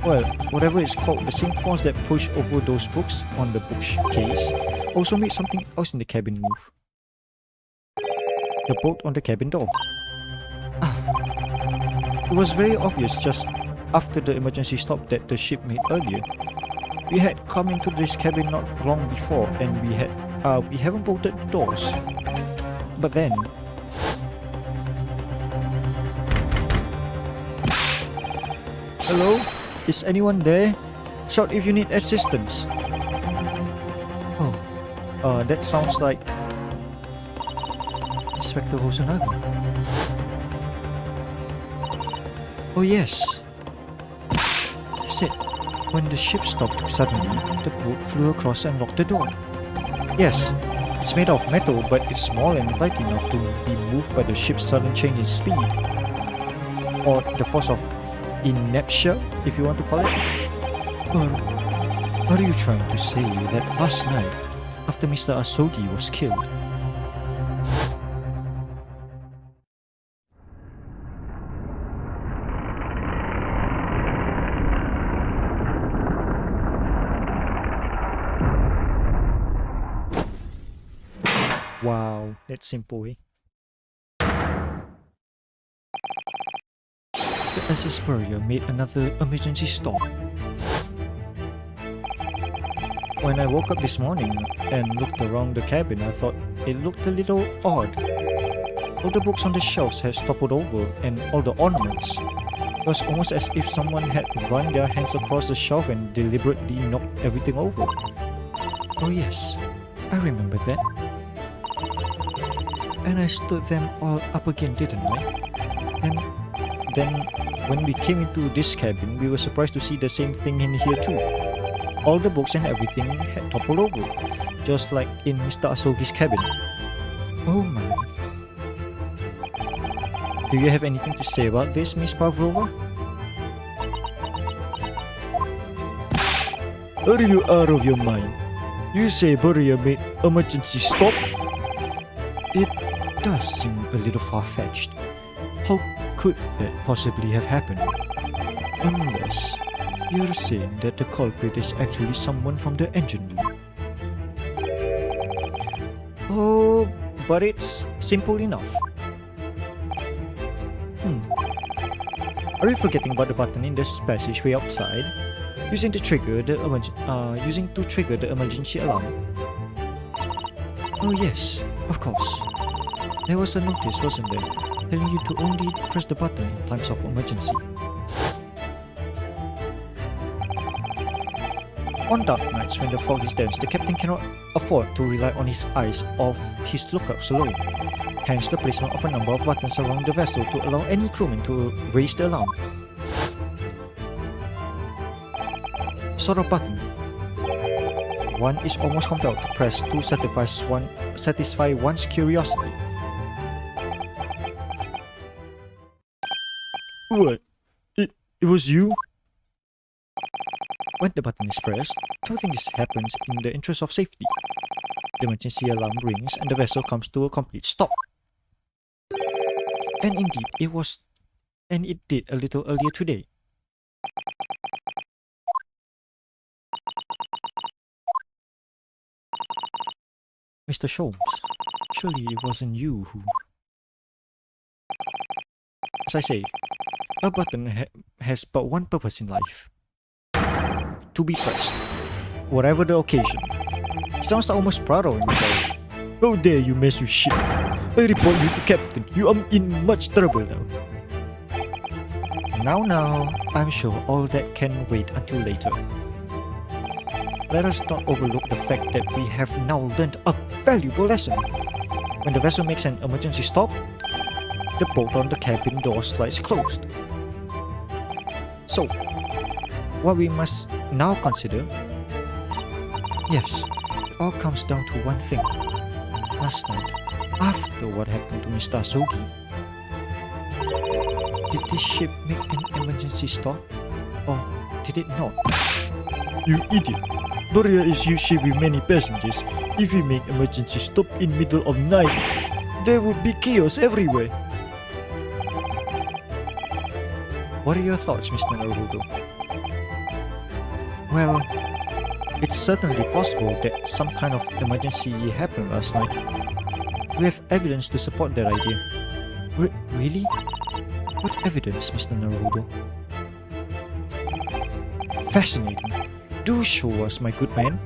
Well, whatever it's called, the same force that pushed over those books on the bookcase also made something else in the cabin move. The bolt on the cabin door. It was very obvious just after the emergency stop that the ship made earlier. We had come into this cabin not long before and we haven't bolted the doors. But then... Hello? Is anyone there? Shout if you need assistance. Oh, that sounds like... Inspector Hosonaga. Oh yes. That's it. When the ship stopped suddenly, the boat flew across and locked the door. Yes, it's made of metal, but it's small and light enough to be moved by the ship's sudden change in speed. Or the force of inertia, if you want to call it. Or are you trying to say that last night, after Mr. Asogi was killed, wow, that's simple, eh? The SS Barrier made another emergency stop. When I woke up this morning and looked around the cabin, I thought it looked a little odd. All the books on the shelves had toppled over and all the ornaments. It was almost as if someone had run their hands across the shelf and deliberately knocked everything over. Oh yes, I remember that. And I stood them all up again, didn't I? Then, when we came into this cabin, we were surprised to see the same thing in here too. All the books and everything had toppled over, just like in Mr. Asogi's cabin. Oh my. Do you have anything to say about this, Miss Pavlova? Are you out of your mind? You say Barrier made emergency stop? It does seem a little far-fetched. How could that possibly have happened? Unless you're saying that the culprit is actually someone from the engine room. Oh, but it's simple enough. Are you forgetting about the button in this passageway outside? Using to trigger the emergency alarm? Oh yes, of course. There was a notice, wasn't there, telling you to only press the button in times of emergency. On dark nights when the fog is dense, the captain cannot afford to rely on his eyes of his lookouts alone. Hence the placement of a number of buttons around the vessel to allow any crewman to raise the alarm. Sort of button. One is almost compelled to press to satisfy one's curiosity. What? It was you? When the button is pressed, two things happens in the interest of safety. The emergency alarm rings and the vessel comes to a complete stop. And indeed, it did a little earlier today. Mr. Sholmes, surely it wasn't you who... As I say, a button has but one purpose in life. To be pressed, whatever the occasion. He sounds almost proud of himself. How dare you mess with shit? I report you to Captain. You are in much trouble now. Now, I'm sure all that can wait until later. Let us not overlook the fact that we have now learned a valuable lesson. When the vessel makes an emergency stop, the bolt on the cabin door slides closed. So, what we must now consider, yes, it all comes down to one thing. Last night, after what happened to Mr. Asogi, did this ship make an emergency stop? Or did it not? You idiot. Doria is huge ship with many passengers. If we make emergency stop in middle of night, there would be chaos everywhere. What are your thoughts, Mr. Naruto? Well, it's certainly possible that some kind of emergency happened last night. We have evidence to support that idea. Really? What evidence, Mr. Naruto? Fascinating. Do show us, my good man.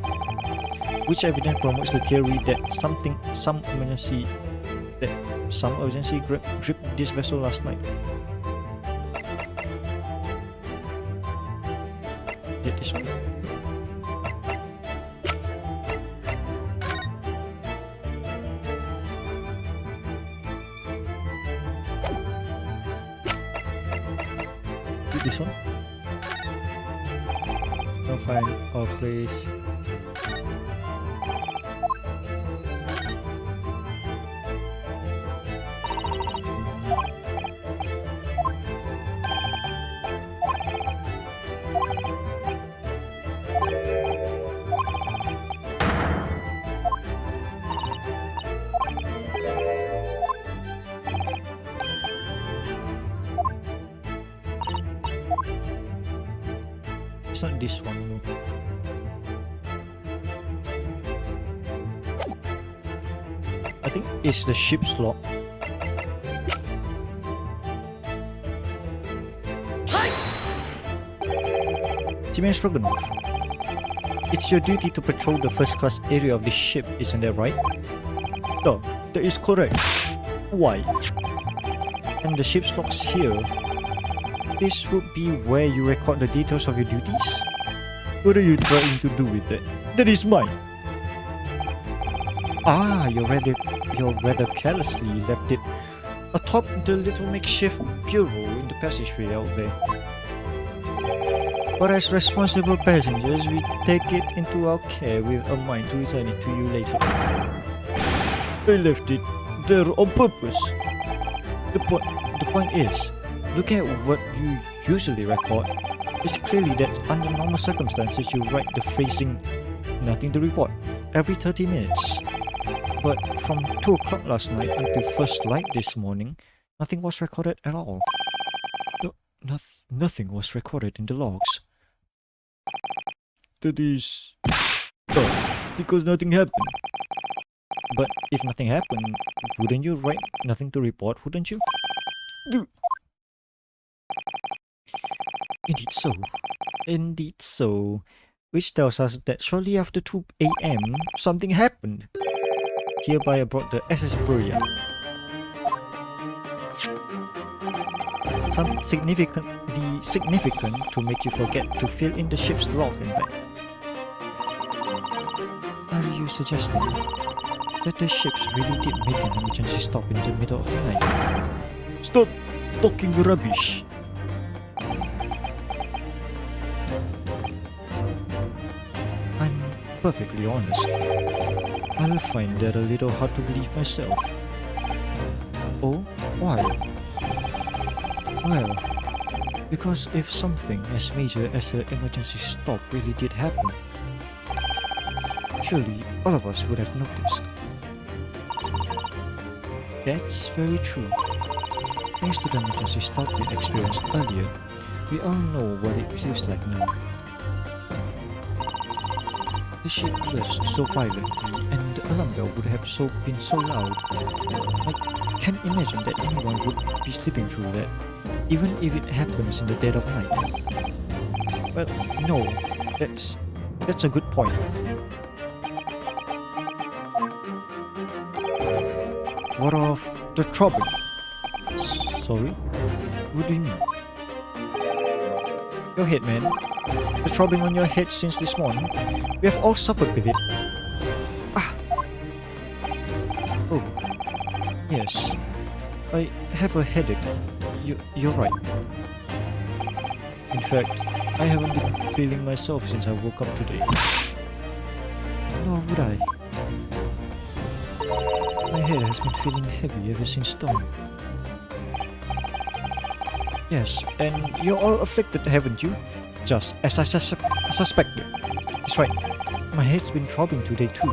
Which evidence promotes the theory that some emergency gripped this vessel last night? Did this one? Did this one? No, fine. Or place. It's not this one. No. I think it's the ship's log. Jimmy Stroganoff, it's your duty to patrol the first class area of the ship, isn't that right? Yeah, that is correct. Why? And the ship's log's here. This would be where you record the details of your duties? What are you trying to do with that? That is mine. Ah, you rather carelessly left it atop the little makeshift bureau in the passageway out there. But as responsible passengers, we take it into our care with a mind to return it to you later. I left it there on purpose. The point is, looking at what you usually record, it's clearly that under normal circumstances you write the phrasing "nothing to report" every 30 minutes. But from 2 o'clock last night until first light this morning, nothing was recorded at all. Nothing was recorded in the logs. That is... because nothing happened. But if nothing happened, wouldn't you write "nothing to report," wouldn't you? Indeed so. Which tells us that shortly after 2 a.m. something happened. Hereby I brought the SS Buria. Some significantly significant to make you forget to fill in the ship's log, in fact. Are you suggesting that the ships really did make an emergency stop in the middle of the night? Stop talking rubbish. I'm perfectly honest. I'll find that a little hard to believe myself. Oh, why? Well, because if something as major as an emergency stop really did happen, surely all of us would have noticed. That's very true. Thanks to the emergency stop we experienced earlier, we all know what it feels like now. The ship lurched so violently and the alarm bell would have been so loud. I can't imagine that anyone would be sleeping through that, even if it happens in the dead of night. Well, no, that's a good point. What of the trouble? Sorry? What do you mean? Your head, man. The throbbing on your head since this morning. We have all suffered with it. Ah! Oh. Yes. I have a headache. You're right. In fact, I haven't been feeling myself since I woke up today. Nor would I. My head has been feeling heavy ever since dawn. Yes, and you're all afflicted, haven't you? Just as I suspected. That's right. My head's been throbbing today too.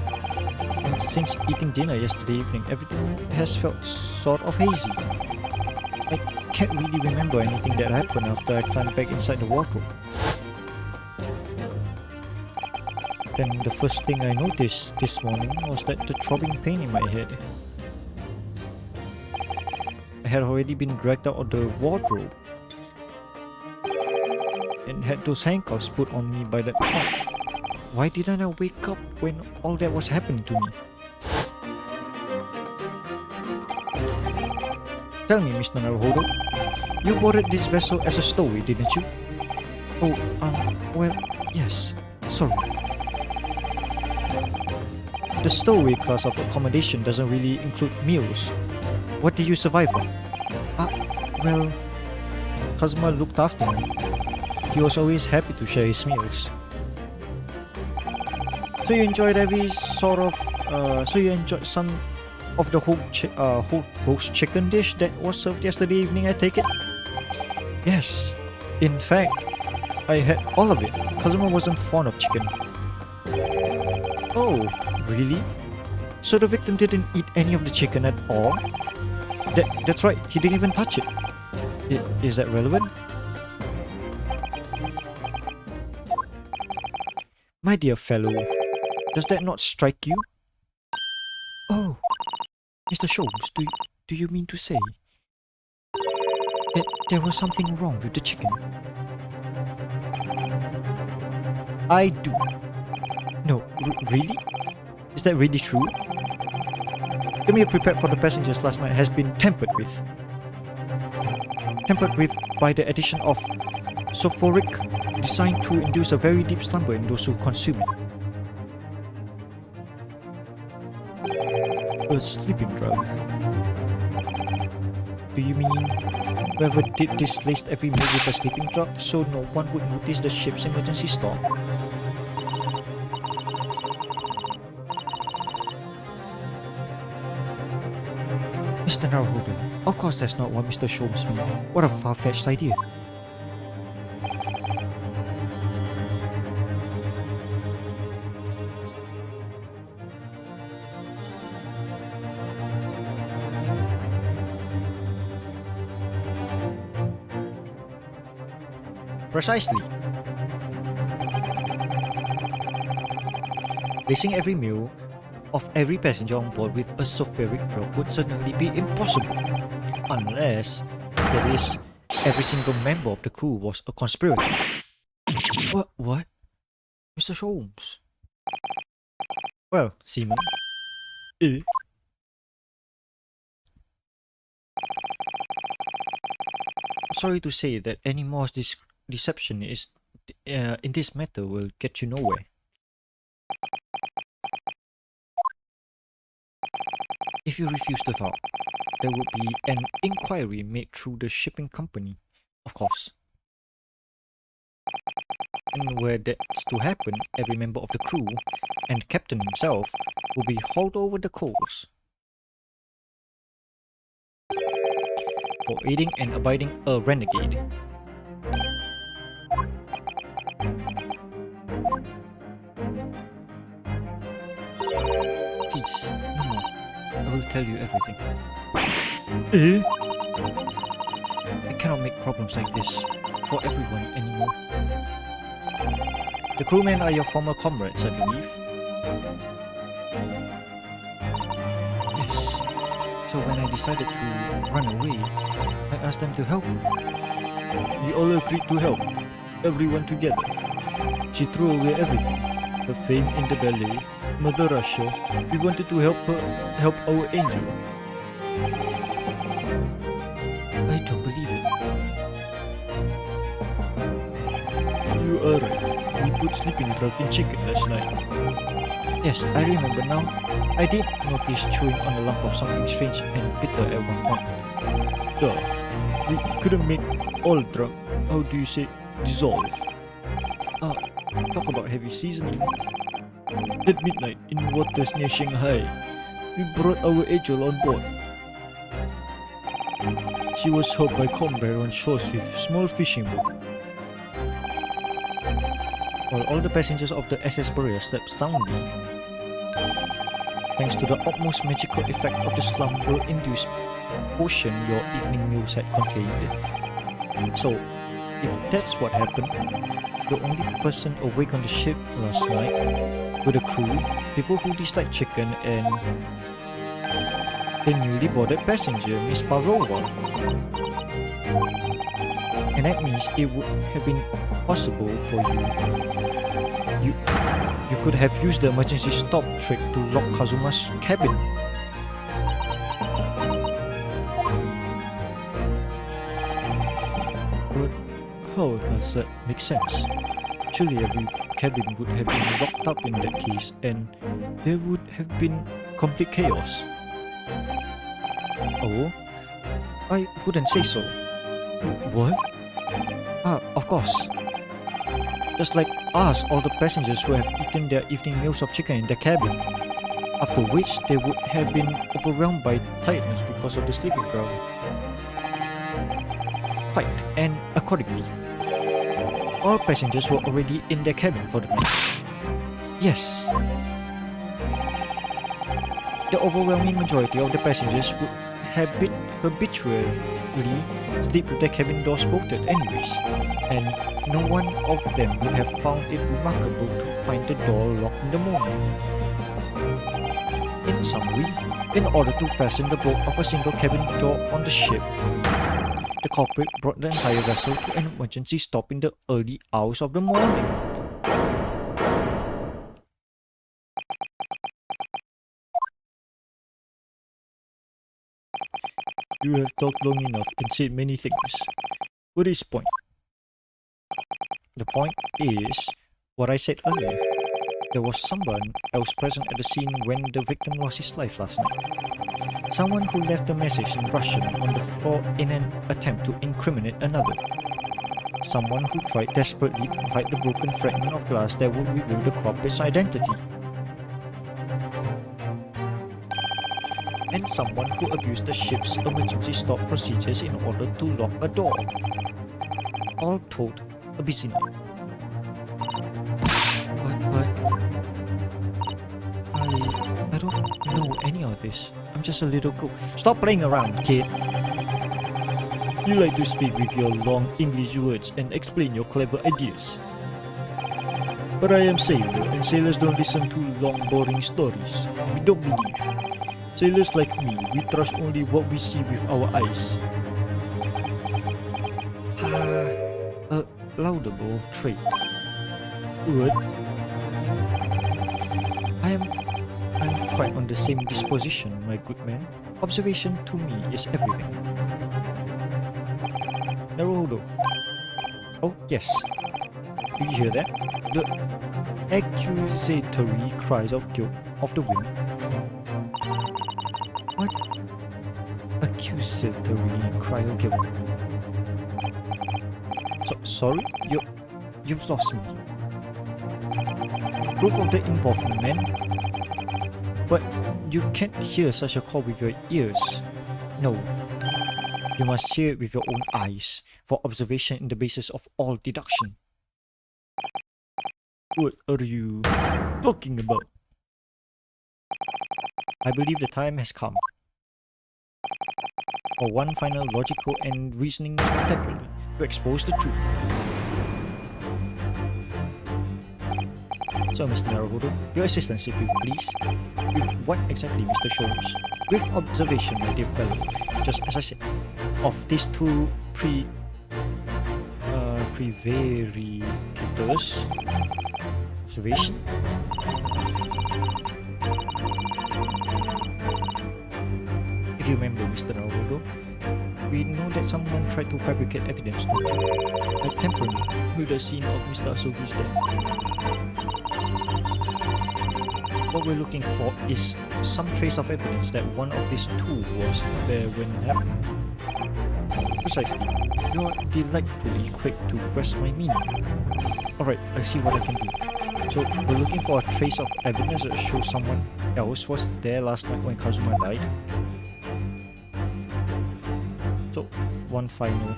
And since eating dinner yesterday evening, everything has felt sort of hazy. I can't really remember anything that happened after I climbed back inside the wardrobe. Then the first thing I noticed this morning was that the throbbing pain in my head. I had already been dragged out of the wardrobe and had those handcuffs put on me by that point. Why didn't I wake up when all that was happening to me? Tell me, Mr. Naruhodo, you boarded this vessel as a stowaway, didn't you? Oh, well, yes. Sorry. The stowaway class of accommodation doesn't really include meals. What do you survive on? Well, Kazuma looked after me. He was always happy to share his meals. So you enjoyed some of the whole roast chicken dish that was served yesterday evening, I take it? Yes. In fact, I had all of it. Kazuma wasn't fond of chicken. Oh, really? So the victim didn't eat any of the chicken at all? That's right, he didn't even touch it. Is that relevant? My dear fellow, does that not strike you? Oh, Mr. Sholmes, do you mean to say that there was something wrong with the chicken? I do. No, really? Is that really true? The meal prepared for the passengers last night has been tampered with. Tampered with by the addition of sulfuric, designed to induce a very deep slumber in those who consume it. A sleeping drug? Do you mean whoever did this laced every meal with a sleeping drug so no one would notice the ship's emergency stop? Mr. Naruhodo, of course that's not what Mr. Sholmes meant. What a far-fetched idea. Precisely. Lacing every meal of every passenger on board with a sulfuric drug would certainly be impossible, unless, that is, every single member of the crew was a conspirator. What? Mr. Sholmes? Well, Seaman. Sorry to say that any more deception is in this matter will get you nowhere. If you refuse to talk, there would be an inquiry made through the shipping company, of course. And were that to happen, every member of the crew and captain himself will be hauled over the coals for aiding and abetting a renegade. Please, no more. I will tell you everything. I cannot make problems like this for everyone anymore. The crewmen are your former comrades, I believe. Yes. So when I decided to run away, I asked them to help me. We all agreed to help, everyone together. She threw away everything. Her fame in the ballet, Mother Russia. We wanted to help our angel. I don't believe it. You are right. We put sleeping drug in chicken last night. Yes, I remember now. I did notice chewing on a lump of something strange and bitter at one point. Yeah, we couldn't make all drug. How do you say dissolve? Talk about heavy seasoning. At midnight in waters near Shanghai, we brought our angel on board. She was helped by comrade on shores with small fishing boat. While all the passengers of the SS Berea slept soundly, thanks to the utmost magical effect of the slumber-induced potion your evening meals had contained. So, if that's what happened, the only person awake on the ship last night were the crew, people who disliked chicken, and the newly boarded passenger, Miss Pavlova. And that means it would have been possible for you. You could have used the emergency stop trick to lock Kazuma's cabin. But how does that make sense? Surely every cabin would have been locked up in that case, and there would have been complete chaos. Oh? I wouldn't say so. What? Of course. Just like us, all the passengers who have eaten their evening meals of chicken in their cabin, after which they would have been overwhelmed by tiredness because of the sleeping drug. Quite, and accordingly, all passengers were already in their cabin for the night. Yes. The overwhelming majority of the passengers would habitually sleep with their cabin doors bolted anyways, and no one of them would have found it remarkable to find the door locked in the morning. In summary, in order to fasten the bolt of a single cabin door on the ship, the culprit brought the entire vessel to an emergency stop in the early hours of the morning. You have talked long enough and said many things. What is point? The point is what I said earlier. There was someone else present at the scene when the victim lost his life last night. Someone who left a message in Russian on the floor in an attempt to incriminate another. Someone who tried desperately to hide the broken fragment of glass that would reveal the culprit's identity. And someone who abused the ship's emergency stop procedures in order to lock a door. All told, a busy night. But I don't know any of this. I'm just a little girl. Stop playing around, kid. You like to speak with your long English words and explain your clever ideas. But I am sailor, and sailors don't listen to long boring stories. We don't believe. Sailors like me, we trust only what we see with our eyes. A laudable trait. What? I'm quite on the same disposition, my good man. Observation to me is everything. Naruhodo. Oh, yes. Do you hear that? The accusatory cries of guilt of the wind. What? Accusatory cry of guilt. Sorry? You've lost me. Proof of the involvement, man. But you can't hear such a call with your ears. No. You must hear it with your own eyes, for observation is the basis of all deduction. What are you talking about? I believe the time has come for one final logical and reasoning spectacular to expose the truth. So, Mr. Naruhodo, your assistance, if you please. With what exactly, Mr. Sholmes? With observation, my dear fellow, just as I said, of these two prevaricators. Observation. If you remember, Mr. Naruhodo, We know that someone tried to fabricate evidence, don't you? Like tampering with the scene of Mr. Asogi's death. What we're looking for is some trace of evidence that one of these two was there when it happened. Precisely. You're delightfully quick to grasp my meaning. Alright, I see what I can do. So, we're looking for a trace of evidence that shows someone else was there last night when Kazuma died. So, one final.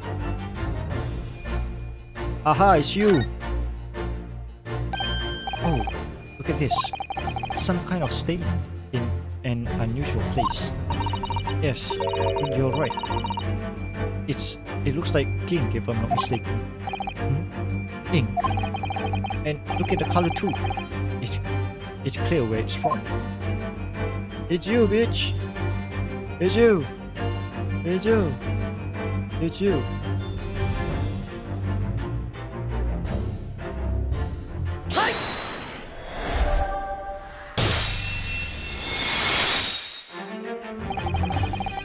Aha, it's you! Oh, look at this. Some kind of stain in an unusual place. Yes, you're right. It looks like ink, if I'm not mistaken. Ink. And look at the color too. It's clear where it's from. It's you, bitch! It's you! It's you! It's you!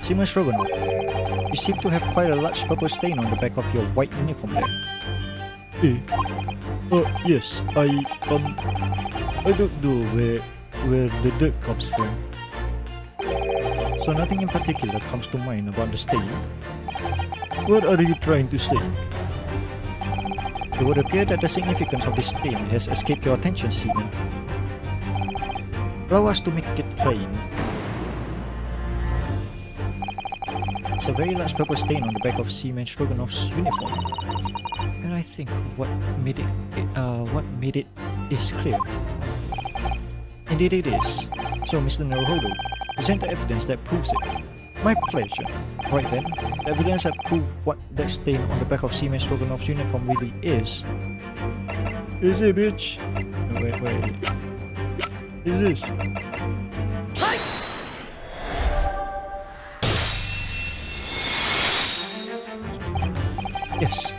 Simon Stroganoff, you seem to have quite a large purple stain on the back of your white uniform there. Yes, I don't know where the dirt comes from. So nothing in particular comes to mind about the stain? What are you trying to say? It would appear that the significance of this stain has escaped your attention, Simon. Allow us to make it plain. It's a very large purple stain on the back of Seaman Stroganoff's uniform, and I think what made it is clear. Indeed it is. So, Mr. Naruhodo, present the evidence that proves it. My pleasure. Right then, the evidence that proves what that stain on the back of Seaman Stroganoff's uniform really is. Is it, bitch? Wait. Is this? Yes,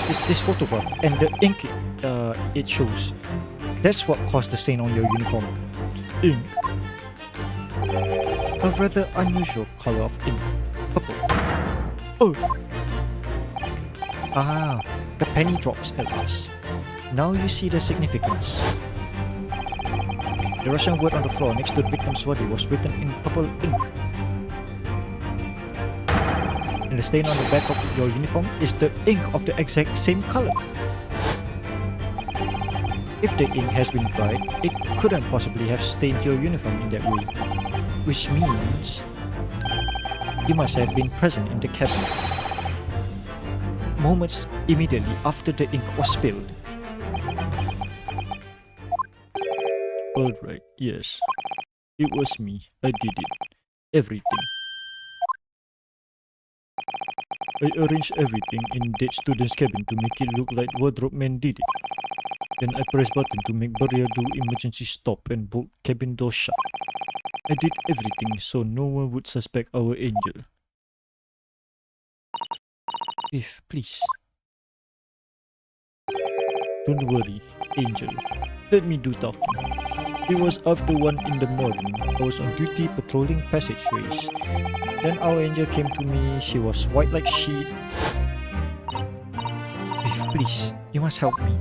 it's this photograph and the ink it shows. That's what caused the stain on your uniform. Ink? A rather unusual color of ink. Purple. Oh! Ah, the penny drops at last. Now you see the significance. The Russian word on the floor next to the victim's body was written in purple ink. And the stain on the back of your uniform is the ink of the exact same color. If the ink has been dried, it couldn't possibly have stained your uniform in that way. Which means you must have been present in the cabin moments immediately after the ink was spilled. Alright, yes. It was me. I did it. Everything. I arranged everything in that student's cabin to make it look like Wardrobe Man did it. Then I pressed button to make barrier do emergency stop and bolt cabin door shut. I did everything so no one would suspect our angel. If, please. Don't worry, Angel. Let me do talking. It was after 1 in the morning. I was on duty patrolling passageways. Then our angel came to me. She was white like sheet. If, please, you must help me.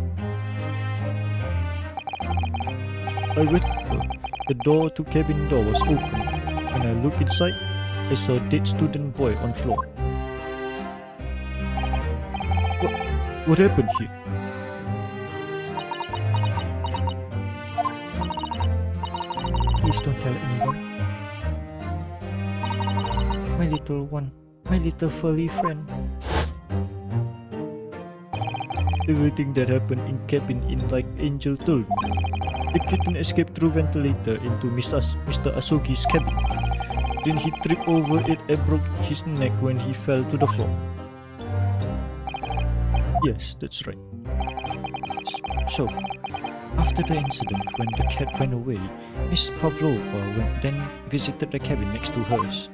I went to her. The door to cabin door was open. When I looked inside, I saw a dead student boy on floor. What happened here? Please don't tell anyone. My little one, my little furry friend. Everything that happened in cabin in like Angel told me. The kitten escaped through ventilator into Mr. Asogi's cabin. Then he tripped over it and broke his neck when he fell to the floor. Yes, that's right. So, after the incident when the cat ran away, Miss Pavlova then visited the cabin next to hers,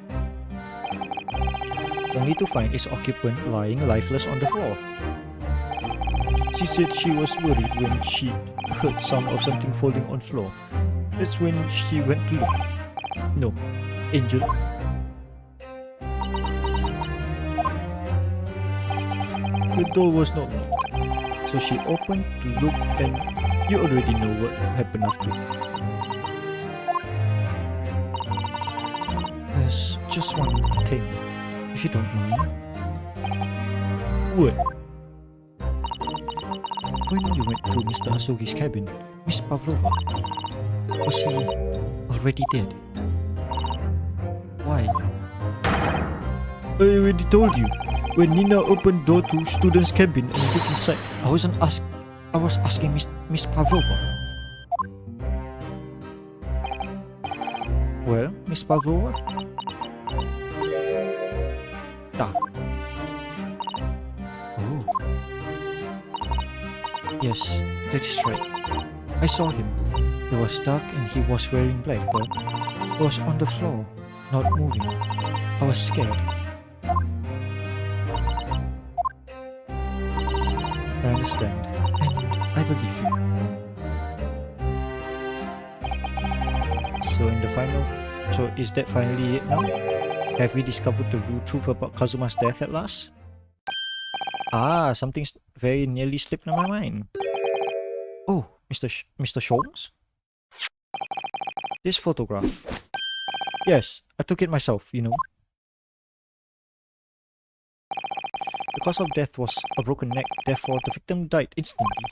only to find its occupant lying lifeless on the floor. She said she was worried when she heard sound of something falling on floor. That's when she went to look. No, Angel. The door was not locked, so she opened to look, and you already know what happened after. There's just one thing, if you don't mind. What? When you went to Mr. Asogi's cabin, Miss Pavlova, was he already dead? Why? I already told you. When Nina opened door to student's cabin and looked inside, I was asking Miss Pavlova. Well, Miss Pavlova? Ah. Oh. Yes, that is right. I saw him. It was dark and he was wearing black, but he was on the floor, not moving. I was scared. I understand, and I believe you. So is that finally it now? Have we discovered the real truth about Kazuma's death at last? Ah, something's very nearly slipped in my mind. Oh, Mr. Sholmes? This photograph. Yes, I took it myself, you know. The cause of death was a broken neck, therefore the victim died instantly.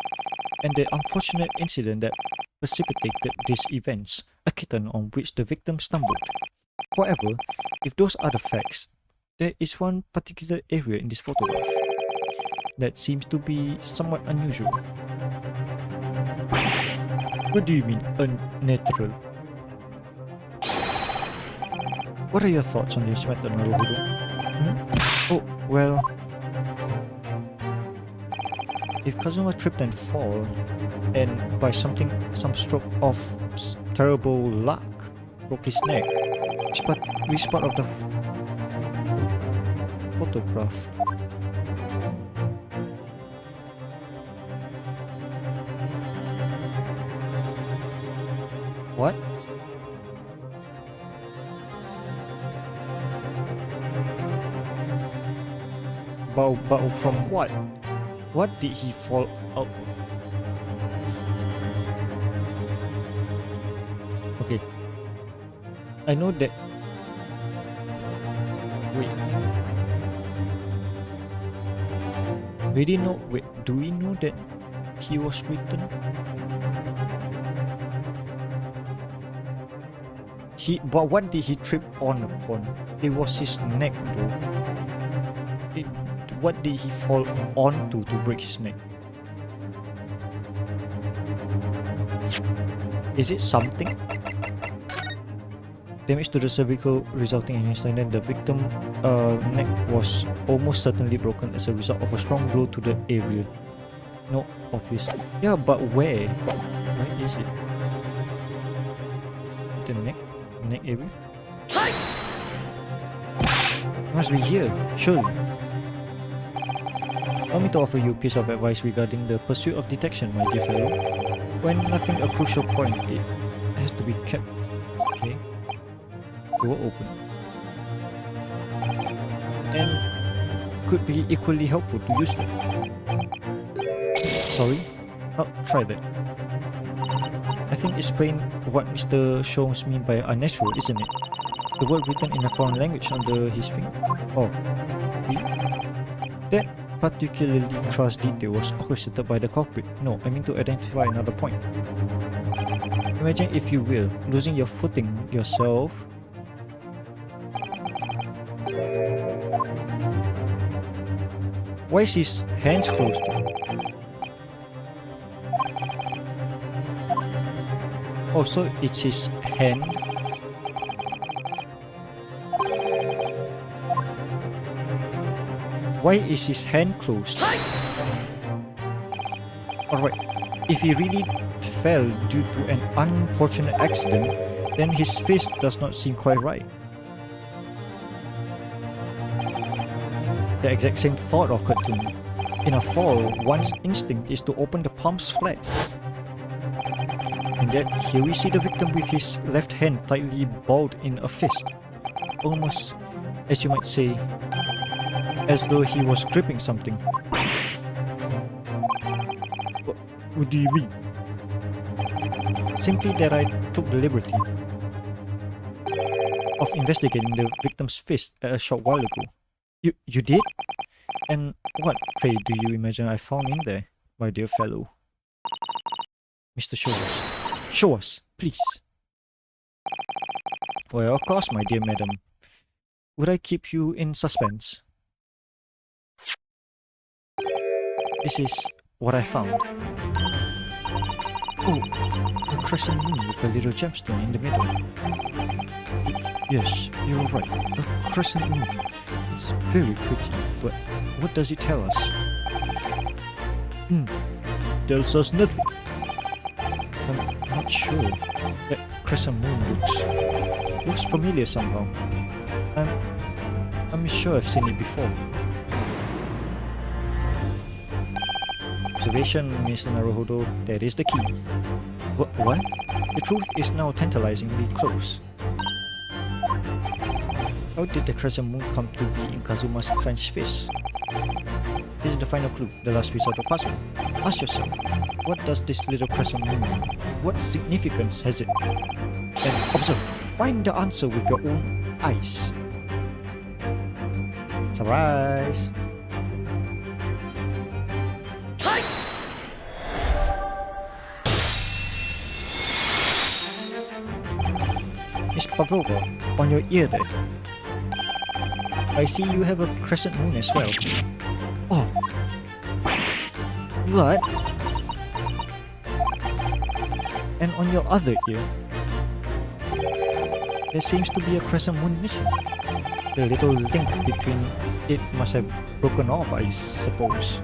And the unfortunate incident that precipitated these events, a kitten on which the victim stumbled. However, if those are the facts, there is one particular area in this photograph that seems to be somewhat unusual. What do you mean, unnatural? What are your thoughts on this matter, Naruhodo? Oh, well... If Kazuma tripped and fall, and by some stroke of terrible luck, broke his neck, which part of the photograph? What? But from what? What did he fall out? Okay. I know that... Wait. Wait, do we know that he was written? But what did he trip on upon? It was his neck, bro. What did he fall onto to break his neck? Is it something? Damage to the cervical resulting in instant death. The victim's neck was almost certainly broken as a result of a strong blow to the area. No obvious. Yeah, but where? Where is it? The neck area? Must be here, surely. Allow me to offer you a piece of advice regarding the pursuit of detection, my dear fellow. When nothing a crucial point, it has to be kept. Okay. Door open. And could be equally helpful to use them. Sorry? Oh, try that. I think it's plain what Mr. Sholmes means by unnatural, isn't it? The word written in a foreign language under his finger. Oh. That particularly crass detail was orchestrated by the culprit. No, I mean to identify another point. Imagine, if you will, losing your footing yourself. Why is his hands closed? Oh, so it's his hand. Why is his hand closed? Alright, if he really fell due to an unfortunate accident, then his face does not seem quite right. The exact same thought occurred to me. In a fall, one's instinct is to open the palms flat. And yet, here we see the victim with his left hand tightly balled in a fist. Almost, as you might say, as though he was gripping something. What do you mean? Simply that I took the liberty of investigating the victim's fist a short while ago. You did? And what, pray, do you imagine I found in there, my dear fellow? Mr. Show us. Show us, please. Well, of course, my dear madam. Would I keep you in suspense? This is what I found. Oh, a crescent moon with a little gemstone in the middle. Yes, you're right. A crescent moon. It's very pretty, but what does it tell us? Tells us nothing. I'm not sure. That crescent moon looks familiar somehow. I'm sure I've seen it before. Observation, Mr. Naruhodo, that is the key. What? The truth is now tantalizingly close. How did the crescent moon come to be in Kazuma's clenched fist? This is the final clue, the last piece of the puzzle. Ask yourself, what does this little crescent moon mean? What significance has it? And observe, find the answer with your own eyes. Surprise! Miss Pavlova, on your ear there. I see you have a crescent moon as well. Oh! What? And on your other ear, there seems to be a crescent moon missing. The little link between it must have broken off, I suppose.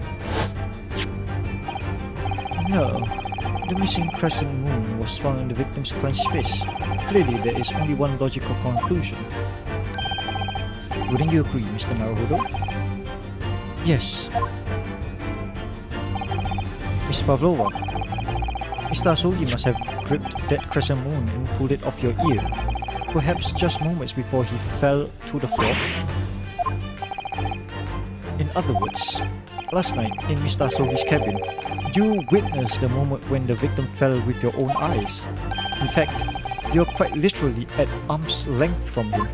No, the missing crescent moon was found in the victim's clenched fist. Clearly, there is only one logical conclusion. Wouldn't you agree, Mr. Naruhodo? Yes. Miss Pavlova, Mr. Asogi must have gripped that crescent moon and pulled it off your ear, perhaps just moments before he fell to the floor. In other words, last night in Mr. Asogi's cabin, you witnessed the moment when the victim fell with your own eyes. In fact, you're quite literally at arm's length from him.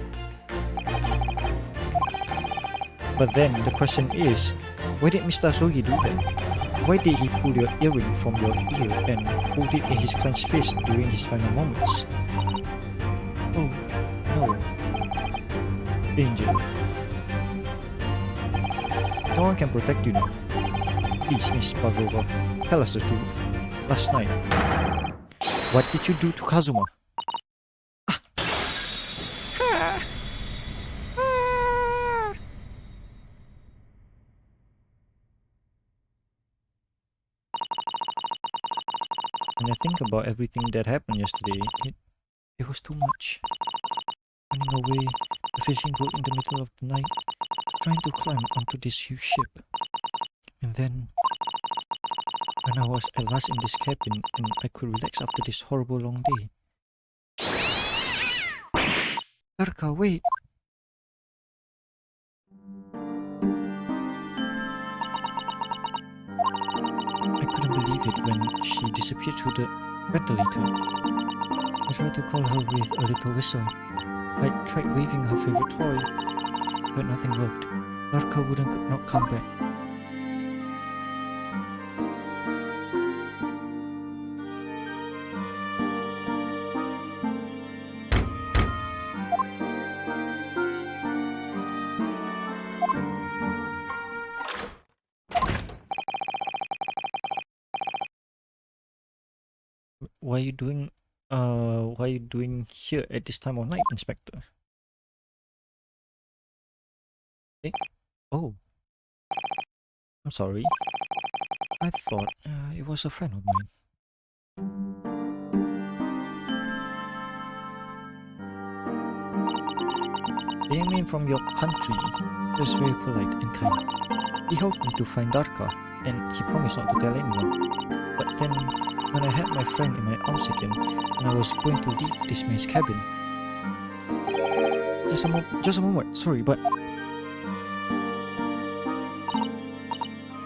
But then the question is, why did Mr. Asogi do that? Why did he pull your earring from your ear and hold it in his clenched fist during his final moments? Oh, no. Angel. No one can protect you now. Please, Miss Pavlova, tell us the truth. Last night, what did you do to Kazuma? When I think about everything that happened yesterday, it was too much. Running away, a fishing boat in the middle of the night, trying to climb onto this huge ship. And then, when I was at last in this cabin and I could relax after this horrible long day. Arka, wait! I couldn't believe it when she disappeared through the ventilator. I tried to call her with a little whistle. I tried waving her favorite toy, but nothing worked. Arka wouldn't not come back. Why are you doing here at this time of night, Inspector? Eh? Oh. I'm sorry. I thought it was a friend of mine. Came in from your country. He was very polite and kind. He helped me to find Darka, and he promised not to tell anyone. But then, when I had my friend in my arms again, and I was going to leave this man's cabin. Just a moment, sorry, but...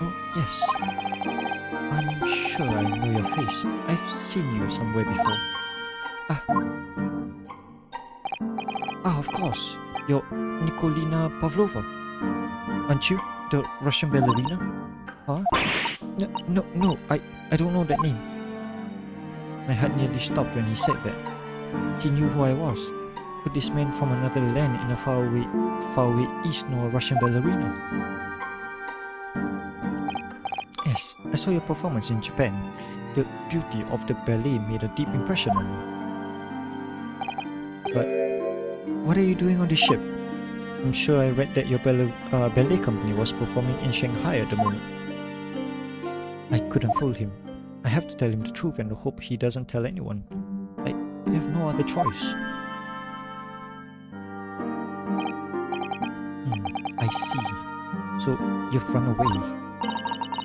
Oh, yes. I'm sure I know your face. I've seen you somewhere before. Ah, of course. You're Nikolina Pavlova. Aren't you? The Russian ballerina? Huh? No, I don't know that name. My heart nearly stopped when he said that. He knew who I was. Could this man from another land in a faraway east know a Russian ballerina? Yes, I saw your performance in Japan. The beauty of the ballet made a deep impression on me. But what are you doing on this ship? I'm sure I read that your ballet company was performing in Shanghai at the moment. I couldn't fool him. I have to tell him the truth and hope he doesn't tell anyone. I have no other choice. I see. So you've run away.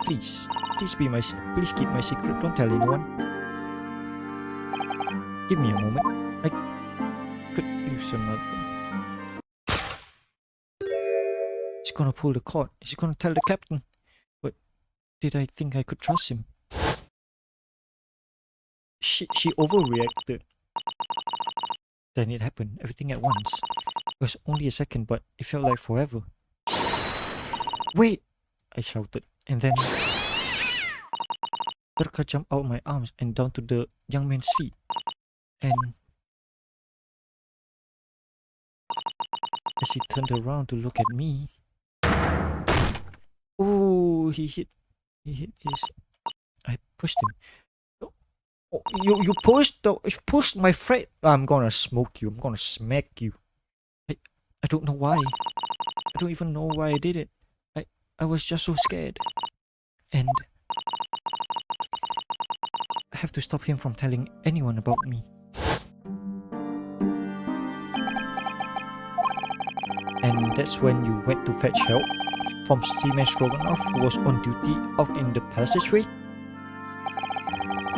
Please keep my secret. Don't tell anyone. Give me a moment. I could use another. He's gonna pull the cord. He's gonna tell the captain. But did I think I could trust him? She overreacted. Then it happened, everything at once. It was only a second, but it felt like forever. Wait! I shouted, and then Turka jumped out of my arms and down to the young man's feet. And as he turned around to look at me, oh, he hit his. I pushed him. Oh, you pushed my friend. I'm gonna smoke you. I'm gonna smack you. I don't know why. I don't even know why I did it. I was just so scared. And I have to stop him from telling anyone about me. And that's when you went to fetch help from Seaman Stroganoff, who was on duty out in the passageway?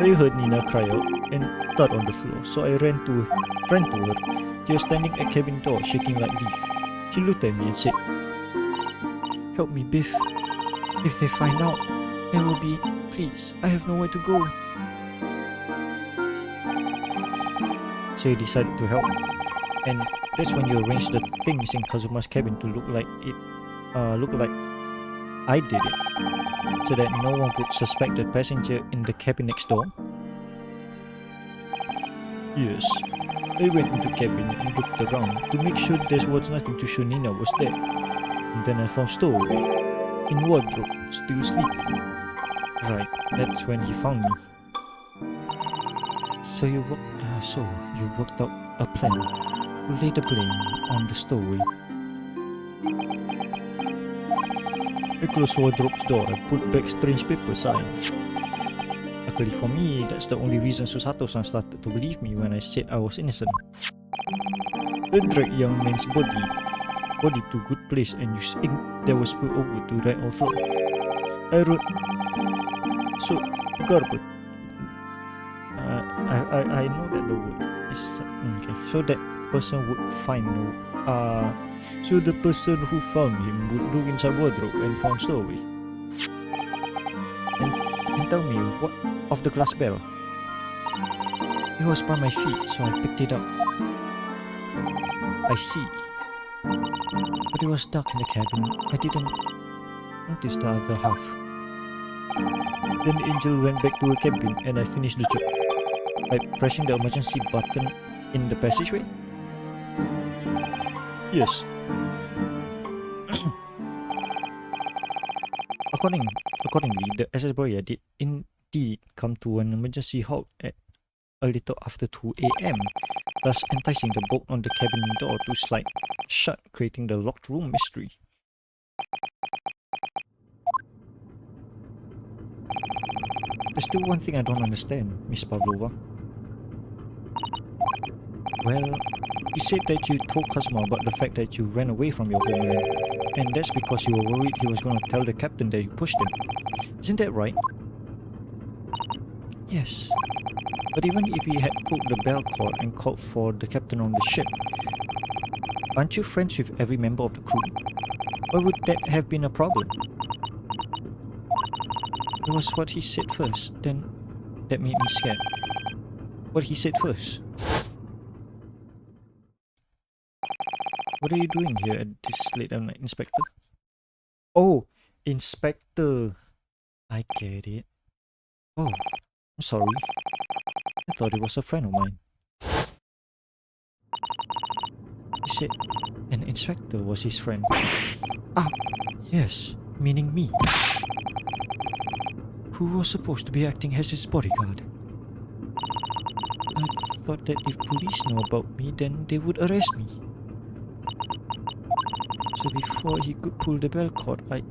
I heard Nina cry out and thud on the floor, so I ran to her. She was standing at cabin door, shaking like leaf. She looked at me and said, "Help me, Biff. If they find out, I will be... Please, I have nowhere to go." So you decided to help. And that's when you arranged the things in Kazuma's cabin to look like I did it, so that no one would suspect the passenger in the cabin next door. Yes. I went into the cabin and looked around to make sure there was nothing to show Nina was there. And then I found Stowaway in wardrobe, still sleeping. Right, that's when he found me. So you worked out a plan to lay the blame on the Stowaway. I closed wardrobe's door and put back strange paper signs. Luckily for me, that's the only reason Susato-san started to believe me when I said I was innocent. I dragged young man's body to a good place and used ink that was spilled over to write on floor. I wrote, "So, garbage." I know that the word is okay. So that person would find So the person who found him would look inside wardrobe and found Stowaway. And tell me, what of the glass bell? It was by my feet, so I picked it up. I see. But it was dark in the cabin. I didn't notice the other half. Then Angel went back to her cabin and I finished the job. By pressing the emergency button in the passageway? Yes. Accordingly, the SS Boya did indeed come to an emergency halt at a little after 2 a.m., thus enticing the bolt on the cabin door to slide shut, creating the locked room mystery. There's still one thing I don't understand, Miss Pavlova. Well, you said that you told Kazuma about the fact that you ran away from your homeland, and that's because you were worried he was going to tell the captain that you pushed him. Isn't that right? Yes. But even if he had pulled the bell cord and called for the captain on the ship, aren't you friends with every member of the crew? Why would that have been a problem? It was what he said first, then that made me scared. What he said first. What are you doing here at this late at night, Inspector? Oh, Inspector. I get it. Oh, I'm sorry. I thought it was a friend of mine. He said an inspector was his friend. Ah, yes, meaning me. Who was supposed to be acting as his bodyguard? I thought that if police know about me, then they would arrest me. So before he could pull the bell cord, I...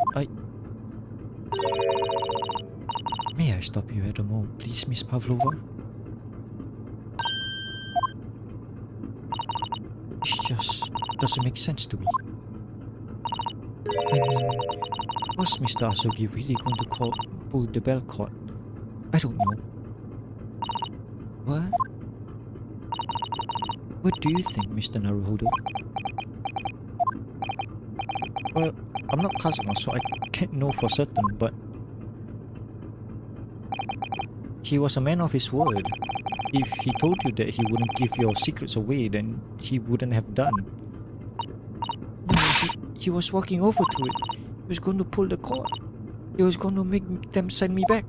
May I stop you at a moment, please, Miss Pavlova? It just doesn't make sense to me. I mean, was Mr. Asogi really going to pull the bell cord? I don't know. What? What do you think, Mr. Naruhodo? Well, I'm not Kazuma, so I can't know for certain, but he was a man of his word. If he told you that he wouldn't give your secrets away, then he wouldn't have done. No, he was walking over to it. He was going to pull the cord. He was going to make them send me back.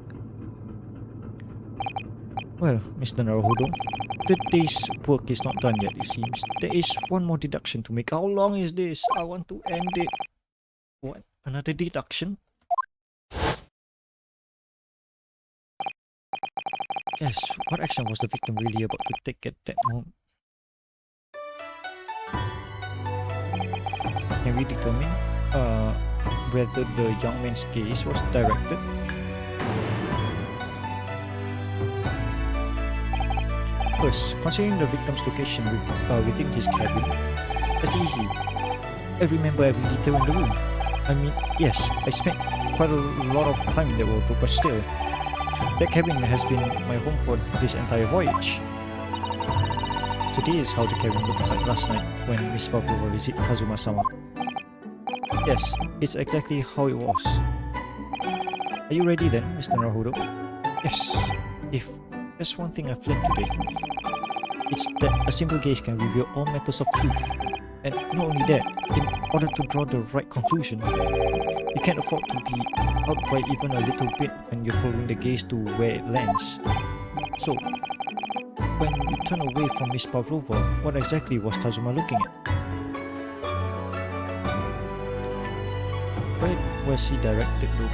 Well, Mr. Naruhodo, the day's work is not done yet, it seems. There is one more deduction to make. How long is this? I want to end it. What? Another deduction? Yes, what action was the victim really about to take at that moment? Can we determine whether the young man's gaze was directed? First, considering the victim's location within his cabin, that's easy. I remember every detail in the room. I mean, yes, I spent quite a lot of time in the wardrobe, but still, that cabin has been my home for this entire voyage. So this is how the cabin looked like last night when Miss Pavlova visited Kazuma-sama. Yes, it's exactly how it was. Are you ready then, Mr. Naruhodo? Yes. If there's one thing I've learned today, it's that a simple gaze can reveal all matters of truth. And not only that, in order to draw the right conclusion, you can't afford to be out by even a little bit when you're following the gaze to where it lands. So, when you turn away from Miss Pavlova, what exactly was Kazuma looking at? Where was he directed though?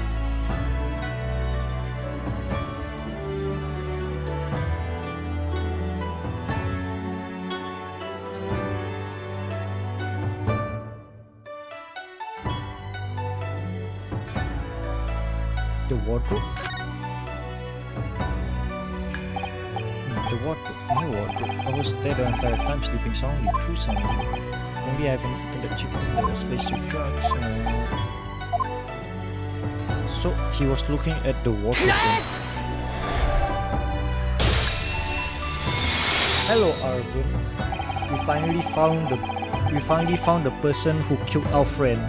The wardrobe? The wardrobe. My wardrobe. I was there the entire time sleeping soundly, too soundly. Only I haven't eaten that chicken that was laced with drugs. So he was looking at the wardrobe. Hello, Arvin. We finally found the person who killed our friend.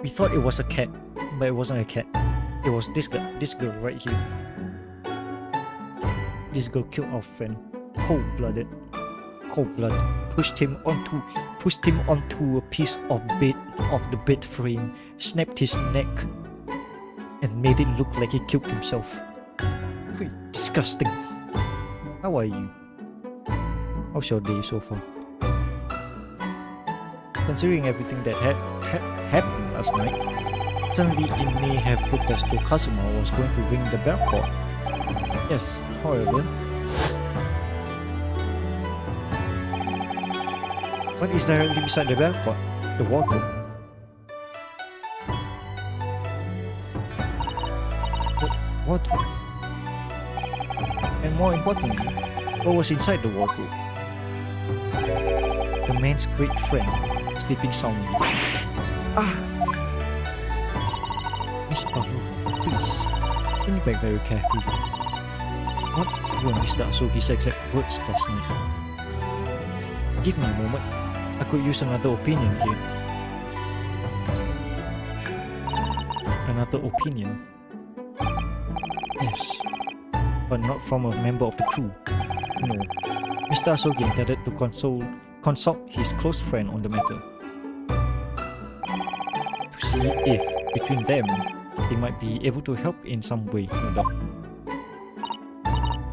We thought it was a cat, but it wasn't a cat. It was this girl right here. This girl killed our friend, cold-blooded. Pushed him onto a piece of the bed frame, snapped his neck, and made it look like he killed himself. Pretty disgusting. How are you? How's your day so far? Considering everything that happened last night, suddenly it may have looked as though Kazuma was going to ring the bell cord. Yes, however, what is directly beside the bell cord? The wardrobe. The wardrobe. And more importantly, what was inside the wardrobe? The man's great friend, sleeping soundly. Ah! Miss Pavlova, please, think back very carefully. What were Mr. Asogi's exact words last night? Give me a moment. I could use another opinion here. another opinion. Yes, but not from a member of the crew. No, Mr. Asogi intended to consult his close friend on the matter, to see if, between them, they might be able to help in some way, no doubt.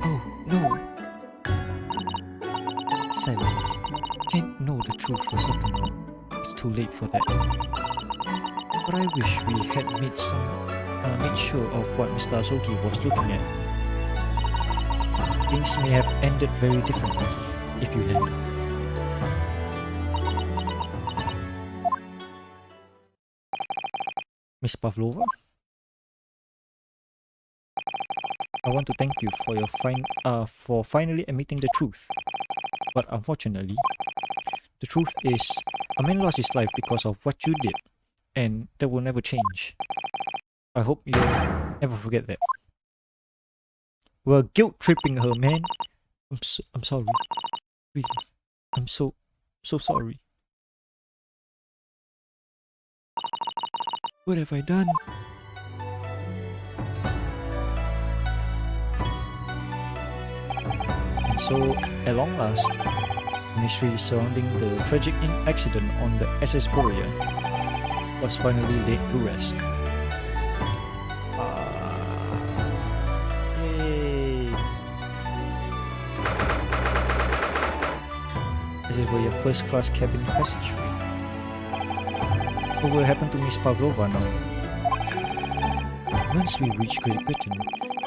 Oh, no. Silently. Can't know the truth for certain now. It's too late for that. But I wish we had made sure of what Mr. Asogi was looking at. Things may have ended very differently if you had. Miss Pavlova? I want to thank you for your for finally admitting the truth. But unfortunately, the truth is, a man lost his life because of what you did, and that will never change. I hope you'll never forget that. We're guilt-tripping her, man. I'm sorry. Really. I'm so sorry. What have I done? And so, at long last, the mystery surrounding the tragic accident on the SS Boreal was finally laid to rest. Yay! This is where your first-class cabin passageway. What will happen to Miss Pavlova now? Once we reach Great Britain,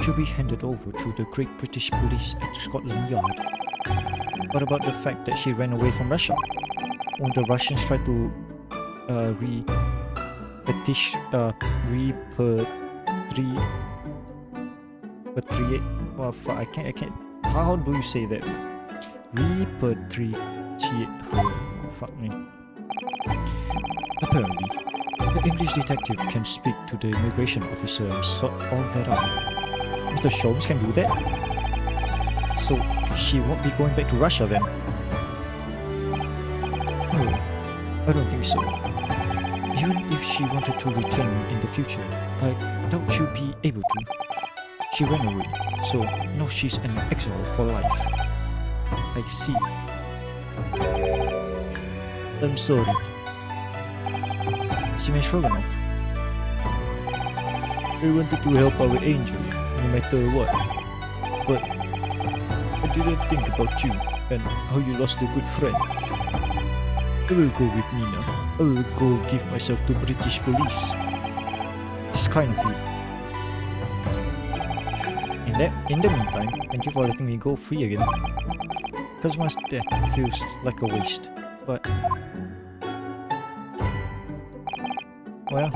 she'll be handed over to the Great British Police at Scotland Yard. What about the fact that she ran away from Russia? Won't the Russians try to repatriate? Well, I can't. How do you say that? Repatriate her. Oh, fuck me. Apparently, the English detective can speak to the immigration officer and sort all that out. Mr. Sholmes can do that? So, she won't be going back to Russia then? No, I don't think so. Even if she wanted to return in the future, I doubt she'll be able to. She ran away, so now she's an exile for life. I see. I'm sorry. Seaman Stroganoff. I wanted to help our angel, no matter what. But I didn't think about you and how you lost a good friend. I will go with me now. I will go give myself to British police. It's kind of you. In the meantime, thank you for letting me go free again. Kazuma's death feels like a waste, but... well,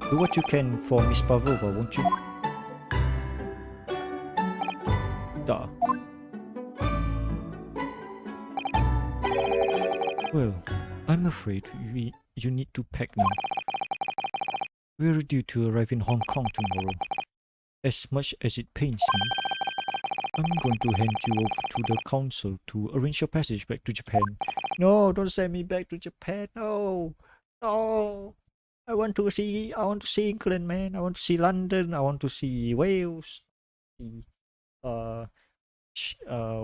do what you can for Miss Pavlova, won't you? Duh. Well, I'm afraid you need to pack now. We're due to arrive in Hong Kong tomorrow. As much as it pains me, I'm going to hand you over to the council to arrange your passage back to Japan. No, don't send me back to Japan. No, no. I want to see England, man. I want to see London. I want to see Wales.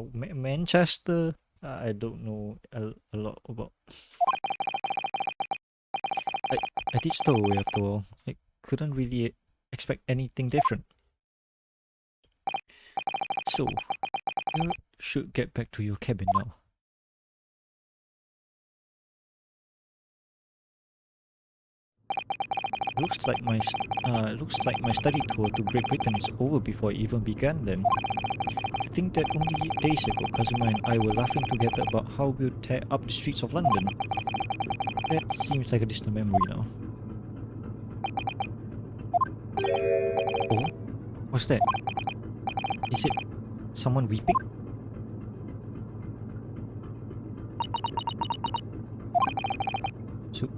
Manchester. I don't know a lot about. I did stow away after all. I couldn't really expect anything different. So, you should get back to your cabin now. Looks like my study tour to Great Britain is over before it even began then. To think that only days ago Kazuma and I were laughing together about how we'll tear up the streets of London. That seems like a distant memory now. Oh? What's that? Is it someone weeping?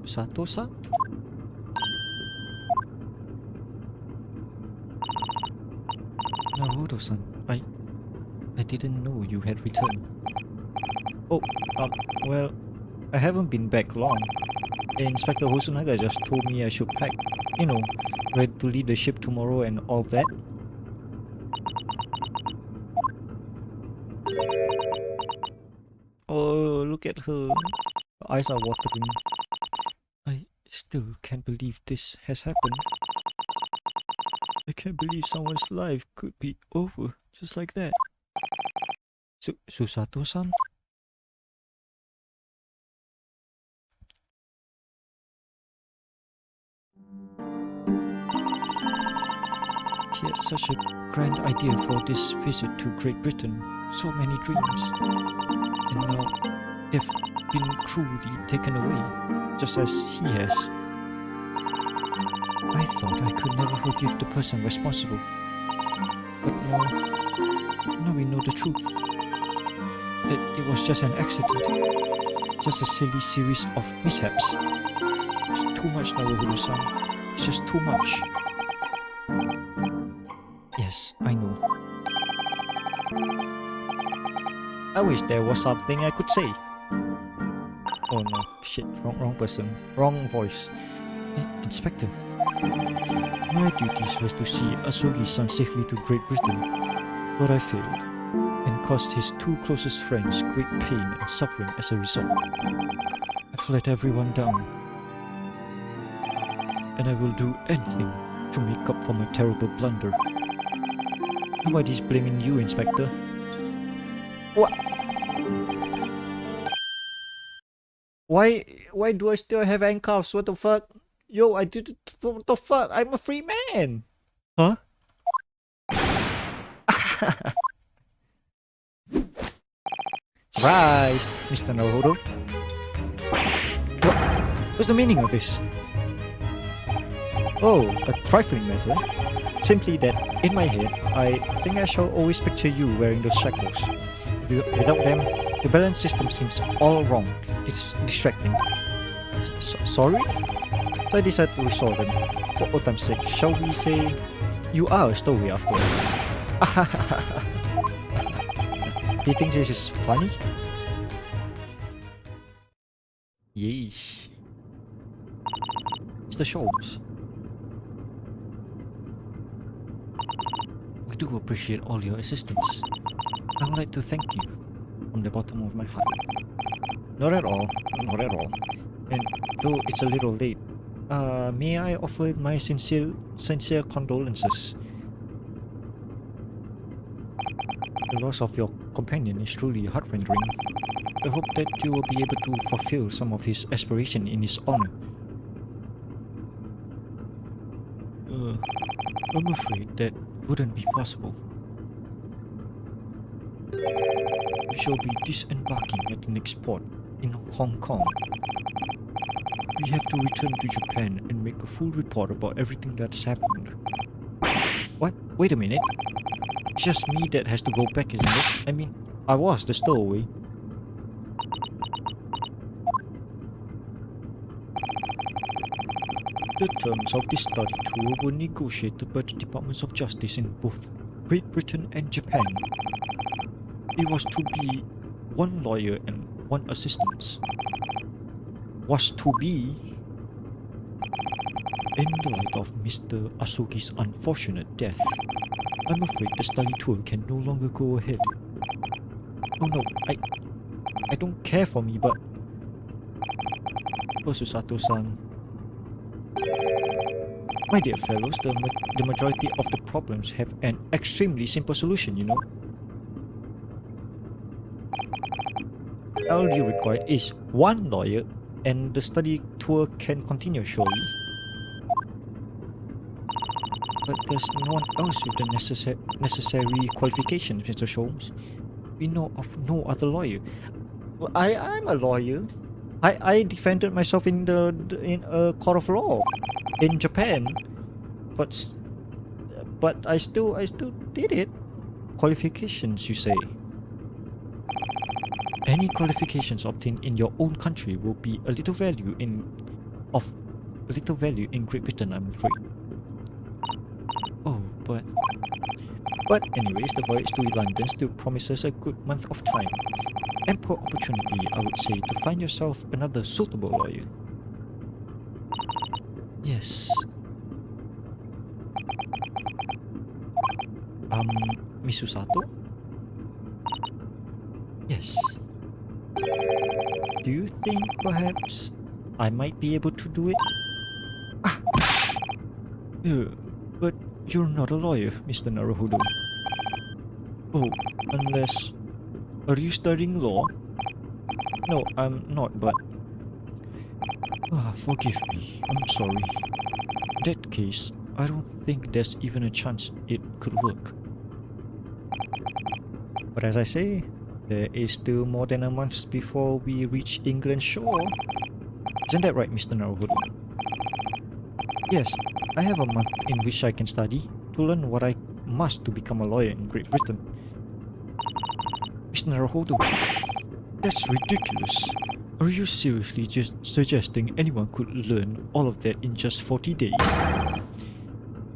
Sato-san? Naruto-san, I didn't know you had returned. Oh, well, I haven't been back long. Inspector Hosonaga just told me I should pack, Ready to leave the ship tomorrow and all that? Oh, look at her. Her eyes are watering. I still can't believe this has happened. I can't believe someone's life could be over just like that. Susato-san? He had such a grand idea for this visit to Great Britain. So many dreams. And now they've been cruelly taken away, just as he has. I thought I could never forgive the person responsible. But now we know the truth. That it was just an accident. Just a silly series of mishaps. It's too much, Naruhodo-san. It's just too much. Yes, I know. I wish there was something I could say. Oh no, shit, wrong person. Wrong voice. Inspector. My duties was to see Asugi-san safely to Great Britain, but I failed, and caused his two closest friends great pain and suffering as a result. I've let everyone down, and I will do anything to make up for my terrible blunder. Nobody's blaming you, Inspector. What? Why do I still have handcuffs? What the fuck? Yo, I did it. What the fuck? I'm a free man. Huh? Surprised, Mr. Naruhodo. What's the meaning of this? Oh, a trifling matter. Simply that, in my head, I think I shall always picture you wearing those shackles. Without them, the balance system seems all wrong. It's distracting. Sorry? So I decided to restore them. For old time's sake, shall we say, you are a stowaway after all. Do you think this is funny? Yeesh. Mr. Sholmes. I do appreciate all your assistance. I would like to thank you from the bottom of my heart. Not at all, not at all. And though it's a little late, may I offer my sincere condolences. The loss of your companion is truly heart-rending. I hope that you will be able to fulfill some of his aspiration in his honor. I'm afraid that wouldn't be possible. We shall be disembarking at the next port in Hong Kong. We have to return to Japan and make a full report about everything that's happened. What? Wait a minute. It's just me that has to go back, isn't it? I mean, I was the stowaway. The terms of this study tour were negotiated by the Departments of Justice in both Great Britain and Japan. It was to be one lawyer and one assistant. Was to be. In the light of Mr. Asugi's unfortunate death, I'm afraid the study tour can no longer go ahead. Oh no, I don't care for me, but... Oh, Susato-san. My dear fellows, the majority of the problems have an extremely simple solution, you know. All you require is one lawyer and the study tour can continue surely. But there's no one else with the necessary qualifications, Mr. Sholmes. We know of no other lawyer. Well, I'm a lawyer. I defended myself in a court of law in Japan, but I still did it. Qualifications, you say? Any qualifications obtained in your own country will be of little value in Great Britain, I'm afraid. Oh, but anyways, the voyage to London still promises a good month of time. Ample opportunity, I would say, to find yourself another suitable lawyer. Yes. Miss Usato? Yes. Do you think perhaps I might be able to do it? Ah! But you're not a lawyer, Mr. Naruhodo. Oh, unless... Are you studying law? No, I'm not, but... Forgive me. I'm sorry. In that case, I don't think there's even a chance it could work. But as I say, there is still more than a month before we reach England's shore. Isn't that right, Mr. Naruhodo? Yes, I have a month in which I can study to learn what I must to become a lawyer in Great Britain. Mr. Naruhodo, that's ridiculous. Are you seriously just suggesting anyone could learn all of that in just 40 days?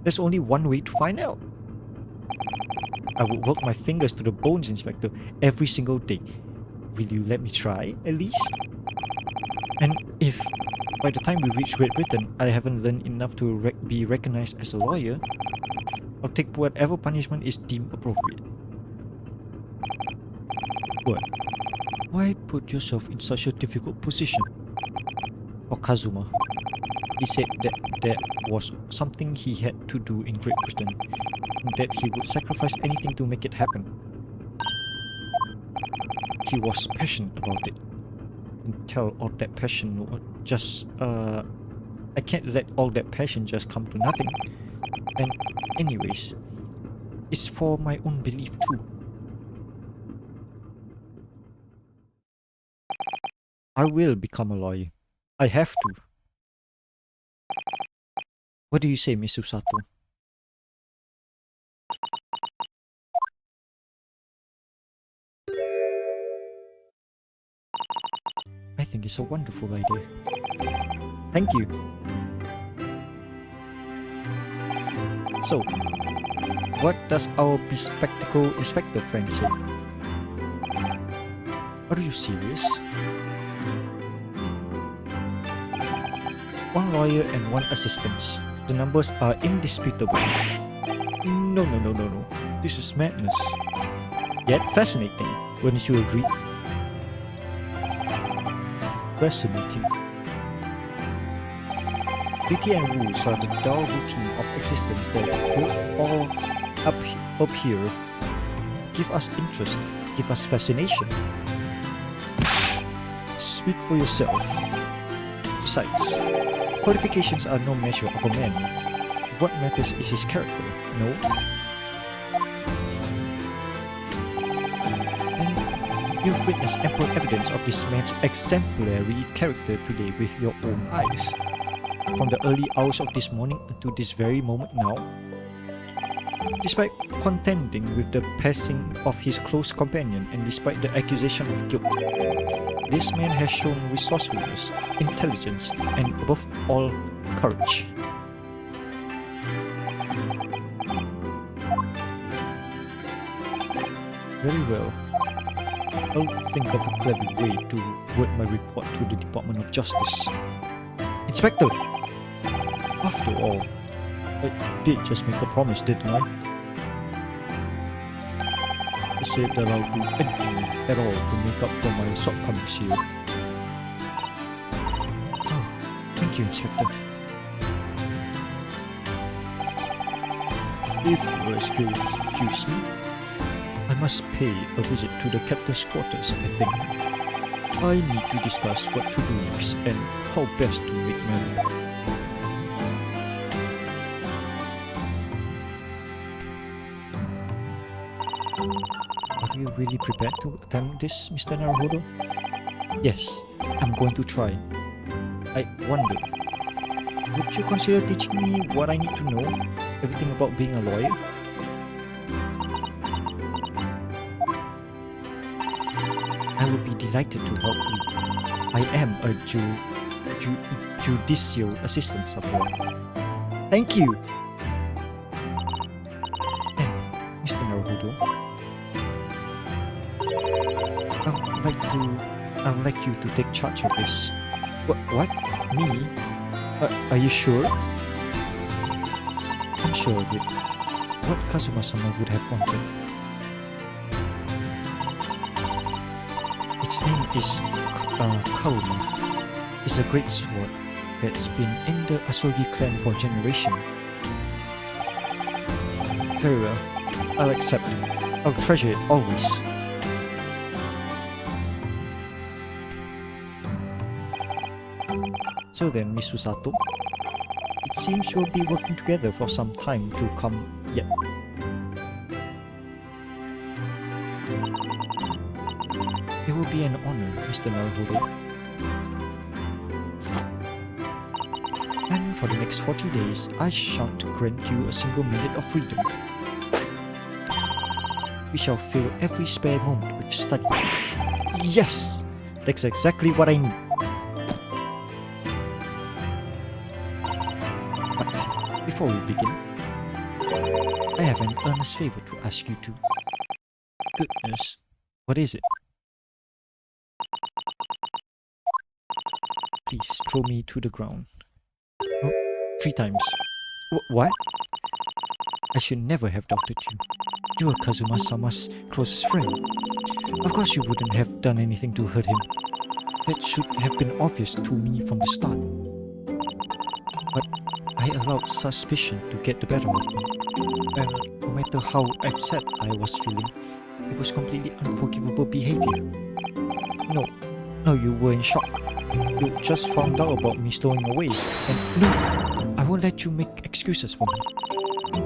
There's only one way to find out. I would work my fingers to the bones, Inspector, every single day. Will you let me try, at least? And if, by the time we reach Great Britain, I haven't learned enough to be recognized as a lawyer, I'll take whatever punishment is deemed appropriate. What? Why put yourself in such a difficult position? Or Kazuma. He said that there was something he had to do in Great Britain, and that he would sacrifice anything to make it happen. He was passionate about it. And tell all that passion just I can't let all that passion just come to nothing. And anyways, it's for my own belief too. I will become a lawyer. I have to. What do you say, Miss Usato? I think it's a wonderful idea. Thank you. So, what does our bespectacled inspector friend say? Are you serious? One lawyer and one assistant. The numbers are indisputable. No. This is madness. Yet fascinating, wouldn't you agree? Fascinating. Duty and rules are the dull routine of existence that all up here give us interest, give us fascination. Speak for yourself. Besides, qualifications are no measure of a man. What matters is his character, no? And you've witnessed ample evidence of this man's exemplary character today with your own eyes. From the early hours of this morning to this very moment now. Despite contending with the passing of his close companion and despite the accusation of guilt, this man has shown resourcefulness, intelligence, and above all, courage. Very well. I'll think of a clever way to word my report to the Department of Justice. Inspector! After all, I did just make a promise, didn't I? I said that I'll do anything at all to make up for my shortcomings here. Oh, thank you, Inspector. If you'll excuse me, I must pay a visit to the captain's quarters, I think. I need to discuss what to do next and how best to make money. Are you really prepared to attempt this, Mr. Naruhodo? Yes, I'm going to try. I wonder, would you consider teaching me what I need to know? Everything about being a lawyer? I would be delighted to help you. I am a judicial assistant after all. Thank you! And, Mr. Naruhodo, I would like you to take charge of this. What? Me? Are you sure? I'm sure of it. what Kazuma-sama would have wanted. Its name is Kaoma. It's a great sword that's been in the Asogi clan for generations. Very well, I'll accept. I'll treasure it always. So then, Miss Susato, it seems we'll be working together for some time to come yet. It will be an honor, Mr. Naruhodo. And for the next 40 days, I shan't grant you a single minute of freedom. We shall fill every spare moment with study. Yes! That's exactly what I need. But before we begin, I have an earnest favor to ask you to. Goodness, what is it? Please throw me to the ground. Oh, 3 times. What? I should never have doubted you. You are Kazuma-sama's closest friend. Of course you wouldn't have done anything to hurt him. That should have been obvious to me from the start. But I allowed suspicion to get the better of me. And no matter how upset I was feeling, it was completely unforgivable behavior. No, you were in shock. You just found out about me stowing away, and no, I won't let you make excuses for me.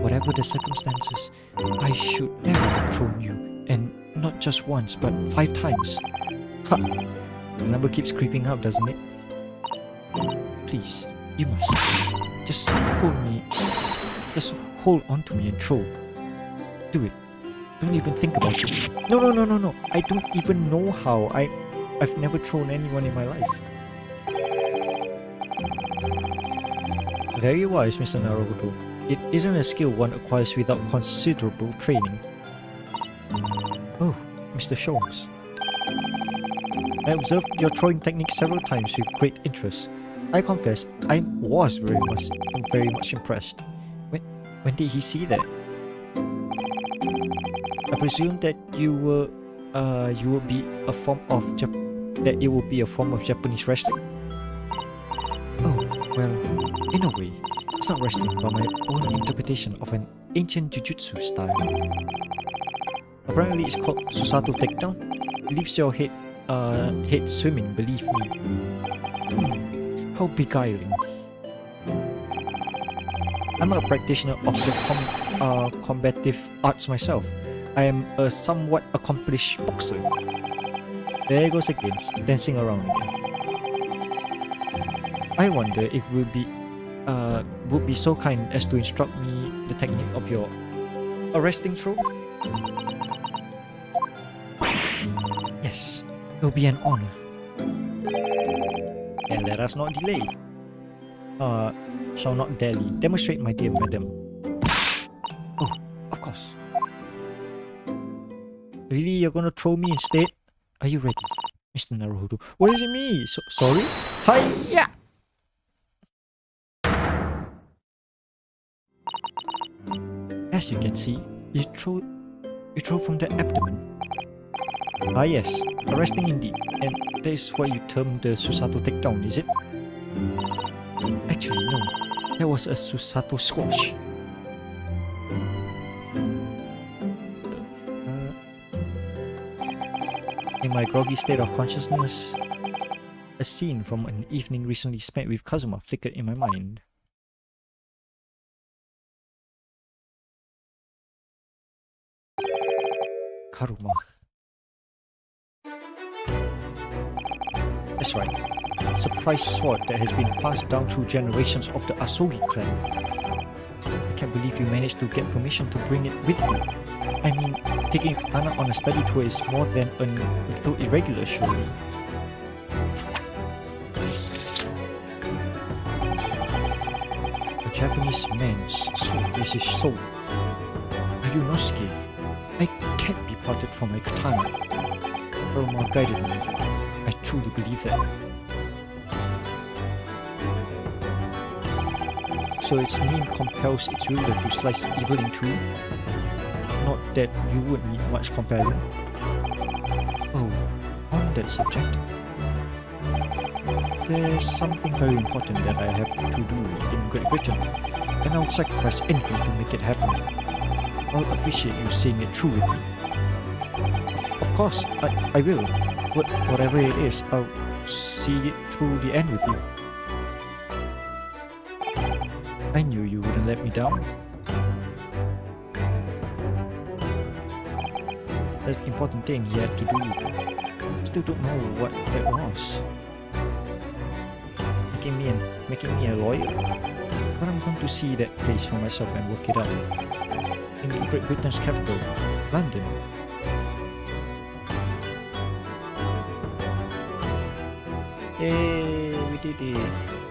Whatever the circumstances, I should never have thrown you, and not just once, but 5 times. Ha! The number keeps creeping up, doesn't it? Please, you must. Just hold on to me and throw. Do it. Don't even think about it. No. I don't even know how. I've never thrown anyone in my life. Very wise, Mr. Naruhodo. It isn't a skill one acquires without considerable training. Oh, Mr. Sholmes. I observed your throwing technique several times with great interest. I confess, I was very much impressed. When did he see that? I presume that it will be a form of Japanese wrestling. Oh, well, in a way, it's not wrestling, but my own interpretation of an ancient jujutsu style. Apparently, it's called Susato Takedown. It leaves your head swimming, believe me. How beguiling. I'm a practitioner of the combative arts myself. I am a somewhat accomplished boxer. There goes again, dancing around again. I wonder if would be so kind as to instruct me the technique of your arresting throw? Yes, it will be an honor. And let us not delay. Shall not dally. Demonstrate, my dear madam. Oh, of course. Really, you're gonna throw me instead? Are you ready, Mr. Naruhodo? What is it me? Sorry? Hiya! As you can see, you throw from the abdomen. Ah yes, arresting indeed. And that is what you term the Susato takedown, is it? Actually, no. That was a Susato squash. In my groggy state of consciousness, a scene from an evening recently spent with Kazuma flickered in my mind. Karuma. That's right. It's a prized sword that has been passed down through generations of the Asogi clan. I can't believe you managed to get permission to bring it with you. I mean, taking a katana on a study tour is more than a little irregular, surely. A Japanese man's soul is his soul. Ryunosuke, I can't be parted from my katana. Irma guided me. I truly believe that. So its name compels its ruler to slice evil in two? Not that you would need much compelling. Oh, on that subject, there's something very important that I have to do in Great Britain, and I'll sacrifice anything to make it happen. I'll appreciate you seeing it through with me. Of course, I will. Whatever it is, I'll see it through the end with you. I knew you wouldn't let me down. That important thing he had to do. Still don't know what that was. Making me a lawyer? But I'm going to see that place for myself and work it out. In Great Britain's capital, London. Yay, we did it.